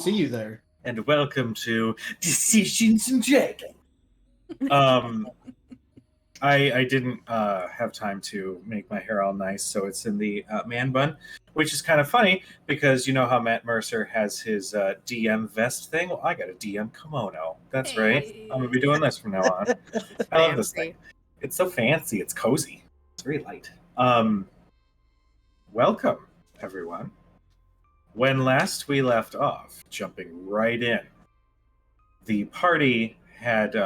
See you there. And welcome to Decisions and Dragon. I didn't have time to make my hair all nice, so it's in the man bun, which is kind of funny because you know how Matt Mercer has his DM vest thing? Well, I got a DM kimono. That's right. I'm going to be doing this from now on. I love this thing. It's so fancy. It's cozy. It's very light. Welcome, everyone. When last we left off, jumping right in, the party had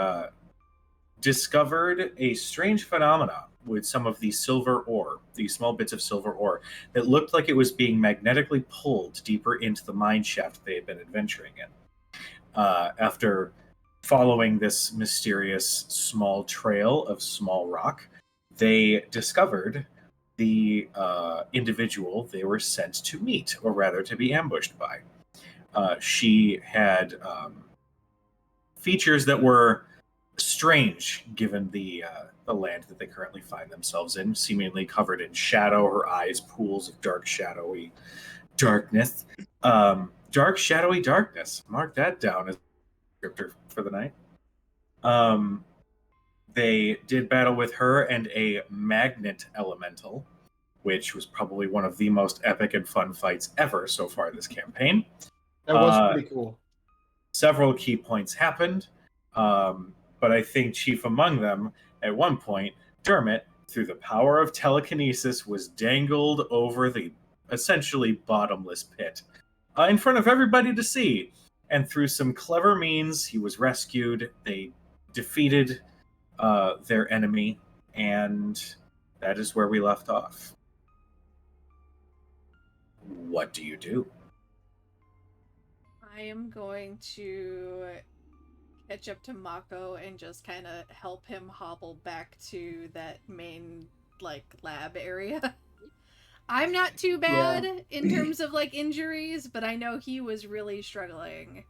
discovered a strange phenomena with some of the silver ore, the small bits of silver ore, that looked like it was being magnetically pulled deeper into the mine shaft they had been adventuring in. After following this mysterious small trail of small rock, they discovered the individual they were sent to meet, or rather to be ambushed by. She had features that were strange given the land that they currently find themselves in, seemingly covered in shadow, her eyes pools of dark shadowy darkness. Dark shadowy darkness. Mark that down as a descriptor for the night. They did battle with her and a magnet elemental, which was probably one of the most epic and fun fights ever so far this campaign. That was pretty cool. Several key points happened, but I think chief among them, at one point, Dermot, through the power of telekinesis, was dangled over the essentially bottomless pit in front of everybody to see. And through some clever means, he was rescued. They defeated their enemy, and that is where we left off. What do you do? I am going to catch up to Mako and just kind of help him hobble back to that main, lab area. I'm not too bad in terms of, injuries, but I know he was really struggling.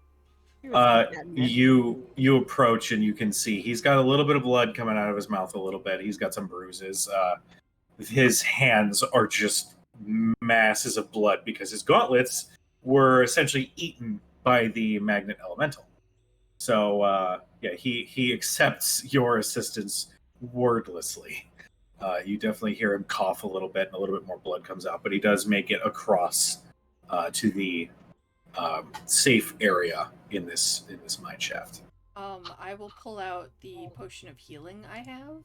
You approach and you can see he's got a little bit of blood coming out of his mouth a little bit. He's got some bruises. His hands are just masses of blood because his gauntlets were essentially eaten by the magnet elemental. So he accepts your assistance wordlessly. You definitely hear him cough a little bit and a little bit more blood comes out, but he does make it across to the safe area in this mine shaft. I will pull out the potion of healing I have.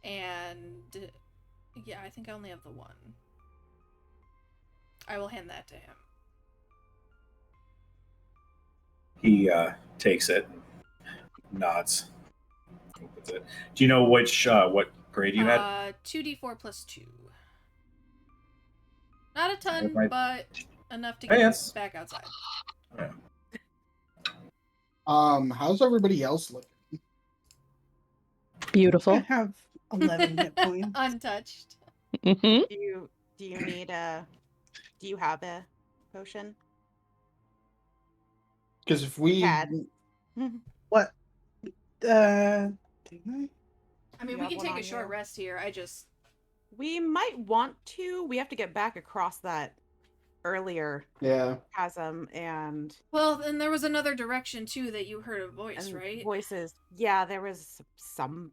And yeah, I think I only have the one. I will hand that to him. He takes it and nods. Do you know which what grade you had? 2d4 plus 2. Not a ton, but enough to get us back outside. Yeah. How's everybody else looking? Beautiful. I have 11 hit points. Untouched. Mm-hmm. Do you need do you have a potion? Because if we Had. What? Didn't I? I mean, we can take a short rest here. We might want to. We have to get back across that earlier chasm and... Well, and there was another direction, too, that you heard a voice, right? Voices. Yeah, there was someone?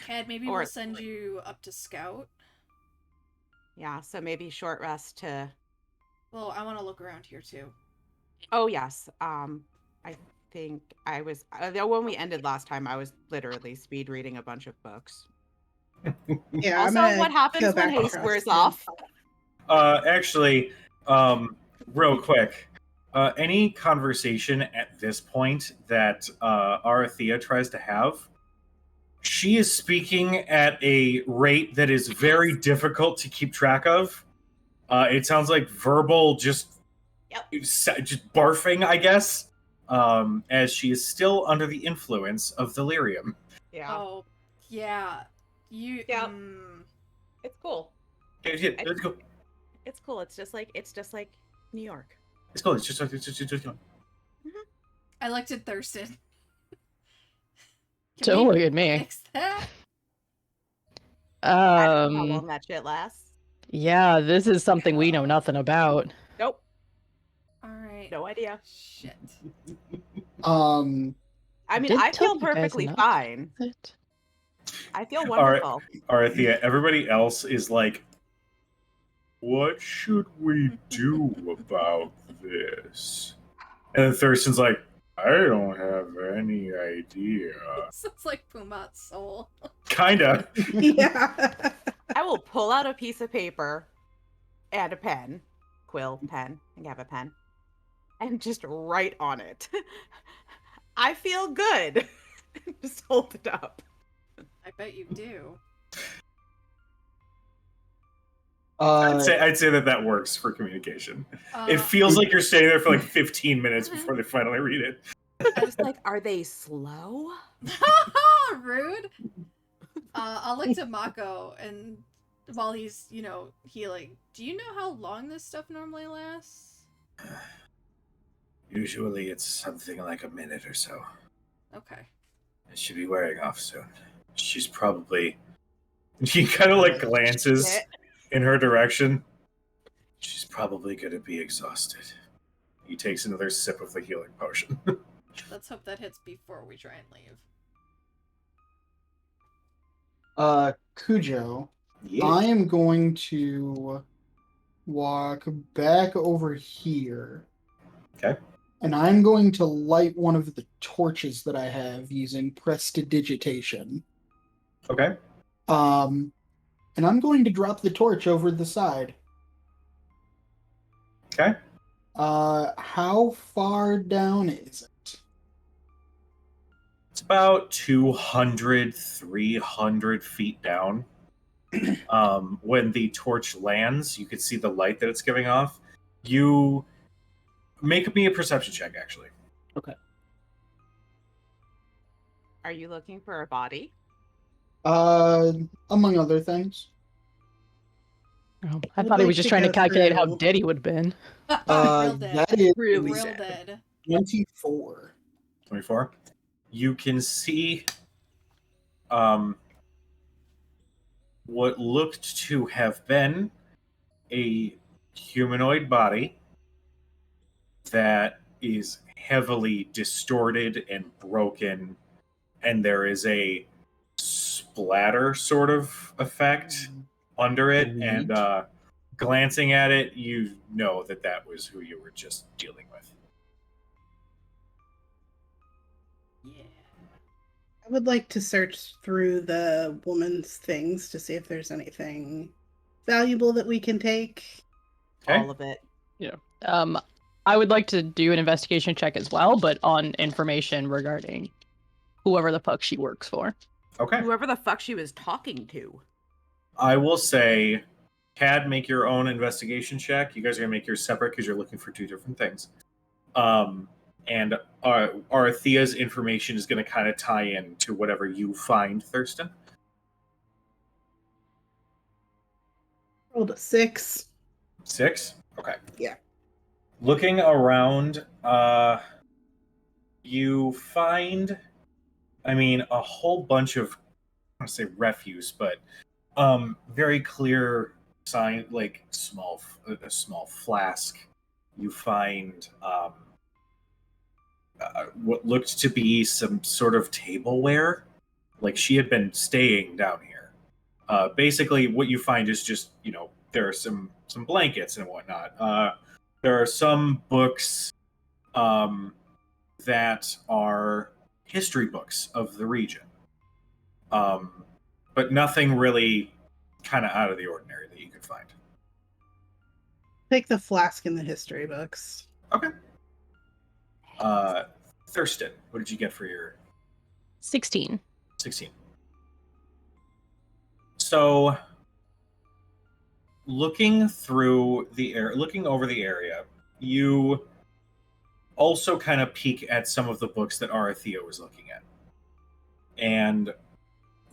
Cad, maybe we'll send you up to scout. Yeah, so maybe short rest to... Well, I want to look around here, too. Oh, yes. I think I was... when we ended last time, I was literally speed reading a bunch of books. Yeah. Also, what happens when haste wears off? Actually, real quick, any conversation at this point that Arathea tries to have, she is speaking at a rate that is very difficult to keep track of. It sounds like verbal, just barfing, I guess, as she is still under the influence of delirium. Yeah. Oh, yeah. Yeah. It's cool. It's cool. It's cool. It's just like New York. It's cool. It's just I looked at Thurston. Don't look at me. Fix that? I don't know how long that shit lasts. Yeah, this is something we know nothing about. Nope. Alright. No idea. Shit. Um, I mean, Did I tell feel you guys perfectly enough. fine. It. I feel All right, wonderful. Arthea, everybody else is like, what should we do about this? And then Thurston's like, I don't have any idea. Sounds like Pumat's soul. Kinda. Yeah. I will pull out a piece of paper and a pen, quill, pen, I have a pen, and just write on it. I feel good. Just hold it up. I bet you do. I'd say that works for communication. It Uh, feels like you're staying there for like 15 minutes before they finally read it. I was like, are they slow? rude. I'll look to Mako, and while he's, healing, do you know how long this stuff normally lasts? Usually it's something like a minute or so. Okay. It should be wearing off soon. She's probably... He kind of like glances Shit. in her direction. She's probably going to be exhausted. He takes another sip of the healing potion. Let's hope that hits before we try and leave. Cujo, Yeah. I am going to walk back over here. Okay. And I'm going to light one of the torches that I have using prestidigitation. Okay. And I'm going to drop the torch over the side. Okay. How far down is it? It's about 200, 300 feet down. When the torch lands, you can see the light that it's giving off. You make me a perception check, actually. Okay. Are you looking for a body? Among other things. Oh, I I would thought he like was just to trying to go calculate how through- dead he would have been. Real dead. That is Really Real sad. dead. 24. 24. You can see what looked to have been a humanoid body that is heavily distorted and broken, and there is a splatter sort of effect under it, and glancing at it, you know that was who you were just dealing with. Yeah. I would like to search through the woman's things to see if there's anything valuable that we can take. Okay. All of it. I would like to do an investigation check as well, but on information regarding whoever the fuck she works for. Okay. Whoever the fuck she was talking to. I will say, Cad, make your own investigation check. You guys are gonna make yours separate because you're looking for two different things. And Arthea's information is gonna kind of tie in to whatever you find, Thurston. Rolled a 6. 6? Okay. Yeah. Looking around, you find, a whole bunch of, I want to say refuse, but very clear sign, like a small flask. You find what looked to be some sort of tableware, like she had been staying down here. Basically, what you find is just, there are some blankets and whatnot. There are some books that are history books of the region, but nothing really kind of out of the ordinary that you could find. Take the flask in the history books. Okay. Thurston, what did you get for your 16. 16? So, looking over the area, you also kind of peek at some of the books that Arathea was looking at. And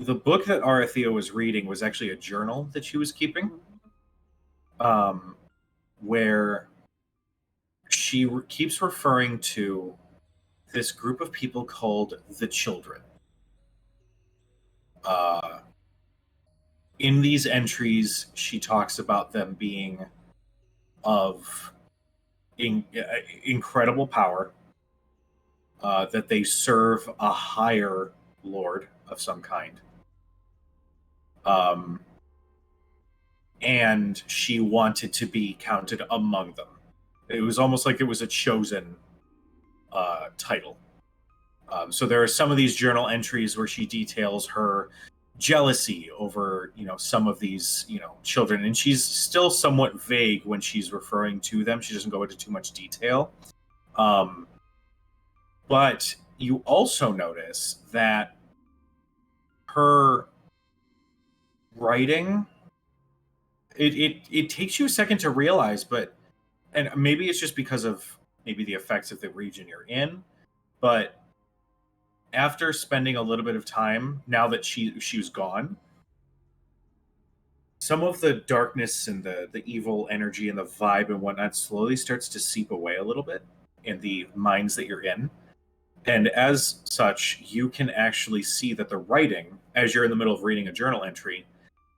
the book that Arathea was reading was actually a journal that she was keeping, where she keeps referring to this group of people called the Children. In these entries, she talks about them being of incredible power, that they serve a higher lord of some kind. And she wanted to be counted among them. It was almost like it was a chosen title. So there are some of these journal entries where she details her jealousy over, some of these, children, and she's still somewhat vague when she's referring to them. She doesn't go into too much detail. But you also notice that her writing, it takes you a second to realize, and maybe it's just because of maybe the effects of the region you're in, but after spending a little bit of time, now that she was gone, some of the darkness and the evil energy and the vibe and whatnot slowly starts to seep away a little bit in the minds that you're in. And as such, you can actually see that the writing, as you're in the middle of reading a journal entry,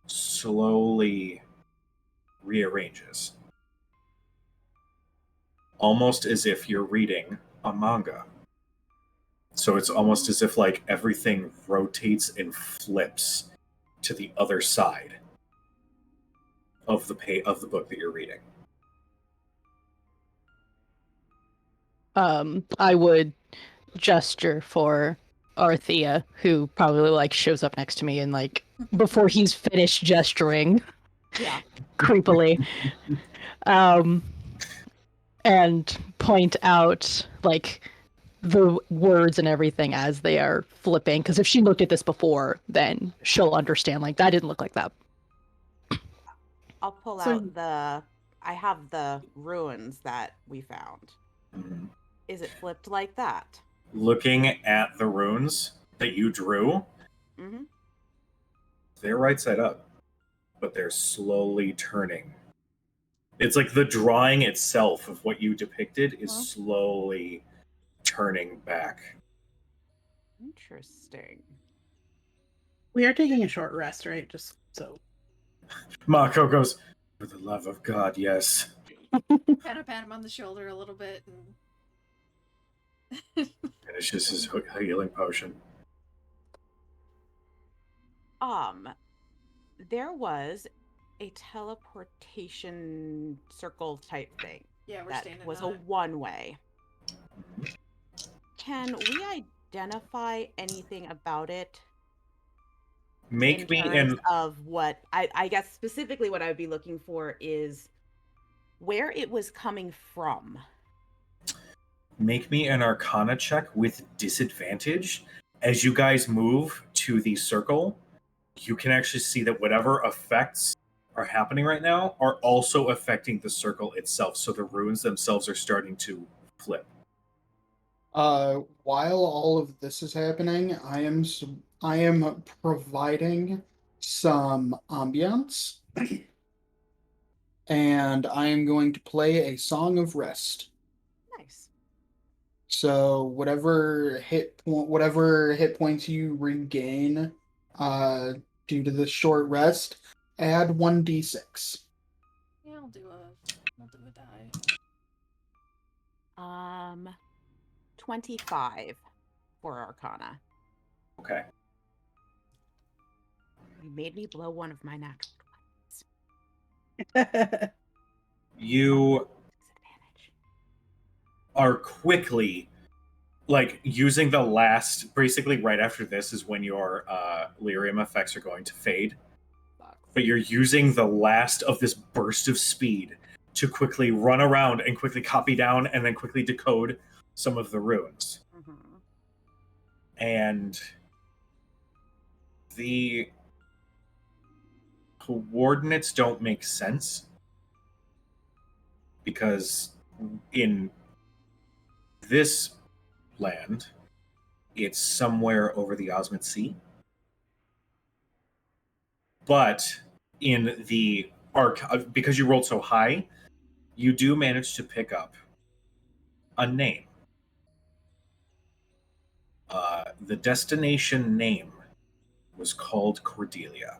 slowly rearranges. Almost as if you're reading a manga. So it's almost as if like everything rotates and flips to the other side of the book that you're reading. I would gesture for Arthea, who probably like shows up next to me and like before he's finished gesturing, Yeah. creepily, and point out like the words and everything as they are flipping. Because if she looked at this before, then she'll understand. Like that didn't look like that. I'll pull So- out I have the ruins that we found. Mhm. Is it flipped like that? Looking at the runes that you drew, Mm-hmm. they're right side up, but they're slowly turning. It's like the drawing itself of what you depicted is slowly turning back. Interesting. We are taking a short rest, right? Just so. Mako goes, for the love of God, yes. Kind of pat him on the shoulder a little bit. Finishes his healing potion. There was a teleportation circle type thing Yeah, we're that standing was on a it. one-way. Can we identify anything about it? Make me terms an of what I guess specifically what I would be looking for is where it was coming from. Arcana check with disadvantage. As you guys move to the circle, you can actually see that whatever effects are happening right now are also affecting the circle itself. So the runes themselves are starting to flip. While all of this is happening, I am providing some ambiance, and I am going to play a song of rest. Nice. So whatever hit points you regain, due to the short rest, add 1d6. Yeah, I'll do a die. 25 for Arcana. Okay. You made me blow one of my natural You disadvantage. are quickly like using the last, basically right after this is when your lyrium effects are going to fade, but you're using the last of this burst of speed to quickly run around and quickly copy down and then quickly decode some of the runes. Mm-hmm. And the coordinates don't make sense because in this land, it's somewhere over the Osmond Sea. But in the arc, because you rolled so high, you do manage to pick up a name. The destination name was called Cordelia.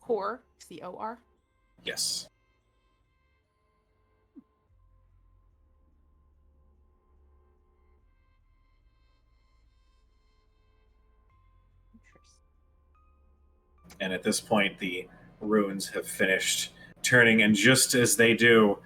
Core, C-O-R. Yes. And at this point, the runes have finished turning, and just as they do,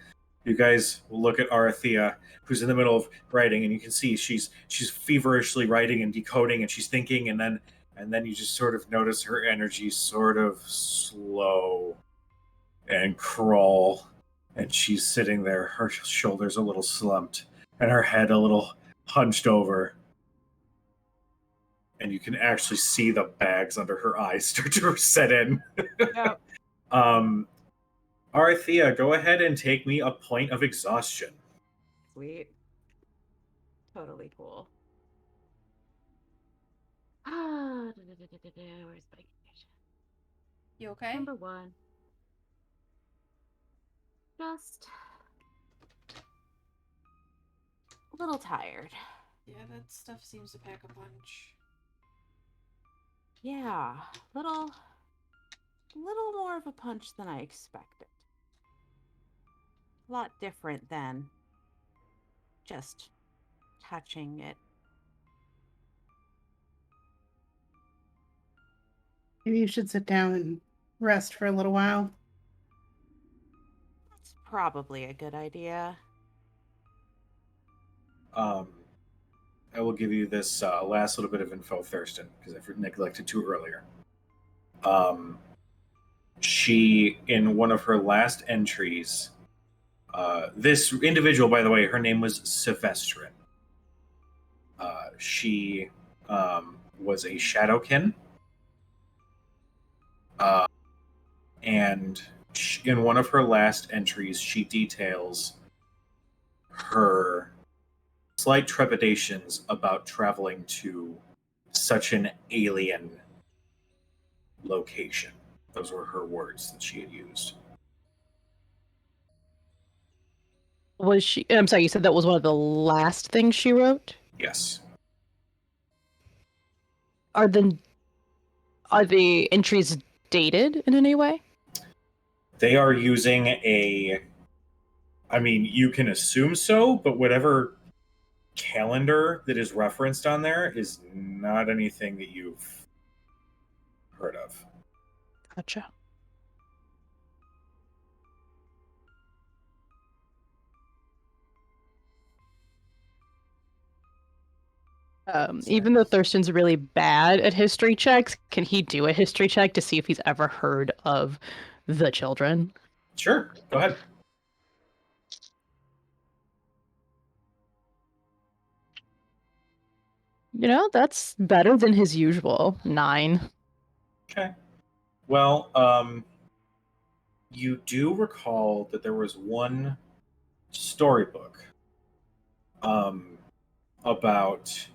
you guys look at Arathea, who's in the middle of writing, and you can see she's feverishly writing and decoding, and she's thinking, and then you just sort of notice her energy sort of slow and crawl, and she's sitting there, her shoulders a little slumped, and her head a little hunched over. And you can actually see the bags under her eyes start to set in. Yep. Arathea, go ahead and take me a point of exhaustion. Sweet. Totally cool. Where's my You okay? number 1? Just a little tired. Yeah, that stuff seems to pack a punch. Yeah, little more of a punch than I expected. A lot different than just touching it. Maybe you should sit down and rest for a little while. That's probably a good idea. I will give you this last little bit of info, Thurston, because I neglected to earlier. She, in one of her last entries, this individual, by the way, her name was Sylvestrin. She was a Shadowkin. And in one of her last entries, she details her slight trepidations about traveling to such an alien location. Those were her words that she had used. Was she? I'm sorry, you said that was one of the last things she wrote? Yes. Are the entries dated in any way? They are using I mean, you can assume so, but whatever calendar that is referenced on there is not anything that you've heard of. Gotcha. Even though Thurston's really bad at history checks, can he do a history check to see if he's ever heard of the children? Sure, go ahead. You know, that's better than his usual 9. Okay. Well, you do recall that there was one storybook about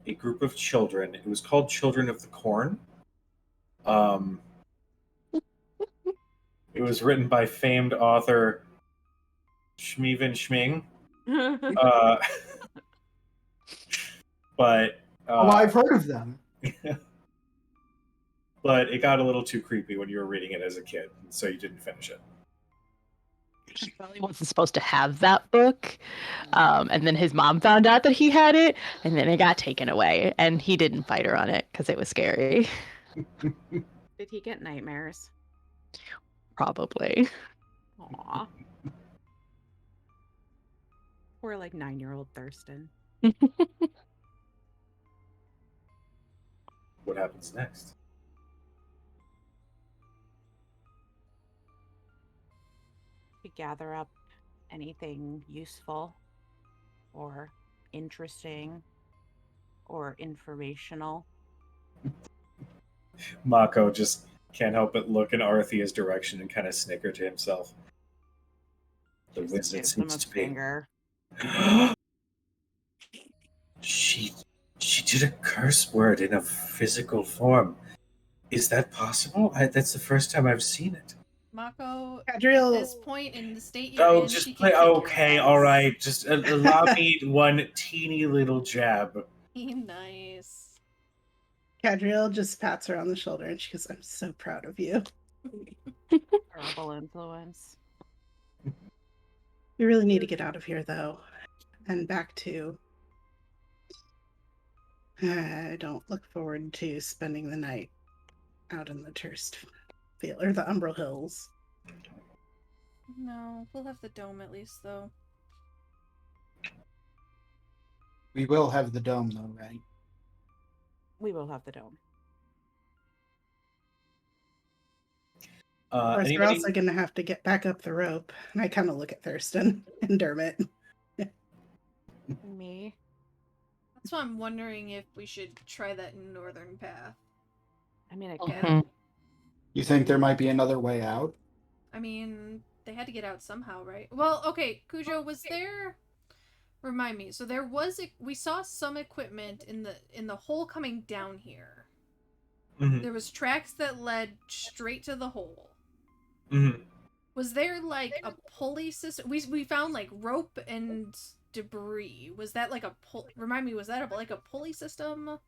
a group of children. It was called Children of the Corn. It was written by famed author Shmeven Schming. But Oh, I've heard of them. but it got a little too creepy when you were reading it as a kid, so you didn't finish it. He probably wasn't supposed to have that book. And then his mom found out that he had it, and then it got taken away. And he didn't fight her on it because it was scary. Did he get nightmares? Probably. Aw. Poor, like, 9-year-old Thurston. What happens next? To gather up anything useful or interesting or informational. Mako just can't help but look in Arathea's direction and kind of snicker to himself. The Just wizard gives him seems a to be. finger. She did a curse word in a physical form. Is that possible? That's the first time I've seen it. Mako, at Cadriel, this point in the state you're in, Just she play. can kick your Okay, ass. all right. Just allow me one teeny little jab. Nice. Cadriel just pats her on the shoulder and she goes, "I'm so proud of you. Terrible influence. We really need to get out of here, though, and back to. I don't look forward to spending the night out in the Turst field or the Umbral Hills. No, we'll have the dome at least, though. We will have the dome, though, right? We will have the dome. Of course, we're Anybody? also going to have to get back up the rope. And I kind of look at Thurston and Dermot. Me. That's why I'm wondering if we should try that northern path. I mean, I Mhm. can. You think there might be another way out? I mean, they had to get out somehow, right? Well, okay, Cujo, was there... Remind me. So there was... We saw some equipment in the hole coming down here. Mhm. There was tracks that led straight to the hole. Mhm. Was there, like, a pulley system? We found, like, rope and debris. Was that, like, a pull... Remind me, was that, like, a pulley system?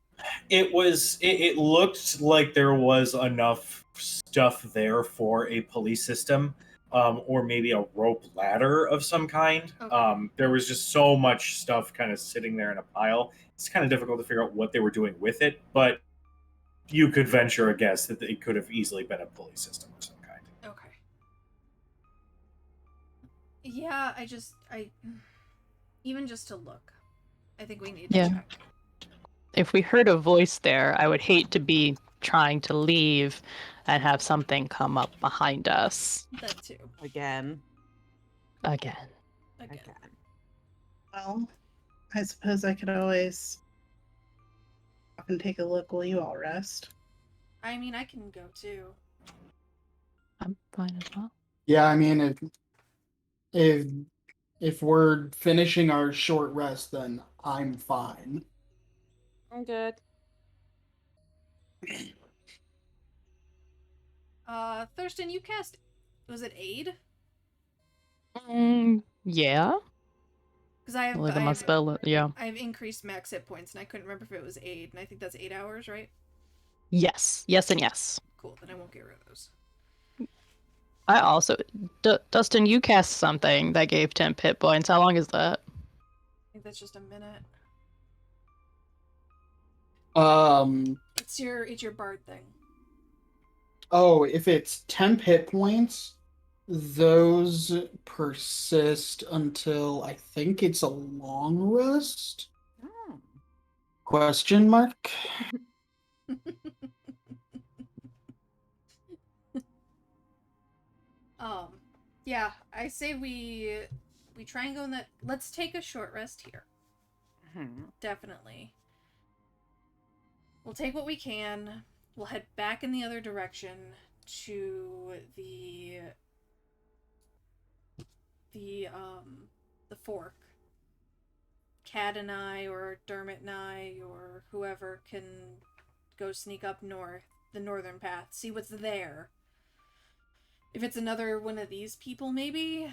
It was. It looked like there was enough stuff there for a police system, or maybe a rope ladder of some kind. Okay. There was just so much stuff kind of sitting there in a pile. It's kind of difficult to figure out what they were doing with it, but you could venture a guess that it could have easily been a pulley system of some kind. Okay. Yeah, even just to look, I think we need to Yeah. check. If we heard a voice there, I would hate to be trying to leave and have something come up behind us That too. Again. again. Again. Well, I suppose I could always up and take a look while you all rest. I mean, I can go too. I'm fine as well. Yeah, I mean, if we're finishing our short rest, then I'm fine. I'm good. Thurston, you cast... Was it aid? Yeah. Because I Like my spell, yeah. I have increased max hit points, and I couldn't remember if it was aid, and I think that's 8 hours, right? Yes. Yes and yes. Cool, then I won't get rid of those. I also... Dustin, you cast something that gave 10 hit points. How long is that? I think that's just a minute. It's your bard thing. Oh, if it's temp hit points, those persist until I think it's a long rest? Oh. Question mark? Yeah, I say we try and go in that. Let's take a short rest here. Definitely. We'll take what we can. We'll head back in the other direction to the fork. Kat and I, or Dermot and I, or whoever can go sneak up north, the northern path, see what's there. If it's another one of these people, maybe.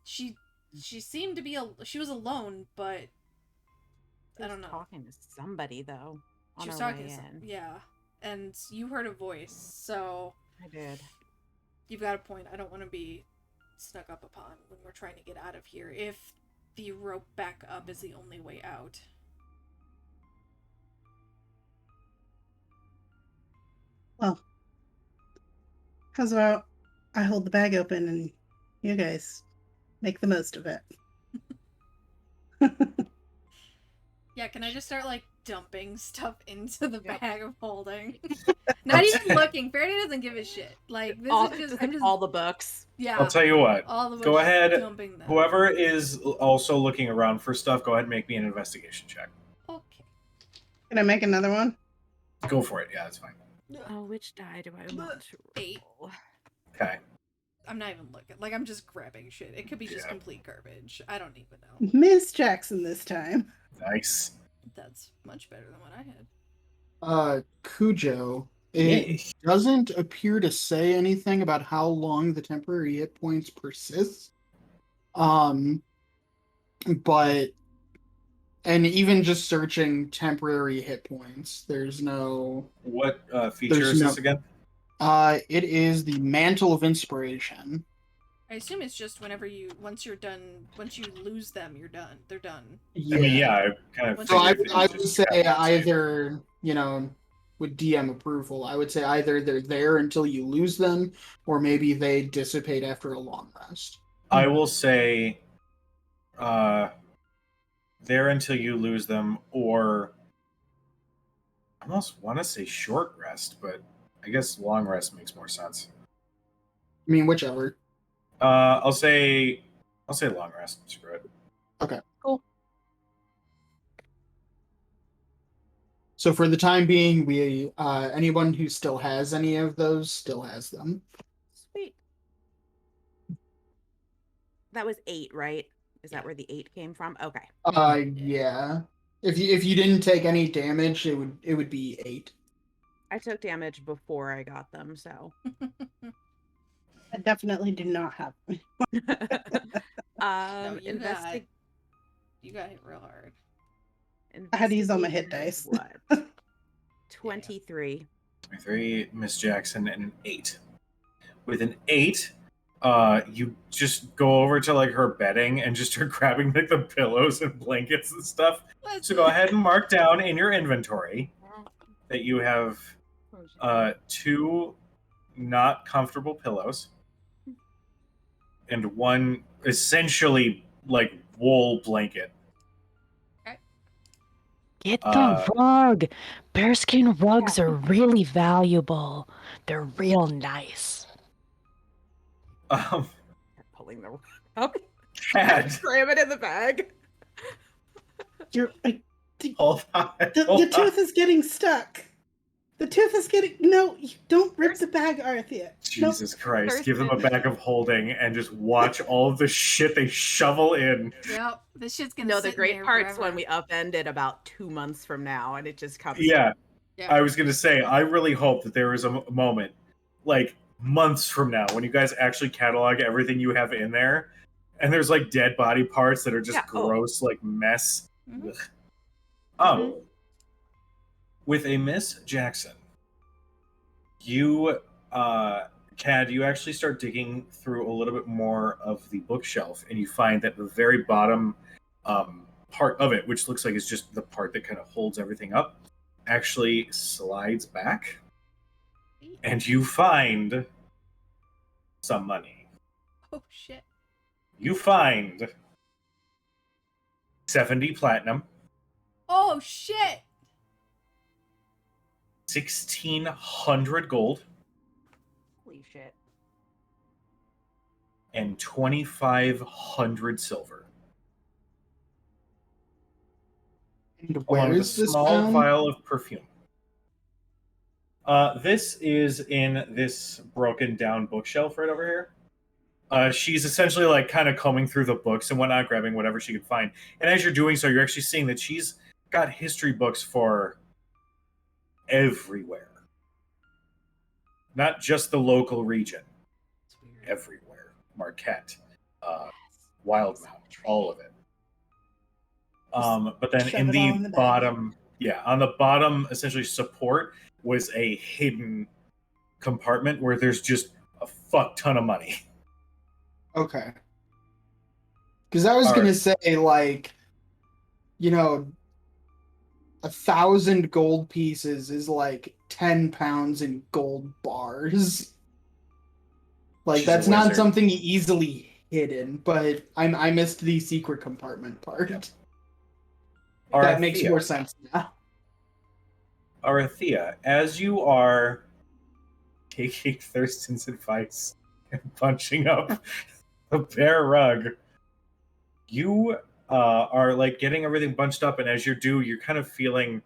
She seemed to be she was alone, but I don't know. Talking to somebody though. She was on our talking way to in. yeah, and you heard a voice, so I did. you've got a point. I don't want to be snuck up upon when we're trying to get out of here. If the rope back up is the only way out. Well, how's about I hold the bag open and you guys make the most of it? Yeah, can I just start like dumping stuff into the bag of holding? Not even looking. Faraday doesn't give a shit. Like this is just I'm just all the books. yeah. I'll tell you what. All the Go books, ahead. dumping them. Whoever is also looking around for stuff, go ahead and make me an investigation check. Okay. Can I make another one? Go for it. Yeah, that's fine. Oh, which die do I want to 8. roll? Okay. I'm not even looking. Like I'm just grabbing shit. It could be just Yeah. complete garbage. I don't even know. Miss Jackson this time. Nice. That's much better than what I had. Cujo, it doesn't appear to say anything about how long the temporary hit points persist. But and even just searching temporary hit points, there's no. What feature There's is no- this again? It is the Mantle of Inspiration. I assume it's just once you lose them, you're done. They're done. I mean, yeah, I kind of. Once So I you- figured I things would just say happened, so- either with DM approval. I would say either they're there until you lose them, or maybe they dissipate after a long rest. I will say there until you lose them, or I almost want to say short rest, but I guess long rest makes more sense. I mean, whichever. I'll say long rest. Screw it. Okay. Cool. So for the time being, we anyone who still has any of those still has them. Sweet. That was 8, right? Is that where the 8 came from? Okay. Yeah. If you didn't take any damage, it would be 8. I took damage before I got them, so. I definitely do not have them. No, you got hit real hard. I had to use all my hit dice. What? 23. 23, Miss Jackson, and an 8. With an 8, you just go over to like her bedding and just start grabbing like the pillows and blankets and stuff. So go ahead and mark down in your inventory that you have 2 not comfortable pillows and 1 essentially like wool blanket. Get the rug. Bearskin rugs are really valuable. They're real nice. Pulling the rug up. Cad. Cram it in the bag. Hold on. The tooth is getting stuck. The tooth is getting... No, you don't rip the bag, Arthea. Jesus Christ. Give them a bag of holding and just watch all of the shit they shovel in. Yep, this shit's gonna No, sit the great in there part's forever. when we upend it about 2 months from now and it just comes. Yeah. Yeah. I was going to say, I really hope that there is a moment, like months from now, when you guys actually catalog everything you have in there, and there's like dead body parts that are just gross, like mess. Mhm. With a Miss Jackson, you, Cad, you actually start digging through a little bit more of the bookshelf, and you find that the very bottom part of it, which looks like it's just the part that kind of holds everything up, actually slides back, and you find some money. Oh shit. You find 70 platinum. Oh shit. 1,600 gold. Holy shit. And 2,500 silver. And Along where with a is this small found? vial of perfume. This is in this broken down bookshelf right over here. She's essentially like kind of combing through the books and whatnot, grabbing whatever she could find. And as you're doing so, you're actually seeing that she's got history books for everywhere. Not just the local region. Everywhere. Marquette. Wildmount. All of it. But then in the bottom, on the bottom, essentially support was a hidden compartment where there's just a fuck ton of money. Okay. Because I was gonna say, like, 1,000 gold pieces is like 10 pounds in gold bars. Like, that's not something easily hidden, but I missed the secret compartment part. Yep. That makes more sense now. Arathea, as you are taking Thurston's advice and punching up the bear rug, you are like getting everything bunched up, and as you do, you're kind of feeling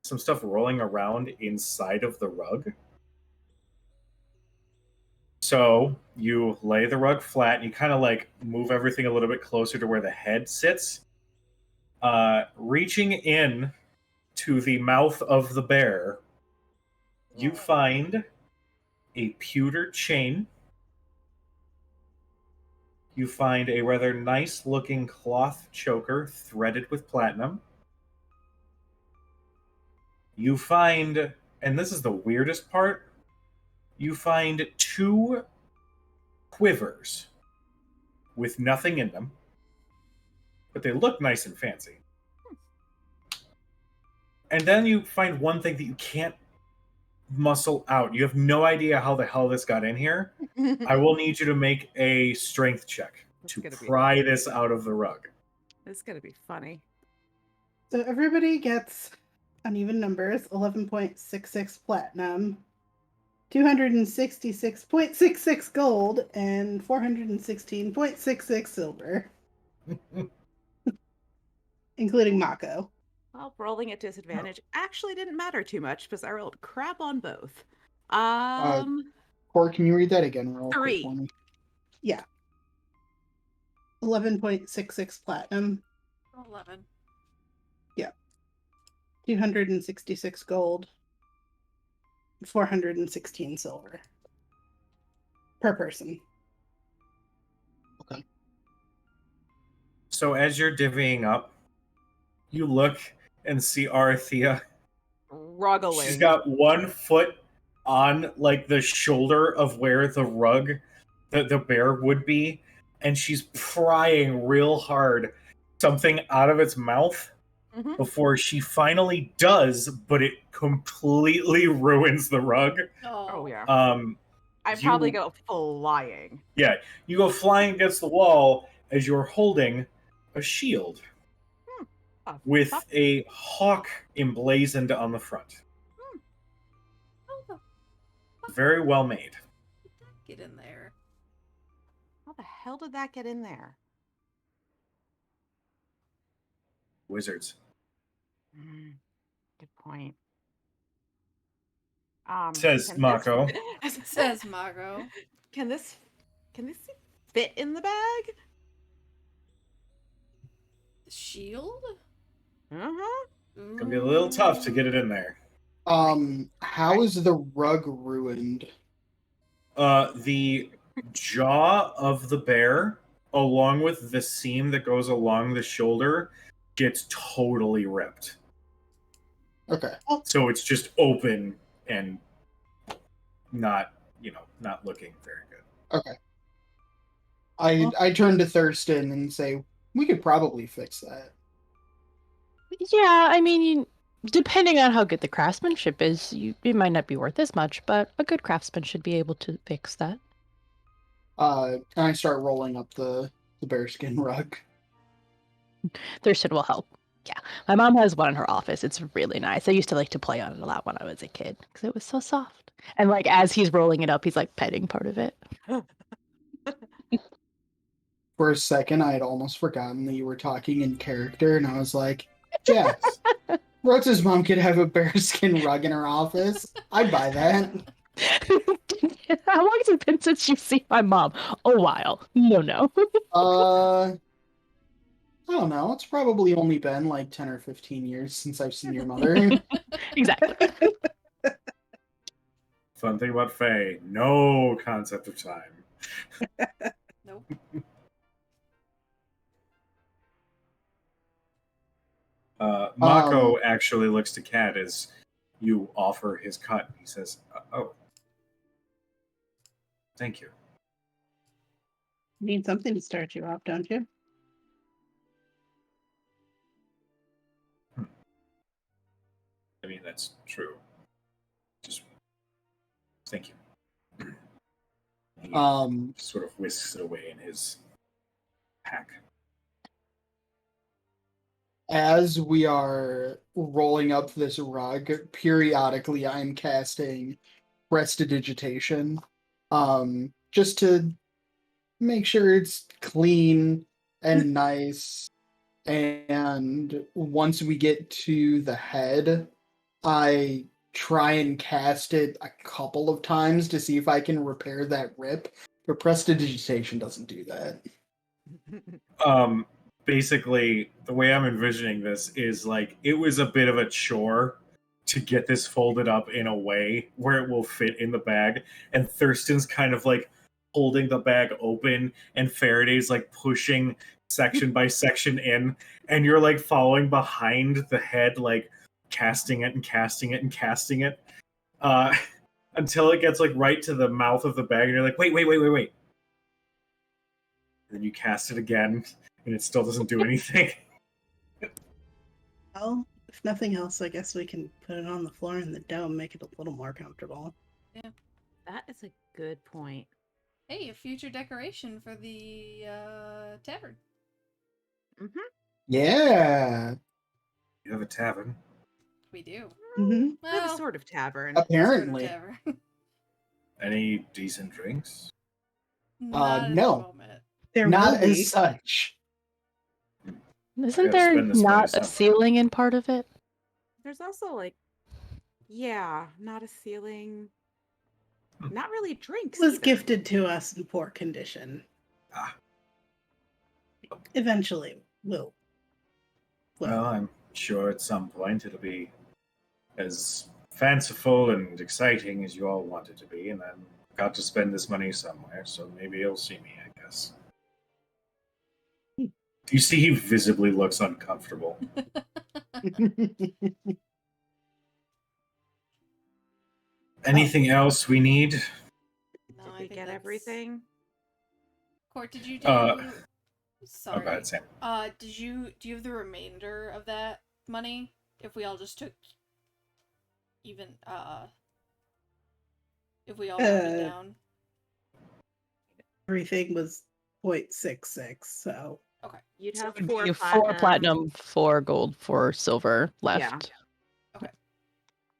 some stuff rolling around inside of the rug. So you lay the rug flat and you kind of like move everything a little bit closer to where the head sits. Reaching in to the mouth of the bear, you find a pewter chain. You find a rather nice looking cloth choker threaded with platinum. You find, and this is the weirdest part, you find 2 quivers with nothing in them, but they look nice and fancy. And then you find one thing that you can't muscle out. You have no idea how the hell this got in here. I will need you to make a strength check to pry this out of the rug. It's gonna be funny. So everybody gets uneven numbers, 11.66 platinum, 266.66 gold, and 416.66 silver, including Mako. Well, rolling at disadvantage actually didn't matter too much because I rolled crap on both. Cor, can you read that again real quick 3. for me? Yeah. 11.66 platinum. 11. Yeah. 266 gold. 416 silver. Per person. Okay. So as you're divvying up, you look and see Arathea. Ruggling. She's got one foot on like the shoulder of where the rug, the bear would be, and she's prying real hard something out of its mouth before she finally does, but it completely ruins the rug. Oh yeah. I you- probably go flying. Yeah, you go flying against the wall as you're holding a shield with a hawk emblazoned on the front. How the Very well made. fuck did that get in there? How the hell did that get in there? Wizards. Good point. Says can Mako. Says Mako. Can this fit in the bag? The shield? Uh-huh. Gonna be a little tough to get it in there. How is the rug ruined? The jaw of the bear, along with the seam that goes along the shoulder, gets totally ripped. Okay. So it's just open and not looking very good. Okay. I turn to Thurston and say, we could probably fix that. Yeah, I mean, depending on how good the craftsmanship is, it might not be worth as much, but a good craftsman should be able to fix that. And I start rolling up the bearskin rug. Thurston will help. Yeah, my mom has one in her office. It's really nice. I used to like to play on it a lot when I was a kid because it was so soft. And like as he's rolling it up, he's like petting part of it. For a second, I had almost forgotten that you were talking in character, and I was like, Jax, Rota's mom could have a bearskin rug in her office. I'd buy that. How long has it been since you've seen my mom? A while. No. I don't know. It's probably only been like 10 or 15 years since I've seen your mother. Exactly. Fun thing about Faye, no concept of time. Nope. Mako actually looks to Kat as you offer his cut. He says, "Oh, thank you." Need something to start you off, don't you? I mean, that's true. Just thank you. He sort of whisks it away in his pack. As we are rolling up this rug, periodically I'm casting prestidigitation, just to make sure it's clean and nice. And once we get to the head, I try and cast it a couple of times to see if I can repair that rip, but prestidigitation doesn't do that. Basically, the way I'm envisioning this is like it was a bit of a chore to get this folded up in a way where it will fit in the bag, and Thurston's kind of like holding the bag open, and Faraday's like pushing section by section in, and you're like following behind the head, like casting it and casting it and casting it, until it gets like right to the mouth of the bag, and you're like, wait. And then you cast it again, and it still doesn't do anything. Well, If nothing else, I guess we can put it on the floor in the dome, make it a little more comfortable. That is a good point. Hey, a future decoration for the tavern. Mm-hmm. Yeah. You have a tavern. We do. Mm-hmm. We have a Well, sort of tavern. Apparently. sort of tavern. Any decent drinks? Not at the No. moment. There Not will be. as such. Isn't gotta there spend this money not a somewhere. ceiling in part of it? There's also not a ceiling. Not really drinks. It was either. gifted to us in poor condition. Ah. Eventually, will. Well, I'm sure at some point it'll be as fanciful and exciting as you all want it to be, and I've got to spend this money somewhere, so maybe you'll see me, I guess. You see, he visibly looks uncomfortable. Anything else we need? No, Did I we think get that's- everything? Court, did you do? Sorry. Oh, go ahead, Sam. Do you have the remainder of that money? If we all just took even if we all rounded down. Everything was 0.66, so Okay. You'd So have it would four be platinum. 4 platinum, 4 gold, 4 silver left.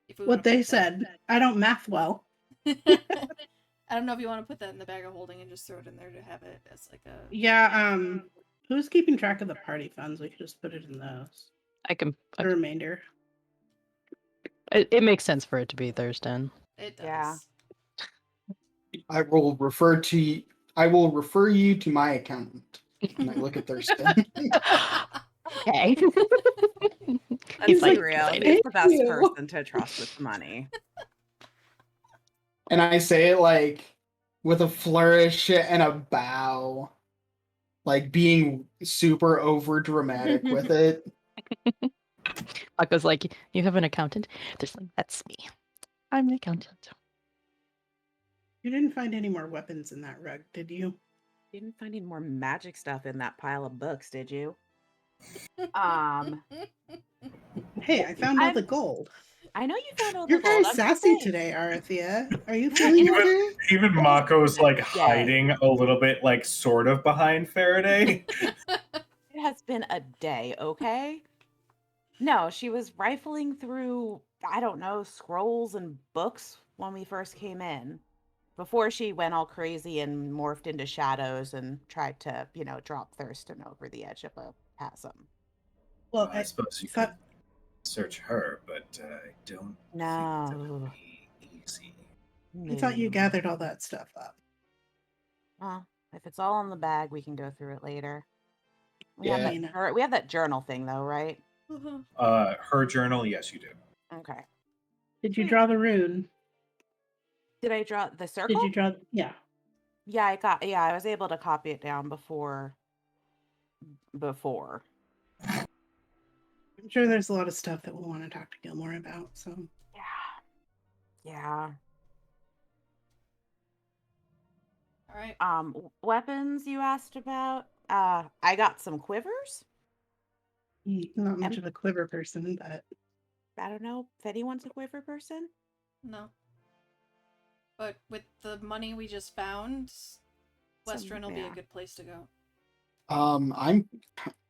If we what wanna they put that- said. I don't math well. I don't know if you want to put that in the bag of holding and just throw it in there to have it as like a. Yeah, who's keeping track of the party funds? We could just put it in those. I can. The remainder. It makes sense for it to be Thurston. It does. Yeah. I will refer you to my accountant. And I look at Thurston. Okay. Let's He's be like, real. excited. He's the best Thank you. person to trust with the money. And I say it like with a flourish and a bow. Like being super over dramatic with it. Paco's like, you have an accountant? There's like, that's me. I'm an accountant. You didn't find any more weapons in that rug, did you? You didn't find any more magic stuff in that pile of books, did you? Hey, I found all I'm- the gold. I know you found all You're the very gold. I'm just sassy saying. today, Arathea. Are you feeling Even- okay? Even Mako's like Yeah. hiding a little bit, like sort of behind Faraday. It has been a day, okay? No, she was rifling through, I don't know, scrolls and books when we first came in. Before she went all crazy and morphed into shadows and tried to, drop Thurston over the edge of a chasm. Well, I suppose you thought- could search her, but I don't think that No. would be easy. I thought you No. gathered all that stuff up. Well, if it's all in the bag, we can go through it later. We Yeah. have that journal thing though, right? Her journal, yes, you do. Okay. Did you draw the rune? Did I draw the circle? Did you draw? Yeah. Yeah, I was able to copy it down before. I'm sure there's a lot of stuff that we'll want to talk to Gilmore about. So Yeah. All right. Weapons you asked about. I got some quivers. not much of a quiver person, but I don't know if anyone's a quiver person. No. But with the money we just found, Western will be a yeah. good place to go.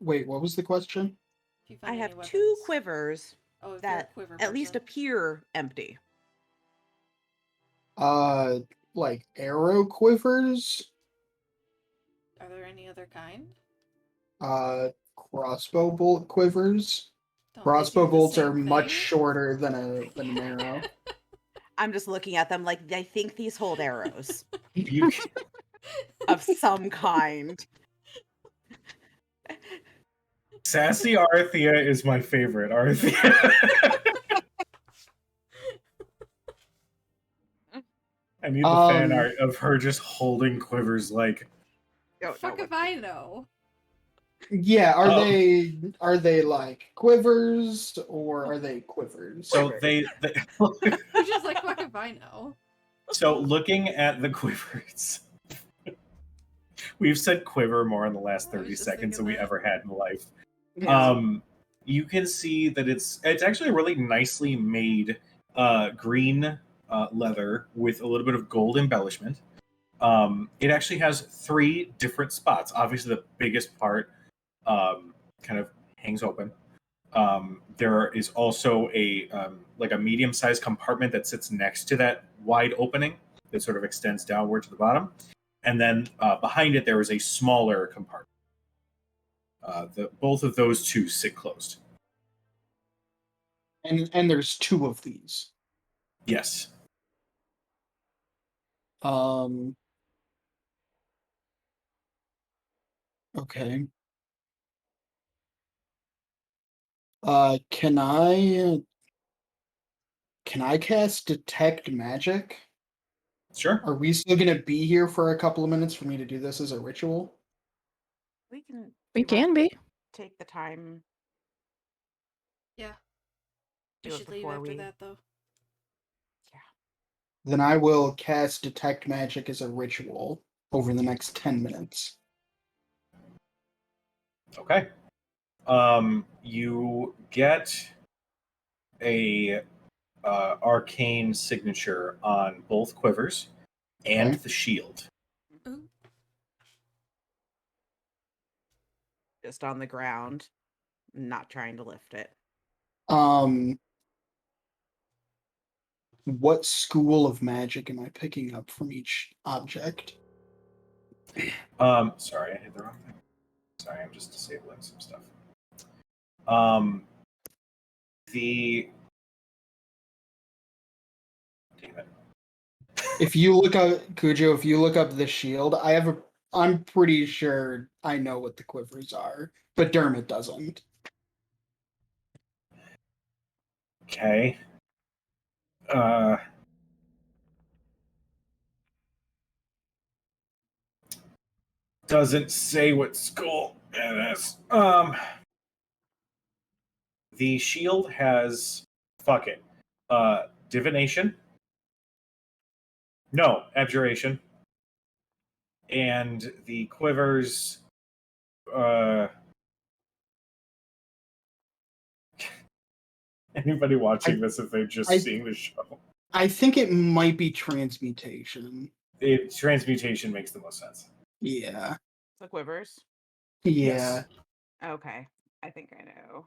Wait, what was the question? If you find I any have weapons. 2 quivers Oh, if that you're a quiver at least person. appear empty. Like arrow quivers, Are there any other kind? crossbow bolt quivers. Don't they Crossbow do the bolts are same much thing? shorter than an arrow. I'm just looking at them like I think these hold arrows You of some kind. Sassy Arthea is my favorite. Arthea. I need the fan art of her just holding quivers like. Fuck if I know. Yeah, Oh. are they like quivers or are they quivers? So they You're just like, fuck if I know. So looking at the quivers, we've said quiver more in the last I was 30 just seconds than thinking we that. ever had in life. Yeah. you can see that it's actually a really nicely made green leather with a little bit of gold embellishment. It actually has 3 different spots. Obviously, the biggest part kind of hangs open. There is also a like a medium-sized compartment that sits next to that wide opening that sort of extends downward to the bottom, and then behind it there is a smaller compartment. Both of those two sit closed. And there's 2 of these. Yes. Okay. Can I cast detect magic? Sure. Are we still gonna be here for a couple of minutes for me to do this as a ritual? We can. We you want can be. to take the time. Yeah. We Do it should leave before after we- that, though. Then I will cast detect magic as a ritual over the next 10 minutes. Okay. You get a arcane signature on both quivers and Okay. the shield. Ooh. Just on the ground, not trying to lift it. What school of magic am I picking up from each object? Sorry, I hit the wrong thing. Sorry, I'm just disabling some stuff. The damn it. If you look up Cujo, if you look up the shield, I'm pretty sure I know what the quivers are, but Dermot doesn't. Okay. Doesn't say what school it is. The shield has fuck it. Divination. No, abjuration. And the quivers anybody watching this, if they're just seeing the show. I think it might be transmutation. Transmutation makes the most sense. Yeah. The quivers. Yeah. Yes. Okay, I think I know.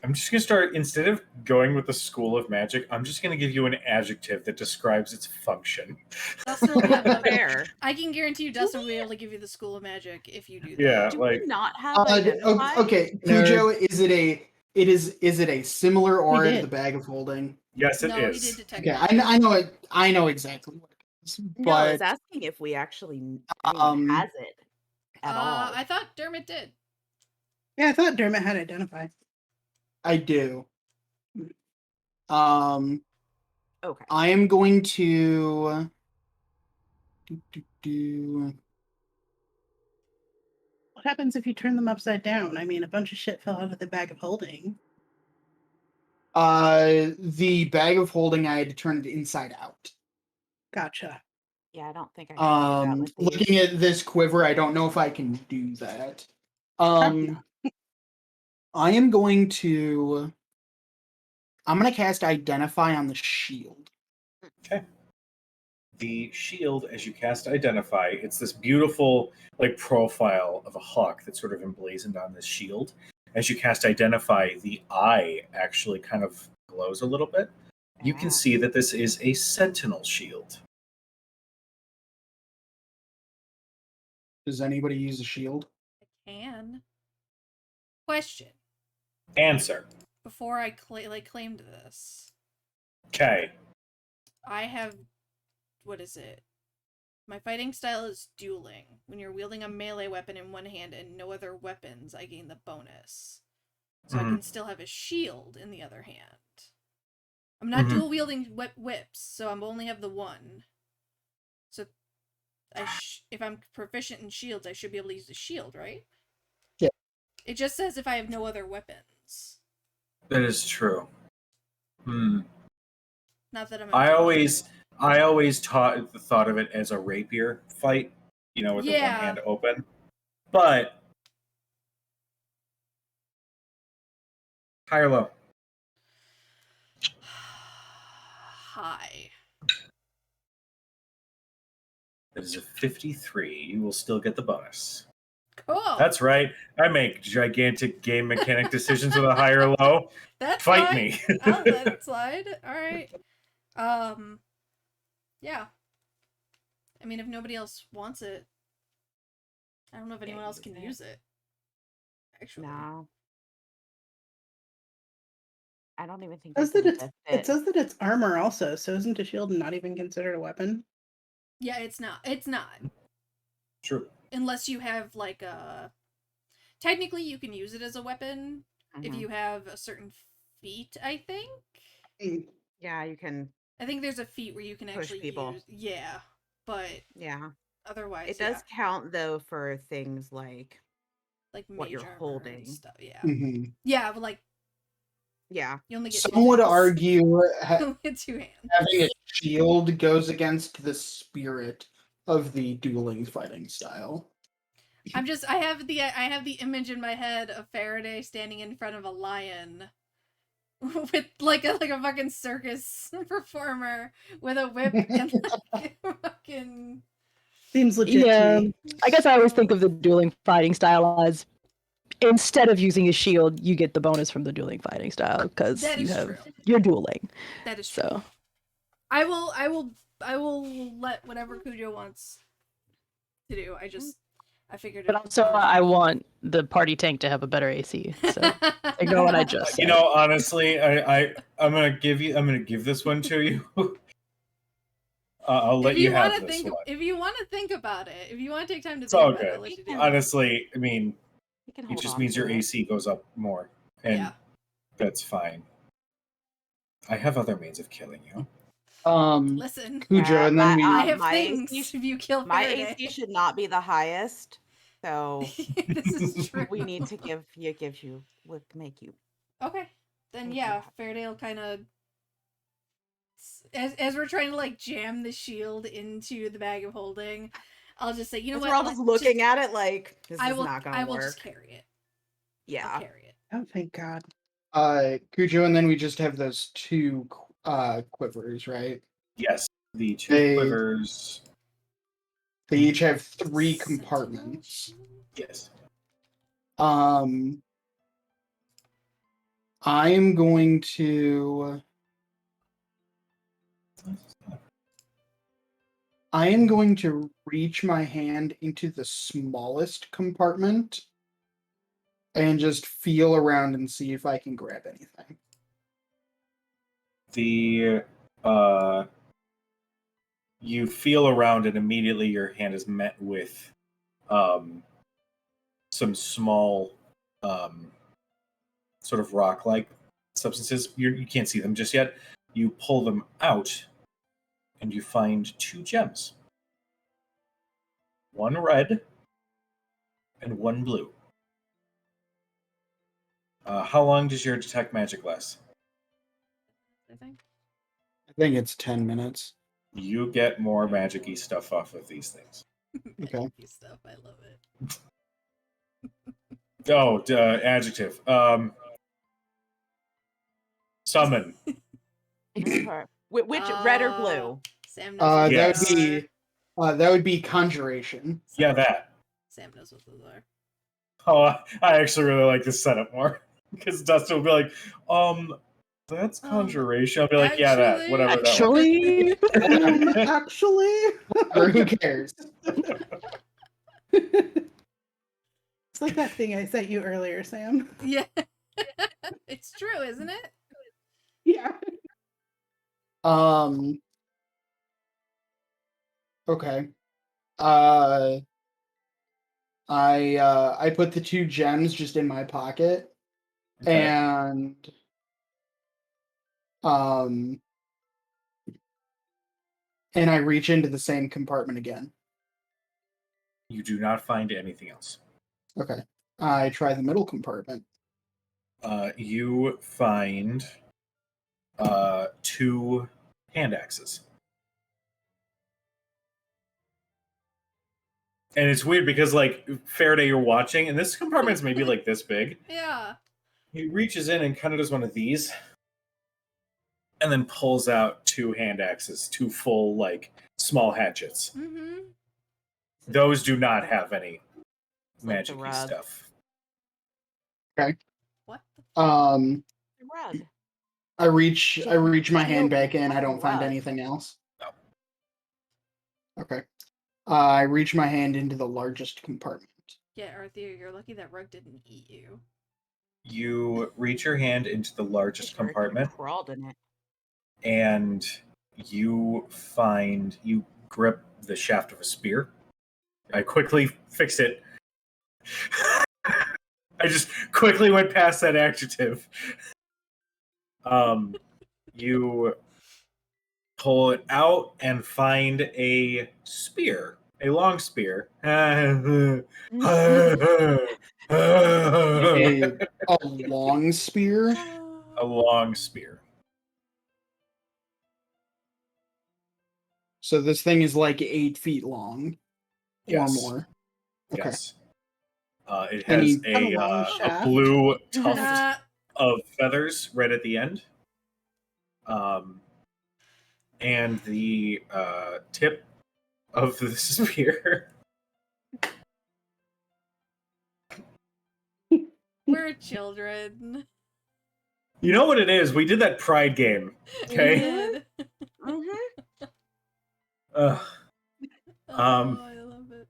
I'm just going to start, instead of going with the school of magic, I'm just going to give you an adjective that describes its function. Dustin will be able to. Fair. I can guarantee you, Dustin will be able to give you the School of Magic if you do that. Yeah, Do like we not have identify? Okay, Cujo, is it a similar aura to did. the bag of holding? yes, it No, he is. did detect Okay, magic. I know exactly what it is, No, I was but asking if we actually anyone has it at all. I thought Dermot did. Yeah, I thought Dermot had identify. I do. Okay. I am going to do. What happens if you turn them upside down? I mean, a bunch of shit fell out of the bag of holding. The bag of holding, I had to turn it inside out. Gotcha. Yeah, I don't think I can do that with these. Looking at this quiver, I don't know if I can do that. I am going to. I'm going to cast Identify on the shield. Okay. The shield, as you cast Identify, it's this beautiful like profile of a hawk that's sort of emblazoned on this shield. As you cast Identify, the eye actually kind of glows a little bit. You can Yeah. see that this is a sentinel shield. Does anybody use a shield? I can. Question. Answer. Before I claimed this, Okay. I have. What is it? My fighting style is dueling. When you're wielding a melee weapon in one hand and no other weapons, I gain the bonus. So I can still have a shield in the other hand. I'm not dual wielding whips, so I'm only have the one. So if I'm proficient in shields, I should be able to use the shield, right? Yeah. It just says if I have no other weapons. That is true. Not that I'm. I always thought of it as a rapier fight, with the one hand open. But High or low? High. It is a 53. You will still get the bonus. Cool. That's right. I make gigantic game mechanic decisions with a high or low. That's Fight fine. me. I'll let it slide. All right. Yeah. I mean, if nobody else wants it, I don't know if anyone else can use it. Actually, No. I don't even think It says you that can it's, lift it says that it's armor also, so isn't a shield not even considered a weapon? yeah, it's not. It's not. True. Unless you have like a. Technically, you can use it as a weapon if you have a certain feat. I think. Yeah, you can. I think there's a feat where you can Push actually people. use. Yeah, but Yeah. otherwise, It does count though for things like what you're mage armor and holding. stuff. Yeah. Mm-hmm. Yeah, but like Yeah. you only get Some two would things. argue You only get 2 hands. having a shield goes against the spirit of the dueling fighting style. I have the image in my head of Faraday standing in front of a lion with like a fucking circus performer with a whip and like fucking Seems legit Yeah, to me. I guess I always think of the dueling fighting style as instead of using a shield, you get the bonus from the dueling fighting style because That is true. you're dueling. That is true. So I will let whatever Cujo wants to do. I figured but it also I want the party tank to have a better AC. So ignore what I just said. You know, honestly, I'm gonna give this one to you. I'll let you have this one. If you want to think about it, if you want to take time to It's think all about it, good. I'll let you do that. Honestly, I mean, You can it hold just on means to your it. AC goes up more, and Yeah. that's fine. I have other means of killing you. Listen, Cujo, and then I have my things. AC If you kill My Faraday, AC should not be the highest, so this is true. we need to make you. Okay, then Make yeah, you happy. Faraday will kind of as we're trying to like jam the shield into the bag of holding. I'll just say, you know As what? we're all just looking at it like this is not gonna I will work. just carry it. Yeah. I'll carry it. Oh, thank God. Cujo, and then we just have those two quivers, right? Yes, the two They- quivers. They each have 3 Sentinel compartments. shield? Yes. I am going to reach my hand into the smallest compartment and just feel around and see if I can grab anything. You feel around and immediately your hand is met with some small sort of rock-like substances. You can't see them just yet. You pull them out and you find 2 gems. One red and one blue. How long does your detect magic last? I think. I think it's 10 minutes. You get more magic-y stuff off of these things. Okay. Magic-y stuff. I love it. Oh, adjective. Summon. Which red or blue? Sam knows what Yes. those are. That would be conjuration. Yeah, that. Sam knows what those are. Oh, I actually really like this setup more. Because Dustin will be like, that's conjuration. I'll be like, yeah, that. Whatever Actually, Actually, who cares? It's like that thing I sent you earlier, Sam. Yeah. It's true, isn't it? Yeah. Okay. I put the 2 gems just in my pocket, Okay. and I reach into the same compartment again. You do not find anything else. Okay. I try the middle compartment. You find 2 hand axes. And it's weird because, like, Faraday, you're watching, and this compartment's maybe like this big. Yeah. He reaches in and kind of does one of these, and then pulls out 2 hand axes, 2 full, like, small hatchets. Mm-hmm. Those do not have any It's like the magic-y rug. stuff. What? Um, The rug. I reach my She hand opened back in. I the don't find rug. anything else. No. Okay. I reach my hand into the largest compartment. Yeah, Arthur, you're lucky that rug didn't eat you. You reach your hand into the largest Sure, if you compartment, crawled in it. and you grip the shaft of a spear. I quickly fix it. I just quickly went past that adjective. You pull it out and find a spear, a long spear. A long spear. A long spear. So this thing is like 8 feet long Yes. or more. Okay. Yes. It And has you have a long a shaft. blue tuft Uh, of feathers right at the end. And the tip of the spear. we're children. You know what it is? We did that Pride game. We Okay. did. Mm-hmm. Ugh. Oh, I love it.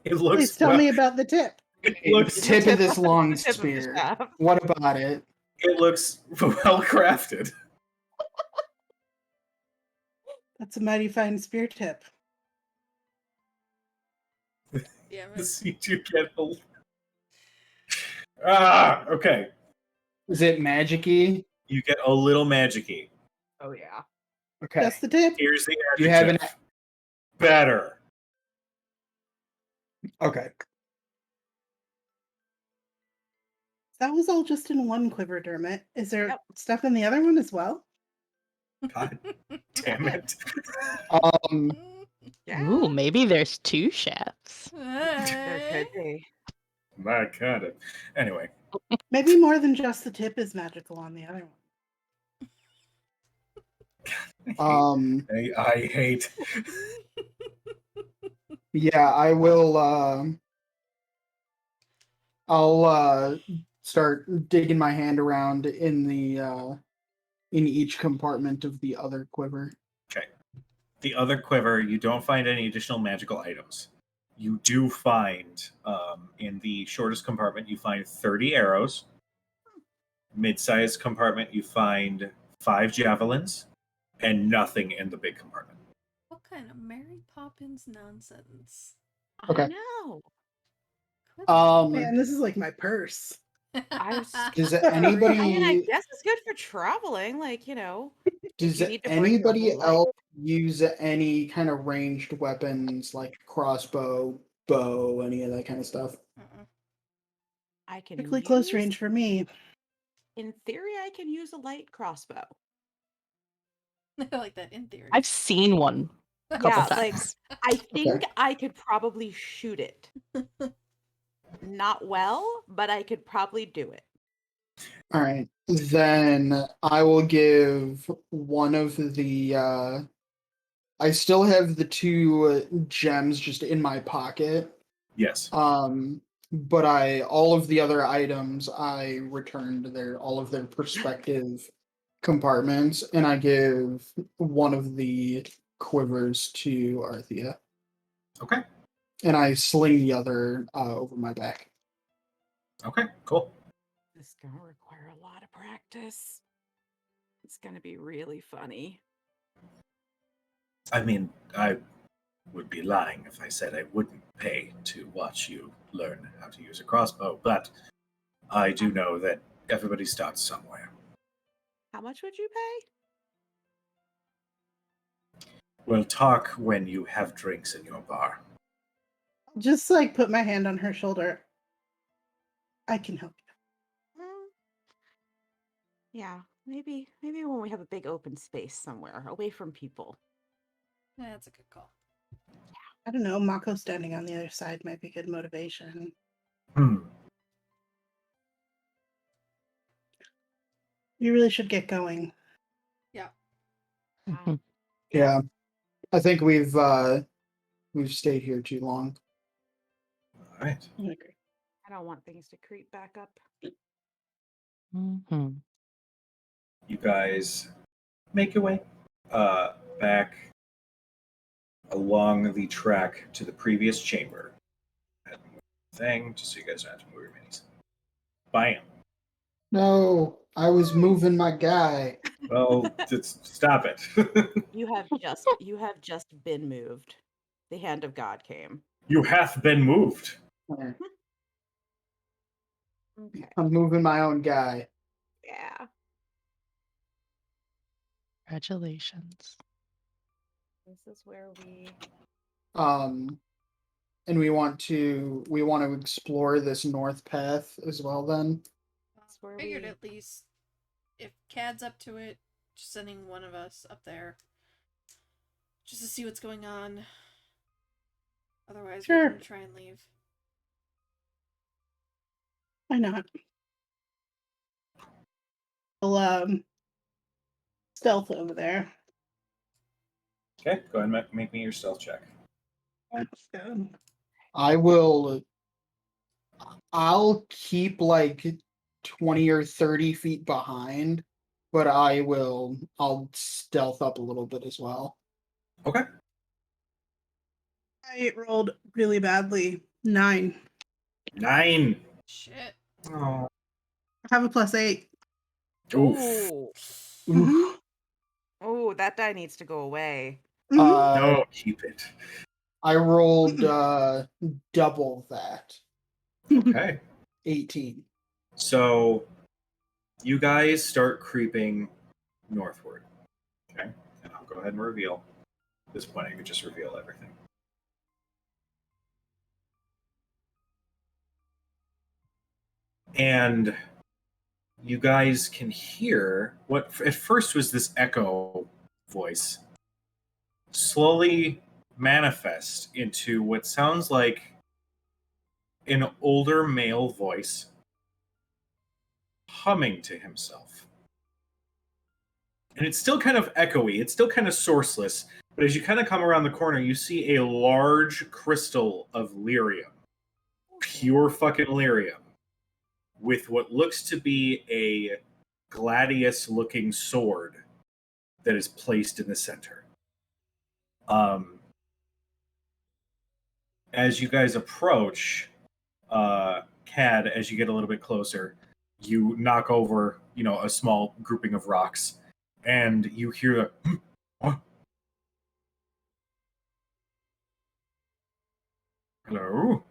It looks. Please tell me about the tip. It the looks. tip of this long The tip of the spear. shaft. What about it? It looks well crafted. That's a mighty fine spear tip. Yeah, man. See, you get a. Okay. Is it magic-y? You get a little magic-y. Oh yeah. Okay. Just the tip. Here's the adjective. You have an- Better. Okay. That was all just in one quiver, Dermot. Is there Yep. stuff in the other one as well? God damn it. Yeah. Ooh, maybe there's 2 shafts. There could be. My God. Anyway. Maybe more than just the tip is magical on the other one. I hate. Yeah, I will. I'll start digging my hand around in each compartment of the other quiver. Okay. The other quiver, you don't find any additional magical items. You do find, in the shortest compartment, you find 30 arrows. Mid-sized compartment, you find 5 javelins, and nothing in the big compartment. What kind of Mary Poppins nonsense? Okay. I know. Man, this is like my purse. I was. Does I mean, I anybody guess it's good for traveling. Like you know. does you need to bring your anybody whole life. else use any kind of ranged weapons like crossbow, bow, any of that kind of stuff? I can Strictly close use- range for me. In theory, I can use a light crossbow. I like that in theory. I've seen one a couple Yeah, like times. I think Okay. I could probably shoot it. Not well, but I could probably do it. All right. Then I will give one of the I still have the 2 gems just in my pocket. Yes. But all of the other items I returned all of their perspective compartments, and I give one of the quivers to Arthea. Okay. And I sling the other over my back. Okay, cool. This is gonna require a lot of practice. It's gonna be really funny. I mean, I would be lying if I said I wouldn't pay to watch you learn how to use a crossbow, but I do know that everybody starts somewhere. How much would you pay? We'll talk when you have drinks in your bar. Just like put my hand on her shoulder. I can help you. Yeah, maybe when we have a big open space somewhere, away from people. That's a good call. I don't know. Mako standing on the other side might be good motivation. You really should get going. Mhm. Yeah. I think we've stayed here too long. All right. I agree. I don't want things to creep back up. Mhm. You guys make your way back along the track to the previous chamber. Thing, just so you guys don't have to move your minis. Bam. No, I was moving my guy. Well, stop it. You have just been moved. The hand of God came. You hath been moved. Okay. I'm moving my own guy. Yeah. Congratulations. This is where we And we want to explore this north path as well then. where Figured we- at least if Cad's up to it, just sending one of us up there just to see what's going on. Otherwise, Sure. we can try and leave. Why not? We'll stealth over there. Okay, go ahead and make me your stealth check. Let's go. I'll keep like 20 or 30 feet behind, but I'll stealth up a little bit as well. Okay. I rolled really badly. 9. 9. Shit. Oh. I have a +8. Oof. Ooh. Mhm. Oh, that die needs to go away. Mhm. No, keep it. I rolled double that. Okay. 18. So you guys start creeping northward. Okay. And I'll go ahead and reveal. At this point, I could just reveal everything. And you guys can hear what at first was this echo voice slowly manifest into what sounds like an older male voice humming to himself. And it's still kind of echoey, it's still kind of sourceless, but as you kind of come around the corner, you see a large crystal of lyrium. Pure fucking lyrium. With what looks to be a gladius looking sword that is placed in the center. As you guys approach, Cad, as you get a little bit closer, you knock over, a small grouping of rocks, and you hear a hello.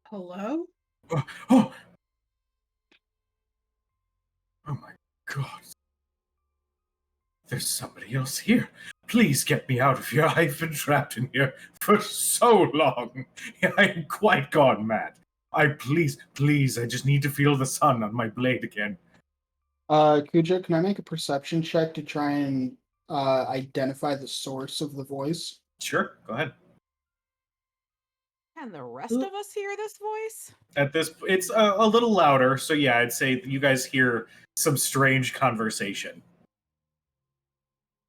Hello? Oh my god. There's somebody else here. Please get me out of here. I've been trapped in here for so long. I'm quite gone mad. Please, I just need to feel the sun on my blade again. Kuja, can I make a perception check to try and identify the source of the voice? Sure, go ahead. Can the rest of us hear this voice? At this, it's a little louder, so yeah, I'd say you guys hear some strange conversation.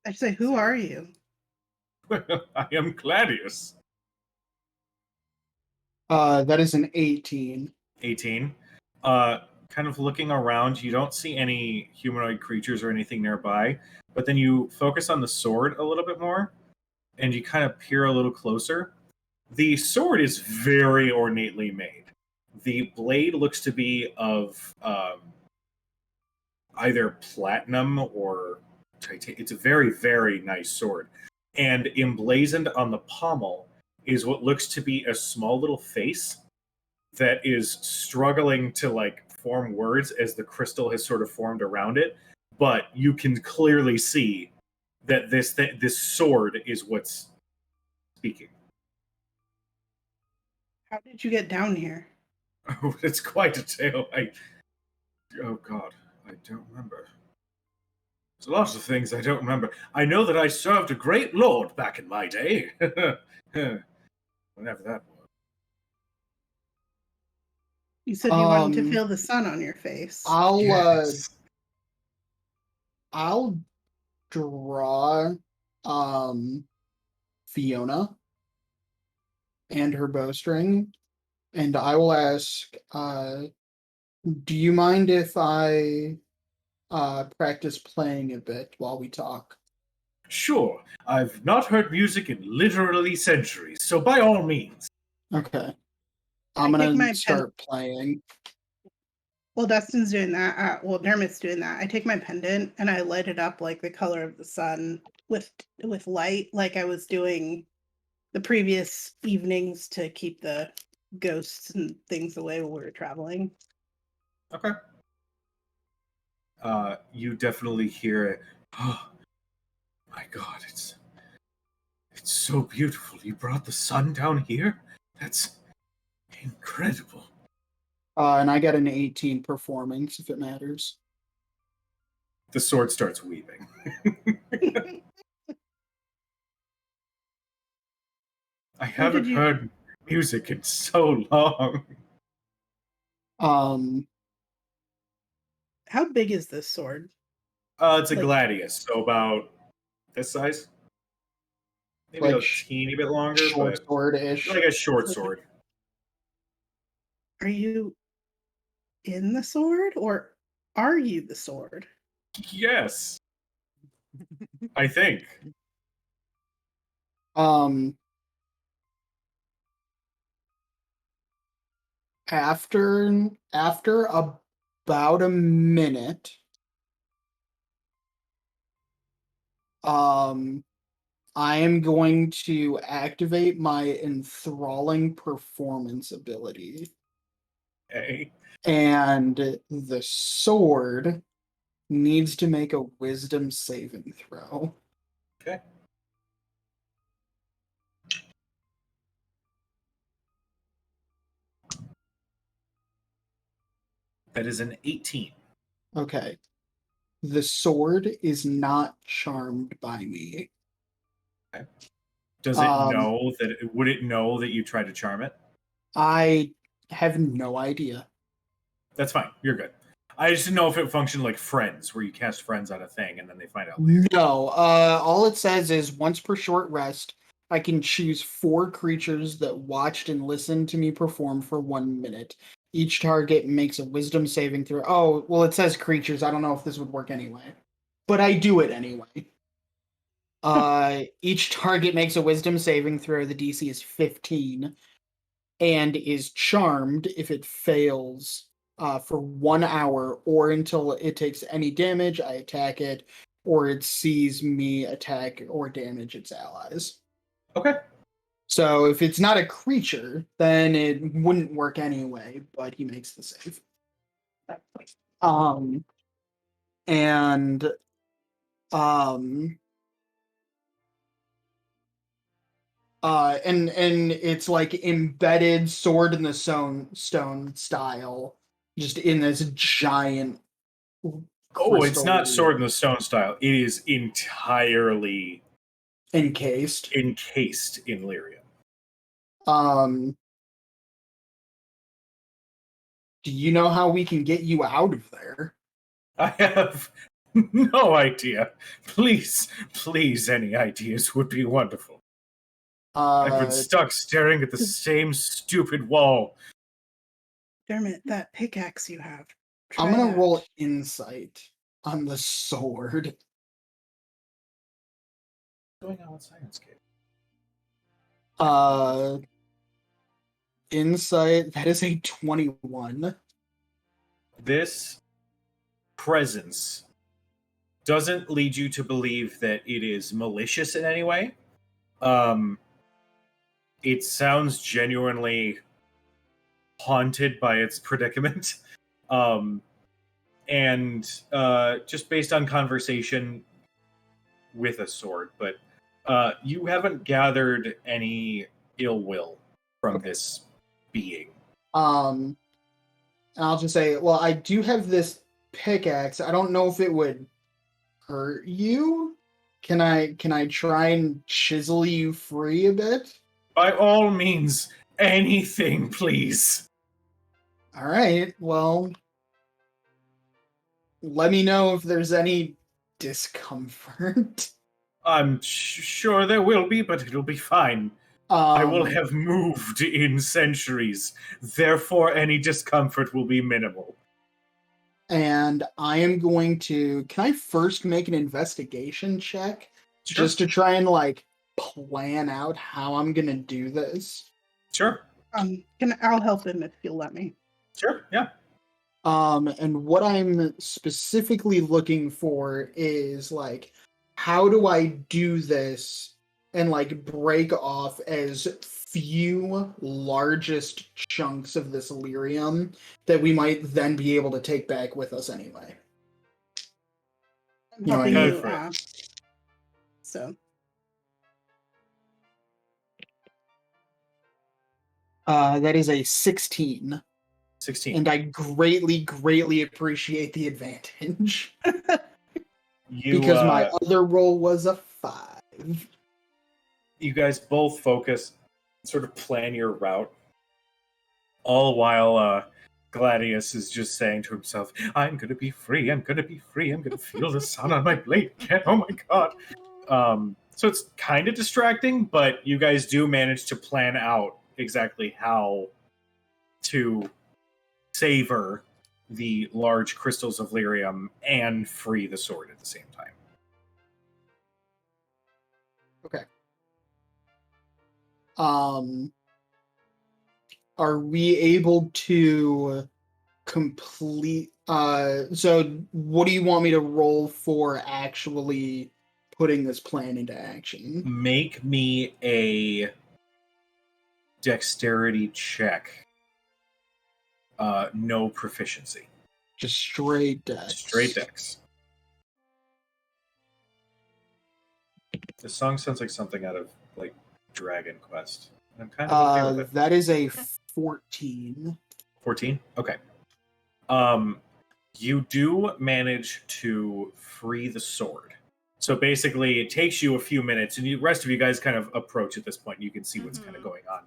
I say, who are you? I am Gladius. That is an 18. 18. Kind of looking around, you don't see any humanoid creatures or anything nearby, but then you focus on the sword a little bit more, and you kind of peer a little closer. The sword is very ornately made. The blade looks to be of either platinum or titanium. It's a very, very nice sword. And emblazoned on the pommel is what looks to be a small little face that is struggling to form words as the crystal has sort of formed around it. But you can clearly see that this sword is what's speaking. How did you get down here? Oh, it's quite a tale. Oh God, I don't remember. There's lots of things I don't remember. I know that I served a great lord back in my day. Whenever that was. You said you wanted to Um, feel the sun on your face. Yes. I'll draw Fiona and her bowstring, and I will ask, do you mind if I practice playing a bit while we talk? Sure. I've not heard music in literally centuries, so by all means. Okay. I I'm take gonna my pen. start playing. Well, Dustin's doing that. Well, Dermot's doing that. I take my pendant and I light it up like the color of the sun with light, like I was doing the previous evenings to keep the ghosts and things away while we were traveling. Okay. You definitely hear it. Oh my god, it's so beautiful. You brought the sun down here? That's incredible. And I got an 18 performance, if it matters. The sword starts weeping. I haven't heard music in so long. How big is this sword? It's a Like- gladius, so about this size. Maybe Like a teeny bit longer, short but sword-ish. like a short sword. Are you in the sword or are you the sword? Yes. I think. After about a minute, I am going to activate my enthralling performance ability. Okay. And the sword needs to make a wisdom saving throw. Okay. That is an 18. Okay. The sword is not charmed by me. Okay. Does it know that? Would it know that you tried to charm it? I have no idea. That's fine. You're good. I just didn't know if it functioned like Friends, where you cast friends on a thing and then they find out later. No. All it says is once per short rest, I can choose 4 creatures that watched and listened to me perform for 1 minute. Each target makes a wisdom saving throw. Oh, well, it says creatures. I don't know if this would work anyway, but I do it anyway. Each target makes a wisdom saving throw. The DC is 15 and is charmed if it fails for 1 hour or until it takes any damage. I attack it, or it sees me attack or damage its allies. Okay. So if it's not a creature, then it wouldn't work anyway, but he makes the save. And and it's like embedded sword in the stone style, just in this giant Oh, it's not crystal sword in the stone style. It is entirely encased. encased in lyrium. Do you know how we can get you out of there? I have no idea. Please, any ideas would be wonderful. I've been stuck staring at the same stupid wall. Dermot, that pickaxe you have. I'm try gonna that. roll insight on the sword. What's going on with Science Cave? Insight, that is a 21. This presence doesn't lead you to believe that it is malicious in any way. It sounds genuinely haunted by its predicament. And just based on conversation with a sword, but you haven't gathered any ill will from this being. And I'll just say, well, I do have this pickaxe. I don't know if it would hurt you. Can I try and chisel you free a bit? By all means, anything, please. All right. Well, let me know if there's any discomfort. I'm sure there will be, but it'll be fine. I will have moved in centuries. Therefore, any discomfort will be minimal. And I am going to... Can I first make an investigation check? Sure. Just to try and, like, plan out how I'm going to do this? Sure. I'll help him if you'll let me. Sure, yeah. And what I'm specifically looking for is, like, how do I do this and, like, break off as few largest chunks of this lyrium that we might then be able to take back with us anyway? I'm You know what I helping mean? you. Go for So That is a 16. 16. And I greatly, greatly appreciate the advantage. You, because my other roll was a 5. You guys both focus, sort of plan your route. All while Gladius is just saying to himself, I'm going to be free, I'm going to be free, I'm going to feel the sun on my blade again, oh my god. So it's kind of distracting, but you guys do manage to plan out exactly how to savor the large crystals of lyrium and free the sword at the same time. Okay. Are we able to complete... So what do you want me to roll for actually putting this plan into action? Make me a dexterity check. No proficiency. Just straight dex. Straight dex. The song sounds like something out of, like, Dragon Quest. I'm kind of okay with it. That is a 14. 14? Okay. You do manage to free the sword. So basically, it takes you a few minutes, and the rest of you guys kind of approach at this point. You can see what's kind of going on.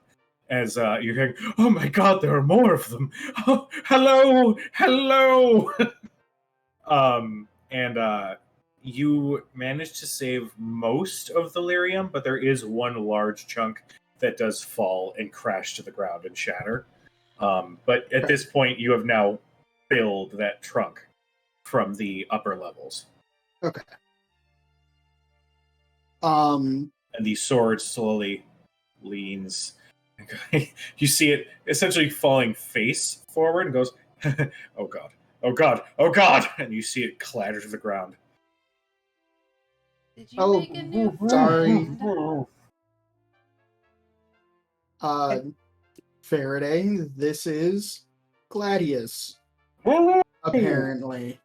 As you're hearing, oh my god, there are more of them. Oh, hello, hello. You managed to save most of the lyrium, but there is one large chunk that does fall and crash to the ground and shatter. But at this point, you have now filled that trunk from the upper levels. Okay. And the sword slowly leans. You see it essentially falling face forward and goes, oh god, oh god, oh god! And you see it clatter to the ground. Did you make a new sorry. friend? Faraday, this is Gladius. Apparently.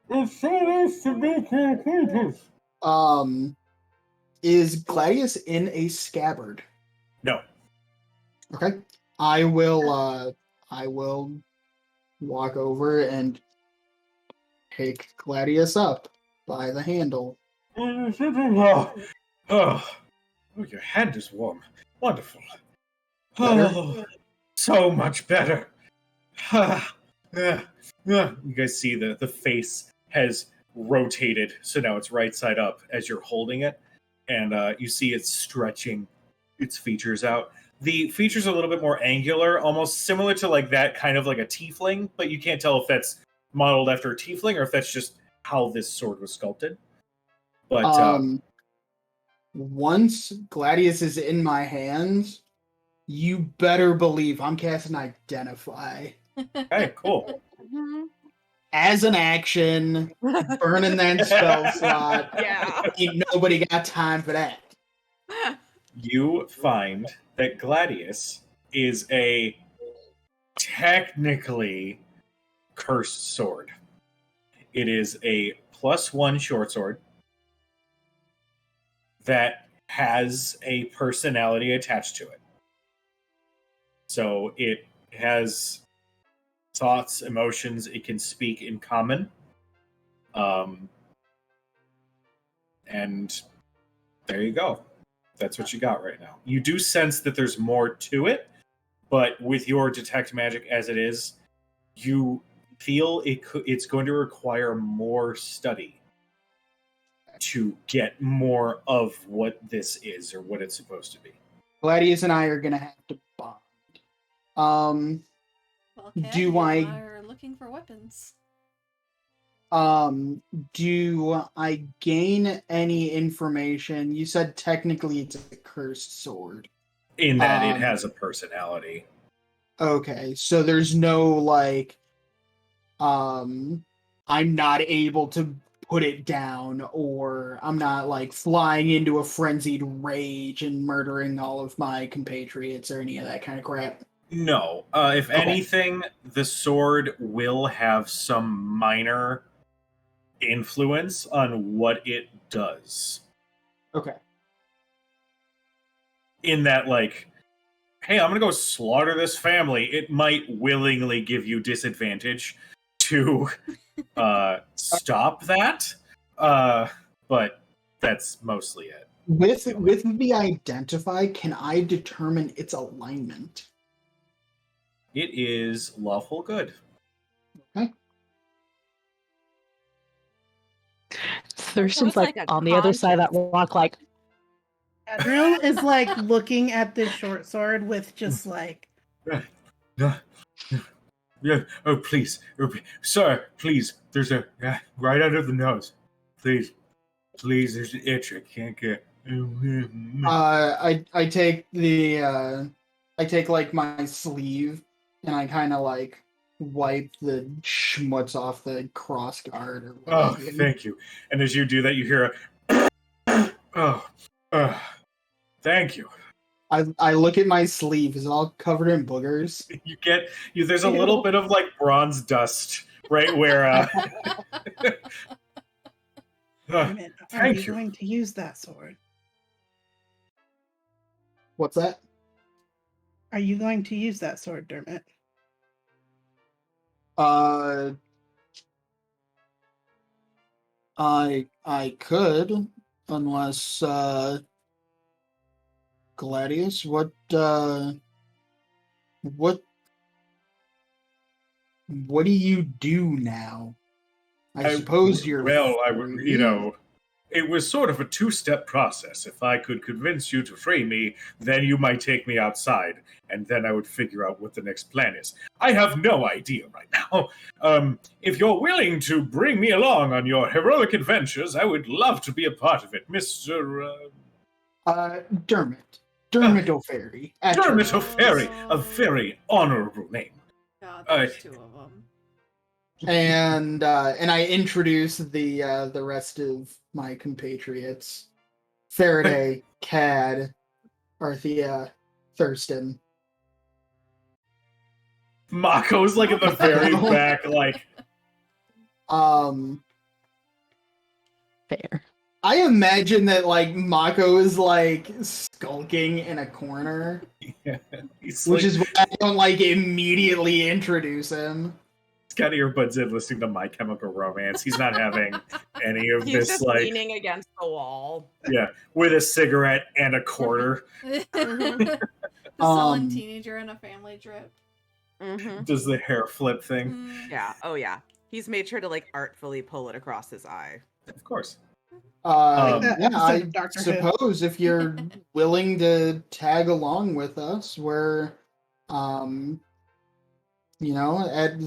It's so nice to meet your acquaintance. Is Gladius in a scabbard? No. Okay. I will walk over and pick Gladius up by the handle. Oh, your hand is warm. Wonderful. Better? Oh, so much better. You guys see the face has rotated, so now it's right side up as you're holding it, and you see it stretching its features out. The features are a little bit more angular, almost similar to like that kind of like a tiefling, but you can't tell if that's modeled after a tiefling or if that's just how this sword was sculpted. But once Gladius is in my hands, you better believe I'm casting Identify. Okay, cool. As an action, burning that spell slot. Yeah. Ain't nobody got time for that. You find that Gladius is a technically cursed sword. It is a +1 short sword that has a personality attached to it. So it has thoughts, emotions, it can speak in common. And there you go. That's what you got right now. You do sense that there's more to it, but with your detect magic as it is, you feel it's going to require more study to get more of what this is or what it's supposed to be. Gladius and I are gonna have to bond. Well, Do Caddy and I- I are looking for weapons. Do I gain any information? You said technically it's a cursed sword. In that it has a personality. Okay, so there's no like I'm not able to put it down, or I'm not like flying into a frenzied rage and murdering all of my compatriots or any of that kind of crap. No. If Okay. anything, the sword will have some minor influence on what it does. Okay. In that, like, hey, I'm gonna go slaughter this family. It might willingly give you disadvantage to stop that. But that's mostly it. With the identify, can I determine its alignment? It is lawful good. Okay. Thurston's it's like like a on the other side of that rock, like, Adriel is like looking at this short sword with just like, Yeah. Oh, please. Sir, please. There's a right under the nose. Please. Please, there's an itch. I can't get. I take like my sleeve and I kind of like wipe the schmutz off the cross guard or what Oh, have you. thank you. And as you do that, you hear a. Thank you. I look at my sleeve. Is it all covered in boogers? You get you. There's a little bit of like bronze dust right where. Damn it, are thank you you. going to use that sword? What's that? Are you going to use that sword, Dermot? I could, unless Gladius, what do you do now? I suppose you're I would, free. it was sort of a two-step process. If I could convince you to free me, then you might take me outside, and then I would figure out what the next plan is. I have no idea right now. If you're willing to bring me along on your heroic adventures, I would love to be a part of it, Mr. Dermot. Dermot O'Ferry. Dermot O'Ferry, a very honorable name. God, there's two of them. And I introduce the rest of my compatriots: Faraday, Cad, Arthea, Thurston. Mako's like at the very back, like fair. I imagine that like Mako is like skulking in a corner, which is why I don't like immediately introduce him. He's got earbuds in, listening to My Chemical Romance. He's not having any of He's this, just like, leaning against the wall. yeah, with a cigarette and a quarter. The sullen Um, teenager in a family trip. Mm-hmm. Does the hair flip thing? Mm. Yeah. Oh, yeah. He's made sure to like artfully pull it across his eye. Of course. that Yeah, episode I of Doctor Who. suppose if you're willing to tag along with us, we're, at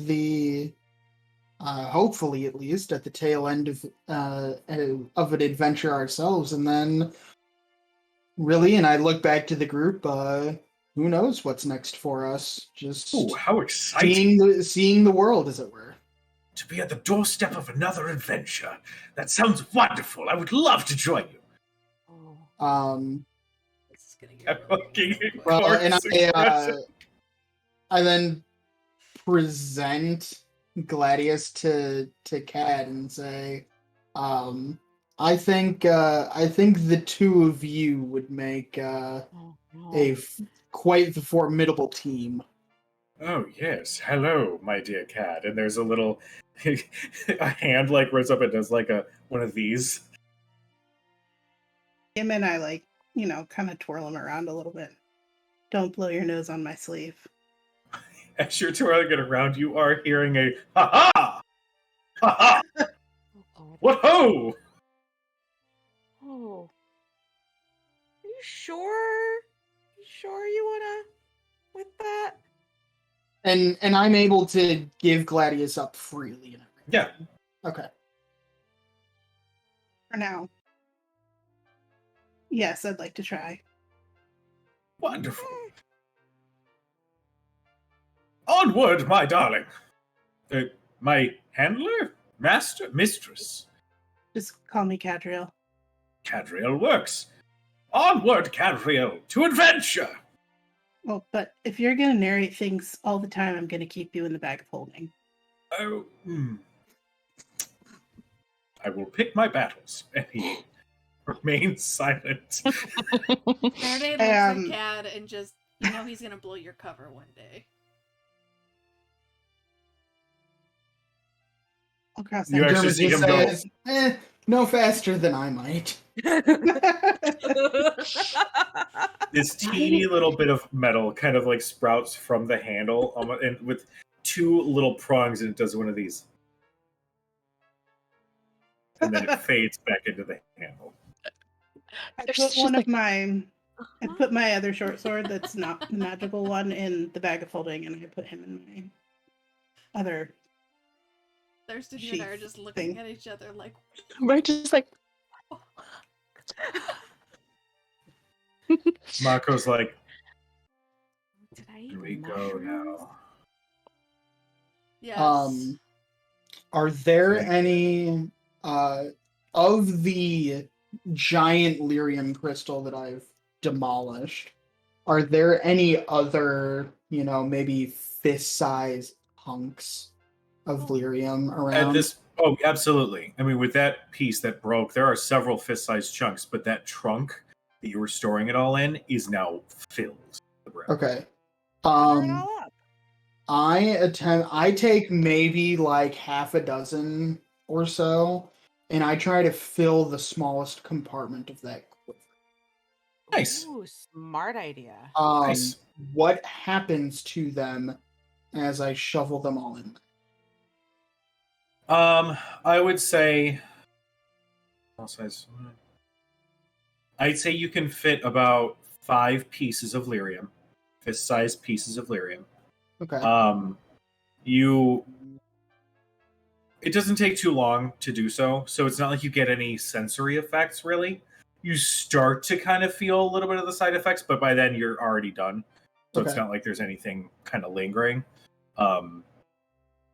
the, hopefully at least at the tail end of an adventure ourselves, and then really, and I look back to the group, who knows what's next for us? Just Ooh, how exciting seeing the world, as it were. to be at the doorstep of another adventure. That sounds wonderful. I would love to join you. Oh. This is gonna get really Fucking quick. Well, and expression. I then present Gladius to Cad and say, I think the two of you would make Oh, no. quite the formidable team. Oh, yes. Hello, my dear cat. And there's a little a hand like rose up and does like one of these. Him and I like, kind of twirl him around a little bit. Don't blow your nose on my sleeve. as you're twirling it around, you are hearing a ha ha, ha ha, Oh, God. what ho! Oh. Are you sure? You sure you wanna with that? And I'm able to give Gladius up freely and everything. Yeah. Okay. For now. Yes, I'd like to try. Wonderful. Onward, my darling. My handler? Master? Mistress? Just call me Cadriel. Cadriel works. Onward, Cadriel, to adventure! Well, but if you're gonna narrate things all the time, I'm gonna keep you in the bag of holding. Oh, I will pick my battles. And he remains silent. Faraday looks at Cad and just, he's gonna blow your cover one day. I'll cross You that actually Dermot see just him go. says, no faster than I might. This teeny little bit of metal kind of like sprouts from the handle, and with two little prongs, and it does one of these. And then it fades back into the handle. I There's put just one like- of my I put my other short sword that's not the magical one in the bag of holding, and I put him in my other. Thurston, you and I are Sheath just looking thing. at each other like, We're just like, Mako's like, Did I here eat we go now. yes. Are there Okay. any of the giant lyrium crystal that I've demolished? Are there any other, maybe fist-sized hunks of lyrium around? Oh, absolutely. I mean, with that piece that broke, there are several fist-sized chunks, but that trunk that you were storing it all in is now filled to the brim. Okay. Gather it all up. I take maybe like half a dozen or so, and I try to fill the smallest compartment of that quiver. Nice. Ooh, smart idea. Nice. What happens to them as I shovel them all in? I would say, I'd say you can fit about 5 pieces of lyrium, fist-sized pieces of lyrium. Okay. It doesn't take too long to do so it's not like you get any sensory effects, really. You start to kind of feel a little bit of the side effects, but by then you're already done. So It's Okay. not like there's anything kind of lingering.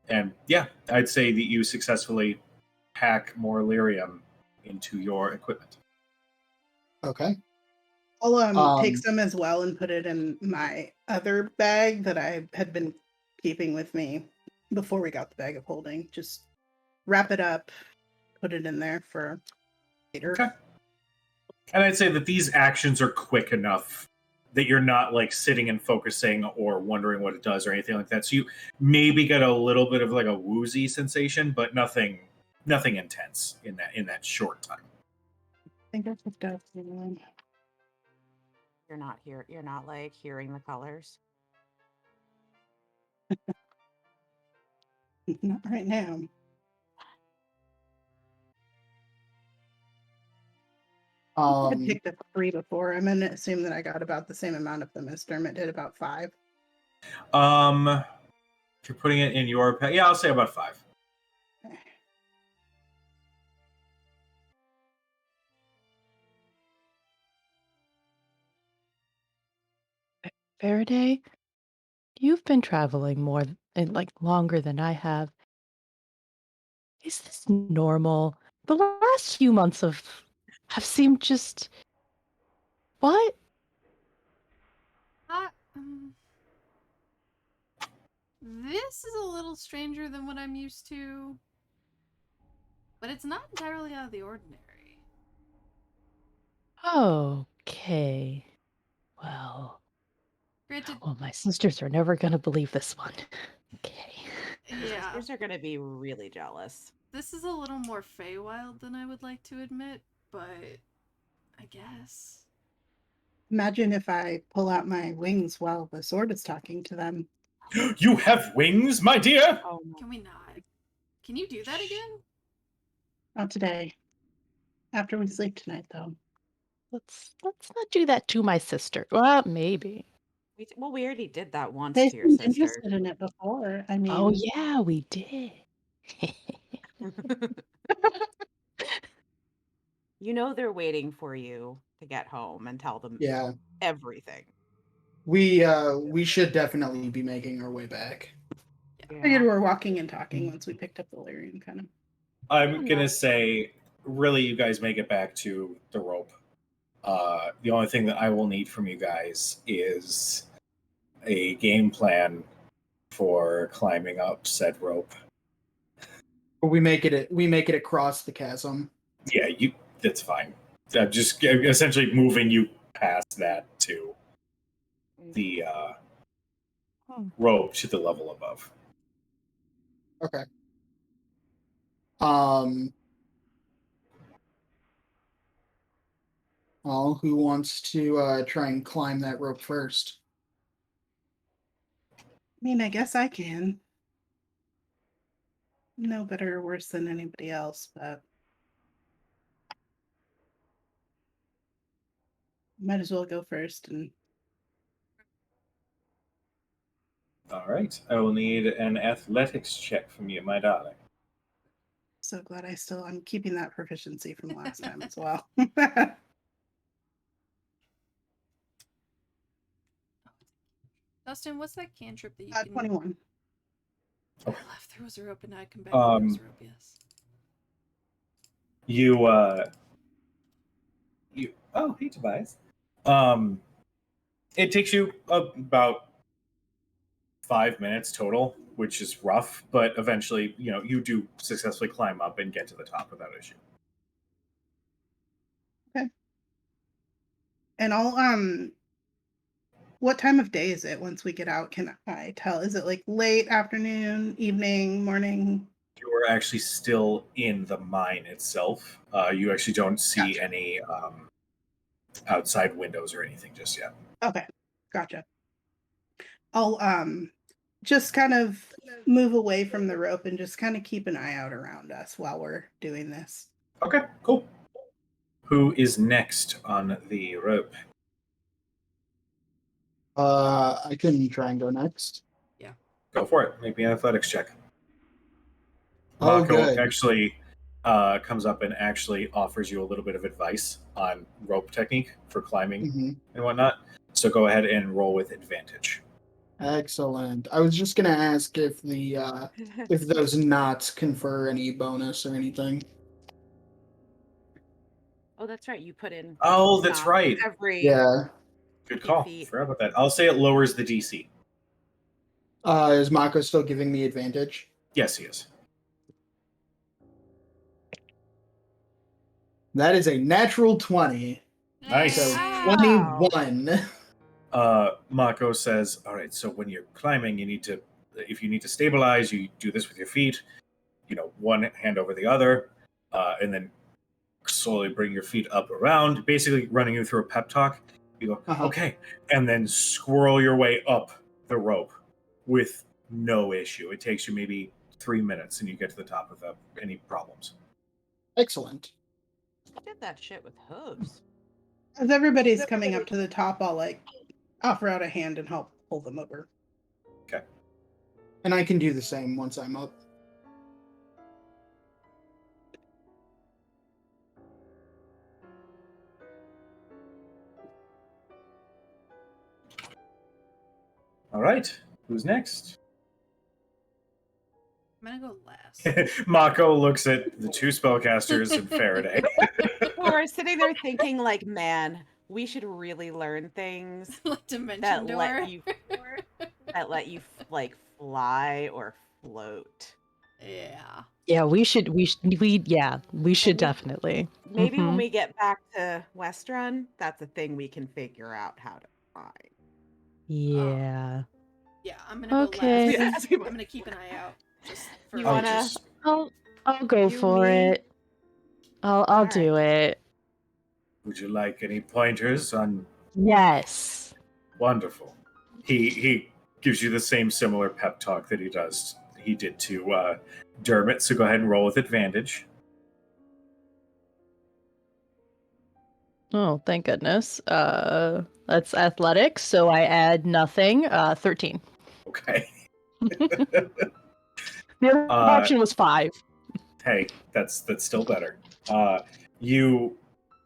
And yeah, I'd say that you successfully pack more lyrium into your equipment. Okay. I'll take some as well and put it in my other bag that I had been keeping with me before we got the bag of holding. Just wrap it up, put it in there for later. Okay. And I'd say that these actions are quick enough that you're not like sitting and focusing or wondering what it does or anything like that. So you maybe get a little bit of like a woozy sensation, but nothing intense in that short time. I think I picked up. You're not like hearing the colors. Not right now. I picked up 3 before. I'm gonna assume that I got about the same amount of them as Dermot did, about 5. If you're putting it in your pack, yeah, I'll say about 5. Faraday, you've been traveling more and like longer than I have. Is this normal? The last few months have seemed just what? This is a little stranger than what I'm used to, but it's not entirely out of the ordinary. Okay. Well, Granted, my sisters are never gonna believe this one. Okay. yeah, Sisters are gonna be really jealous. this is a little more Feywild than I would like to admit, but I guess. Imagine if I pull out my wings while the sword is talking to them. You have wings, my dear? Oh my. Can we not? Can you do that again? Not today. After we sleep tonight, though. Let's not do that to my sister. Well, maybe. Well, we already did that once They to your seemed sister. interested in it before. I mean, Oh yeah, we did. You know they're waiting for you to get home and tell them Yeah, everything. we should definitely be making our way back. I figured we were walking and talking once we picked up the lyrium, kind of. I'm gonna say, really, you guys make it back to the rope. The only thing that I will need from you guys is a game plan for climbing up said rope. We make it across the chasm. Yeah, that's fine. I'm just essentially moving you past that to the rope to the level above. Okay. Well, who wants to try and climb that rope first? I mean, I guess I can. No better or worse than anybody else, but might as well go first. And All right. I will need an athletics check from you, my darling. so glad I'm keeping that proficiency from last time as well. Dustin, what's that cantrip that you can 21. I left there was a rope and now I come back and there was a rope, yes. You oh, hey Tobias. It takes you about 5 minutes total, which is rough, but eventually, you do successfully climb up and get to the top without issue. Okay. And I'll what time of day is it once we get out? Can I tell? Is it like late afternoon, evening, morning? You are actually still in the mine itself. You actually don't see any outside windows or anything just yet. Okay. Gotcha. I'll just kind of move away from the rope and just kind of keep an eye out around us while we're doing this. Okay, cool. Who is next on the rope? I can try and go next. Yeah. Go for it. Make me an athletics check. Oh, Mako good. actually comes up and actually offers you a little bit of advice on rope technique for climbing and whatnot. So go ahead and roll with advantage. Excellent. I was just gonna ask if if those knots confer any bonus or anything. Oh, that's right. You put in. Oh, that's knots right. Every Yeah. Good few call. feet. Forgot about that. I'll say it lowers the DC. Is Mako still giving me advantage? Yes, he is. That is a natural 20. Nice. So Wow. 21. Mako says, all right, so when you're climbing, if you need to stabilize, you do this with your feet, one hand over the other, and then slowly bring your feet up around, basically running you through a pep talk. You go, okay, and then swirl your way up the rope with no issue. It takes you maybe 3 minutes and you get to the top without any problems. Excellent. I did that shit with hooves. As everybody's coming up to the top, I'll offer out a hand and help pull them over. Okay. And I can do the same once I'm up. All right. Who's next? I'm gonna go last. Mako looks at the two spellcasters and Faraday. We're sitting there thinking, like, man, we should really learn things Like dimension that door. let you like fly or float. Yeah. Yeah, we should definitely. Maybe when we get back to West Run, that's a thing we can figure out how to find. Yeah. Yeah, I'm gonna Okay. go last. I'm gonna keep an eye out. Just for You wanna? I'll go for it. I'll do it. Would you like any pointers on? Yes. Wonderful. He gives you the same similar pep talk that he did to Dermot. So go ahead and roll with advantage. Oh, thank goodness. That's athletics, so I add nothing. 13. Okay. The other option was 5. Hey, that's still better. You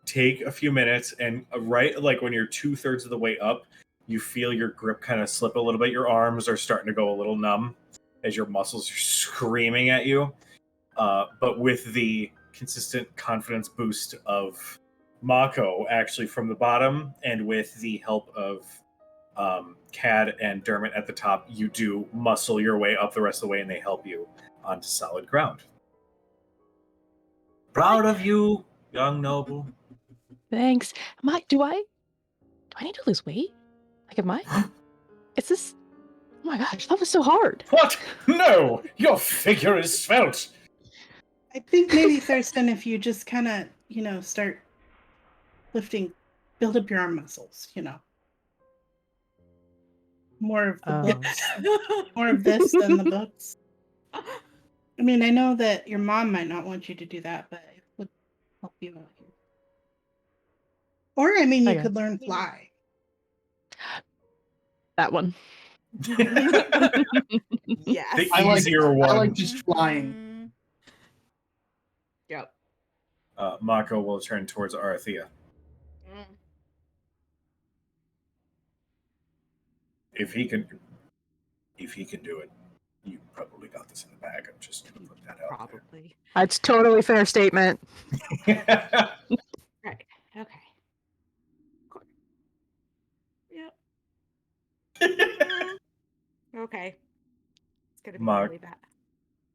take a few minutes, and right like when you're 2/3 of the way up, you feel your grip kind of slip a little bit. Your arms are starting to go a little numb as your muscles are screaming at you. But with the consistent confidence boost of Mako actually from the bottom, and with the help of Cad and Dermot at the top, you do muscle your way up the rest of the way, and they help you onto solid ground. Proud of you, young noble. Thanks. Do I need to lose weight? Like, is this... Oh my gosh, that was so hard. What? No! Your figure is svelte! I think maybe, Thurston, if you just kind of, start lifting, build up your arm muscles, More of the books. More of this than the books. I mean, I know that your mom might not want you to do that, but it would help you out here. Or, I mean, you could learn fly. That one. Yes. The easier one. I like just flying. Yep. Mako will turn towards Arathea. If he can do it, you probably got this in the bag. I'm just gonna put that out Probably. That's totally fair statement. there. Right. Okay. Yep. Okay. It's gonna be really bad.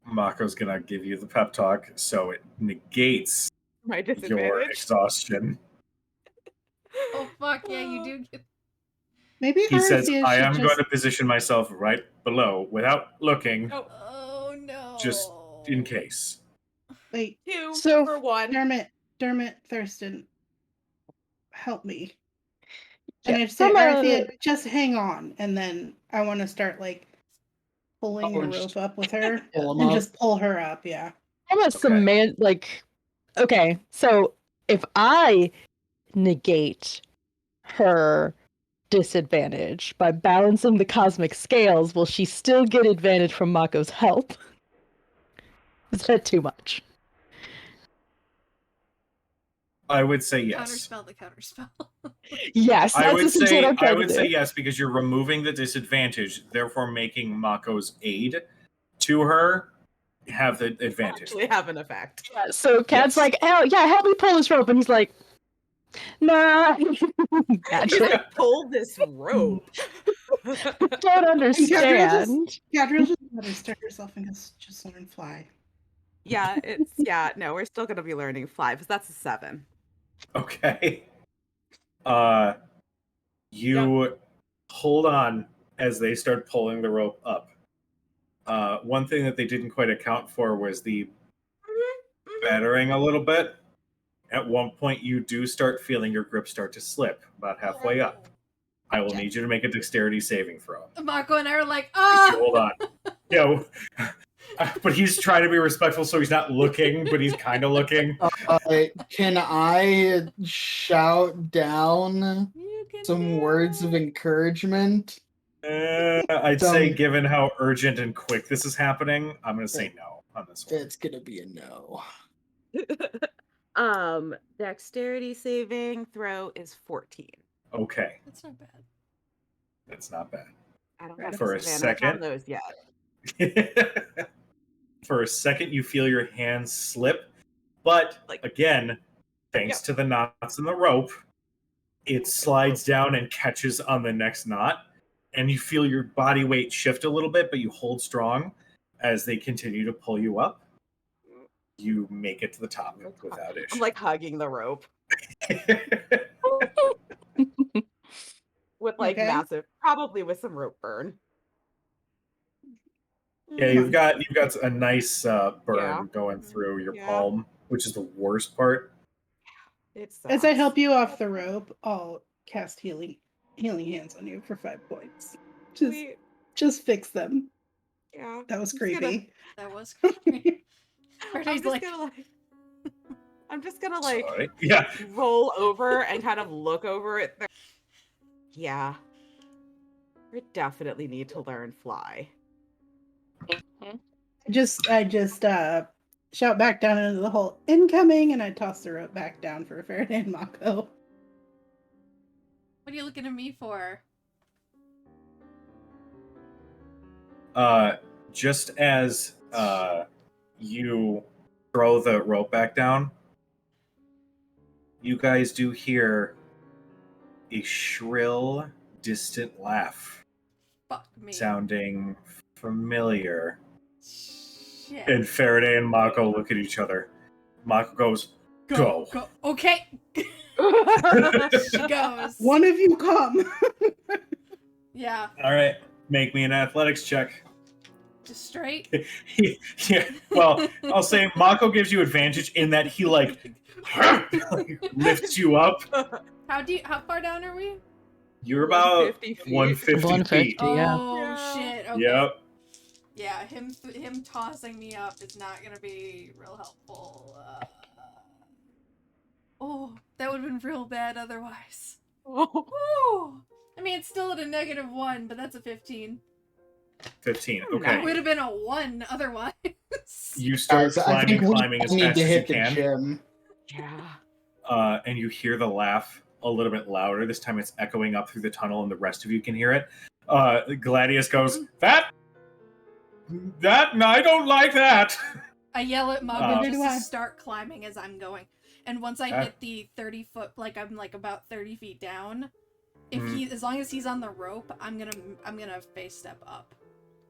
Mako's gonna give you the pep talk, so it negates My your disadvantage. exhaustion. Oh fuck yeah, you do get. Maybe He says, Arathea I should am just... going to position myself right below without looking, Oh no. just in case. Wait, 2 So- for 1. Dermot, Thurston, help me. Yeah, And I'd say, from a- Arathea, just hang on, and then I want to start pulling the just rope up with her, pull 'em and up. just pull her up. Yeah. From a okay, so if I negate her disadvantage by balancing the cosmic scales, will she still get advantage from Mako's help? Is that too much? I would say yes. Counterspell the counterspell. Yes, I would essentially what I'm trying to say do. yes because you're removing the disadvantage, therefore making Mako's aid to her have the advantage. Actually have an effect. Yeah, so Cad's Yes. like, oh yeah, help me pull this rope, and he's like, nah. He's Gotcha. like, pull this rope. Don't understand. Gadriel just let her start herself and just learn fly. No, we're still gonna be learning fly because that's a 7. Okay. You hold on as they start pulling the rope up. One thing that they didn't quite account for was the battering a little bit. At one point, you do start feeling your grip start to slip about halfway up. I will need you to make a dexterity saving throw. Mako and I are like, Hold on. But he's trying to be respectful, so he's not looking, but he's kind of looking. Can I shout down some words of encouragement? I'd say, given how urgent and quick this is happening, I'm going to say no on this one. It's gonna be a no. Dexterity saving throw is 14. Okay. That's not bad. That's not bad. I don't have For a disadvantage on second. those yet. For a second, you feel your hands slip, but again, thanks to the knots in the rope, it slides down and catches on the next knot, and you feel your body weight shift a little bit, but you hold strong as they continue to pull you up. You make it to the top without issue. I'm like hugging the rope with massive, probably with some rope burn. Yeah, you've got a nice burn going through your palm, which is the worst part. As I help you off the rope, I'll cast healing hands on you for 5 points. Just fix them. Yeah. That was I'm just gonna- creepy. That was creepy. I'm just gonna Sorry. Yeah. roll over and kind of look over at the. Yeah. We definitely need to learn fly. I just shout back down into the hole, incoming, and I toss the rope back down for Faraday and Mako. What are you looking at me for? Just as you throw the rope back down, you guys do hear a shrill, distant laugh Fuck me. sounding familiar. Shit. And Faraday and Mako look at each other. Mako goes, Go. Okay. She goes. One of you come. Yeah. All right, make me an athletics check. Just straight. Yeah, well, I'll say Mako gives you advantage in that he like lifts you up. How far down are we? You're about 150 feet. 150 feet. 150, yeah. Oh Yeah. shit. Okay. Yep. Yeah, him tossing me up is not gonna be real helpful. Oh, that would have been real bad otherwise. Oh. Woo! I mean, it's still at a -1, but that's a 15. 15. It Okay. would have been a 1 otherwise. You start Guys, I think climbing we as need fast to as you hit the can. gym. Yeah. And you hear the laugh a little bit louder. This time it's echoing up through the tunnel, and the rest of you can hear it. Gladius goes, That, I don't like that. I yell at Muggle Neither do I. just to start climbing as I'm going. And once I hit the 30-foot, like I'm like about 30 feet down, as long as he's on the rope, I'm gonna face step up,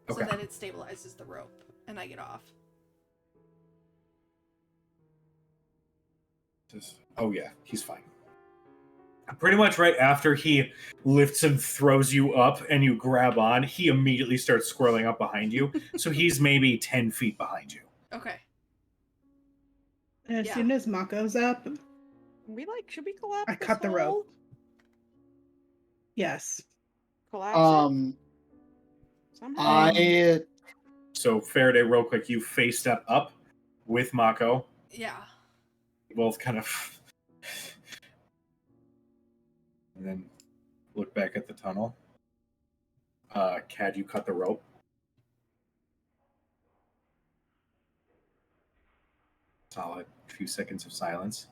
so Okay. that it stabilizes the rope and I get off. Oh yeah, he's fine. Pretty much right after he lifts and throws you up and you grab on, he immediately starts squirreling up behind you. So he's maybe 10 feet behind you. Okay. And as Yeah. soon as Mako's up, Should we collapse? I cut the rope. Yes. Collapse it somehow. So Faraday, real quick, you face step up with Mako. Yeah. Both kind of, and then look back at the tunnel. Cad, you cut the rope. Solid few seconds of silence.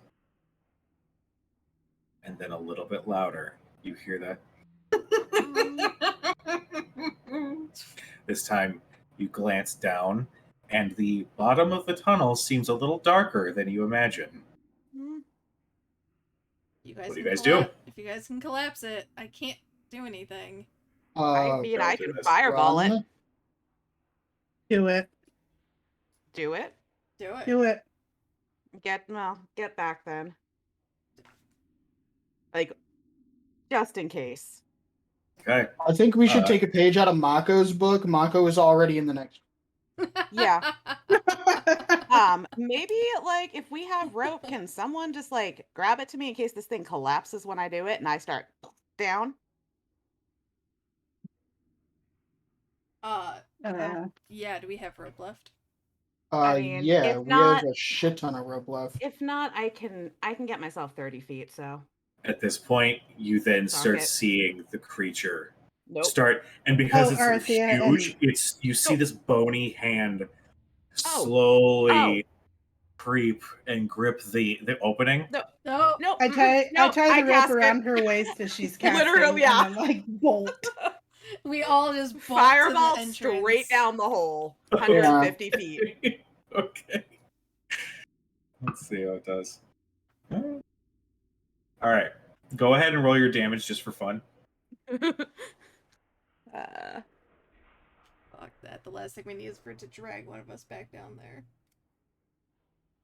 And then a little bit louder, you hear that. This time you glance down, and the bottom of the tunnel seems a little darker than you imagine. You guys What do you can guys do? If you guys can collapse it, I can't do anything. I mean, I do can this. fireball it. Run. Do it. Do it. Do it. Do it. Get back then. Like, just in case. Okay. I think we should take a page out of Mako's book. Mako is already in the next. Yeah. Maybe like if we have rope, can someone just like grab it to me in case this thing collapses when I do it and I start down? Yeah, do we have rope left? I mean, Yeah, if we not- have a shit ton of rope left. If not, I can get myself 30 feet, so. At this point, you then start Socket. seeing the creature Nope. start, and because it's Arthea huge, and- you see this bony hand Oh. slowly creep and grip the opening. No. Nope. I tie no, the rope cast it. around her waist as she's casting. Literally, yeah. And then, like, bolt. We all just bolt Fireball to the entrance. straight down the hole. 150 feet. Okay. Let's see how it does. All right. Go ahead and roll your damage just for fun. Fuck that. The last thing we need is for it to drag one of us back down there.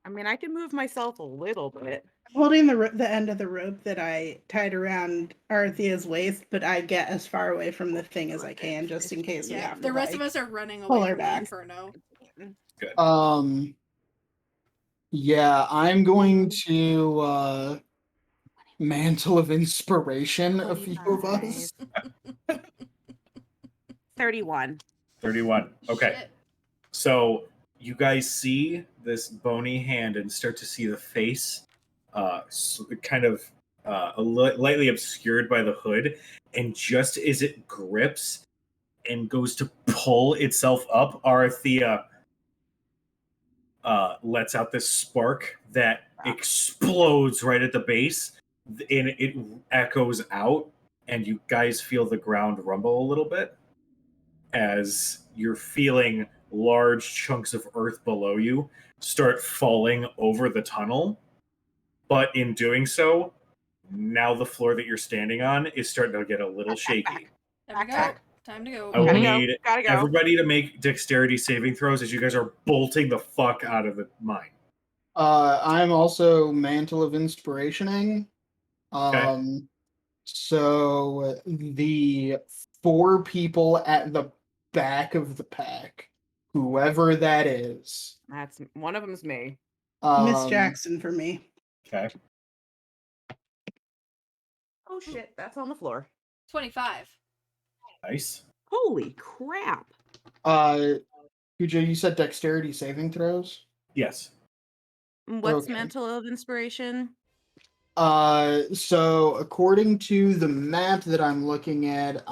I mean, I can move myself a little bit. Holding the end of the rope that I tied around Arthea's waist, but I get as far away from the thing as I can, just in case we Yeah, have the to, rest like, of us are running pull away her from the back. inferno. Good. Yeah, I'm going to Mantle of Inspiration a few of us. 31. 31. Okay. Shit. So you guys see this bony hand and start to see the face kind of lightly obscured by the hood. And just as it grips and goes to pull itself up, Arathea lets out this spark that explodes right at the base, and it echoes out, and you guys feel the ground rumble a little bit as you're feeling large chunks of earth below you start falling over the tunnel. But in doing so, now the floor that you're standing on is starting to get a little shaky. There we go. Back. Time to go. I will Gotta need Gotta go. everybody to make dexterity saving throws as you guys are bolting the fuck out of the mine. I'm also Mantle of Inspirationing. Okay. So the 4 people at the back of the pack, whoever that is. That's one of them's me. Miss Um, Jackson for me. Okay. Oh shit, that's on the floor. 25. Nice. Holy crap. Kujo, you said dexterity saving throws? Yes. What's Okay. Mantle of Inspiration? So according to the map that I'm looking at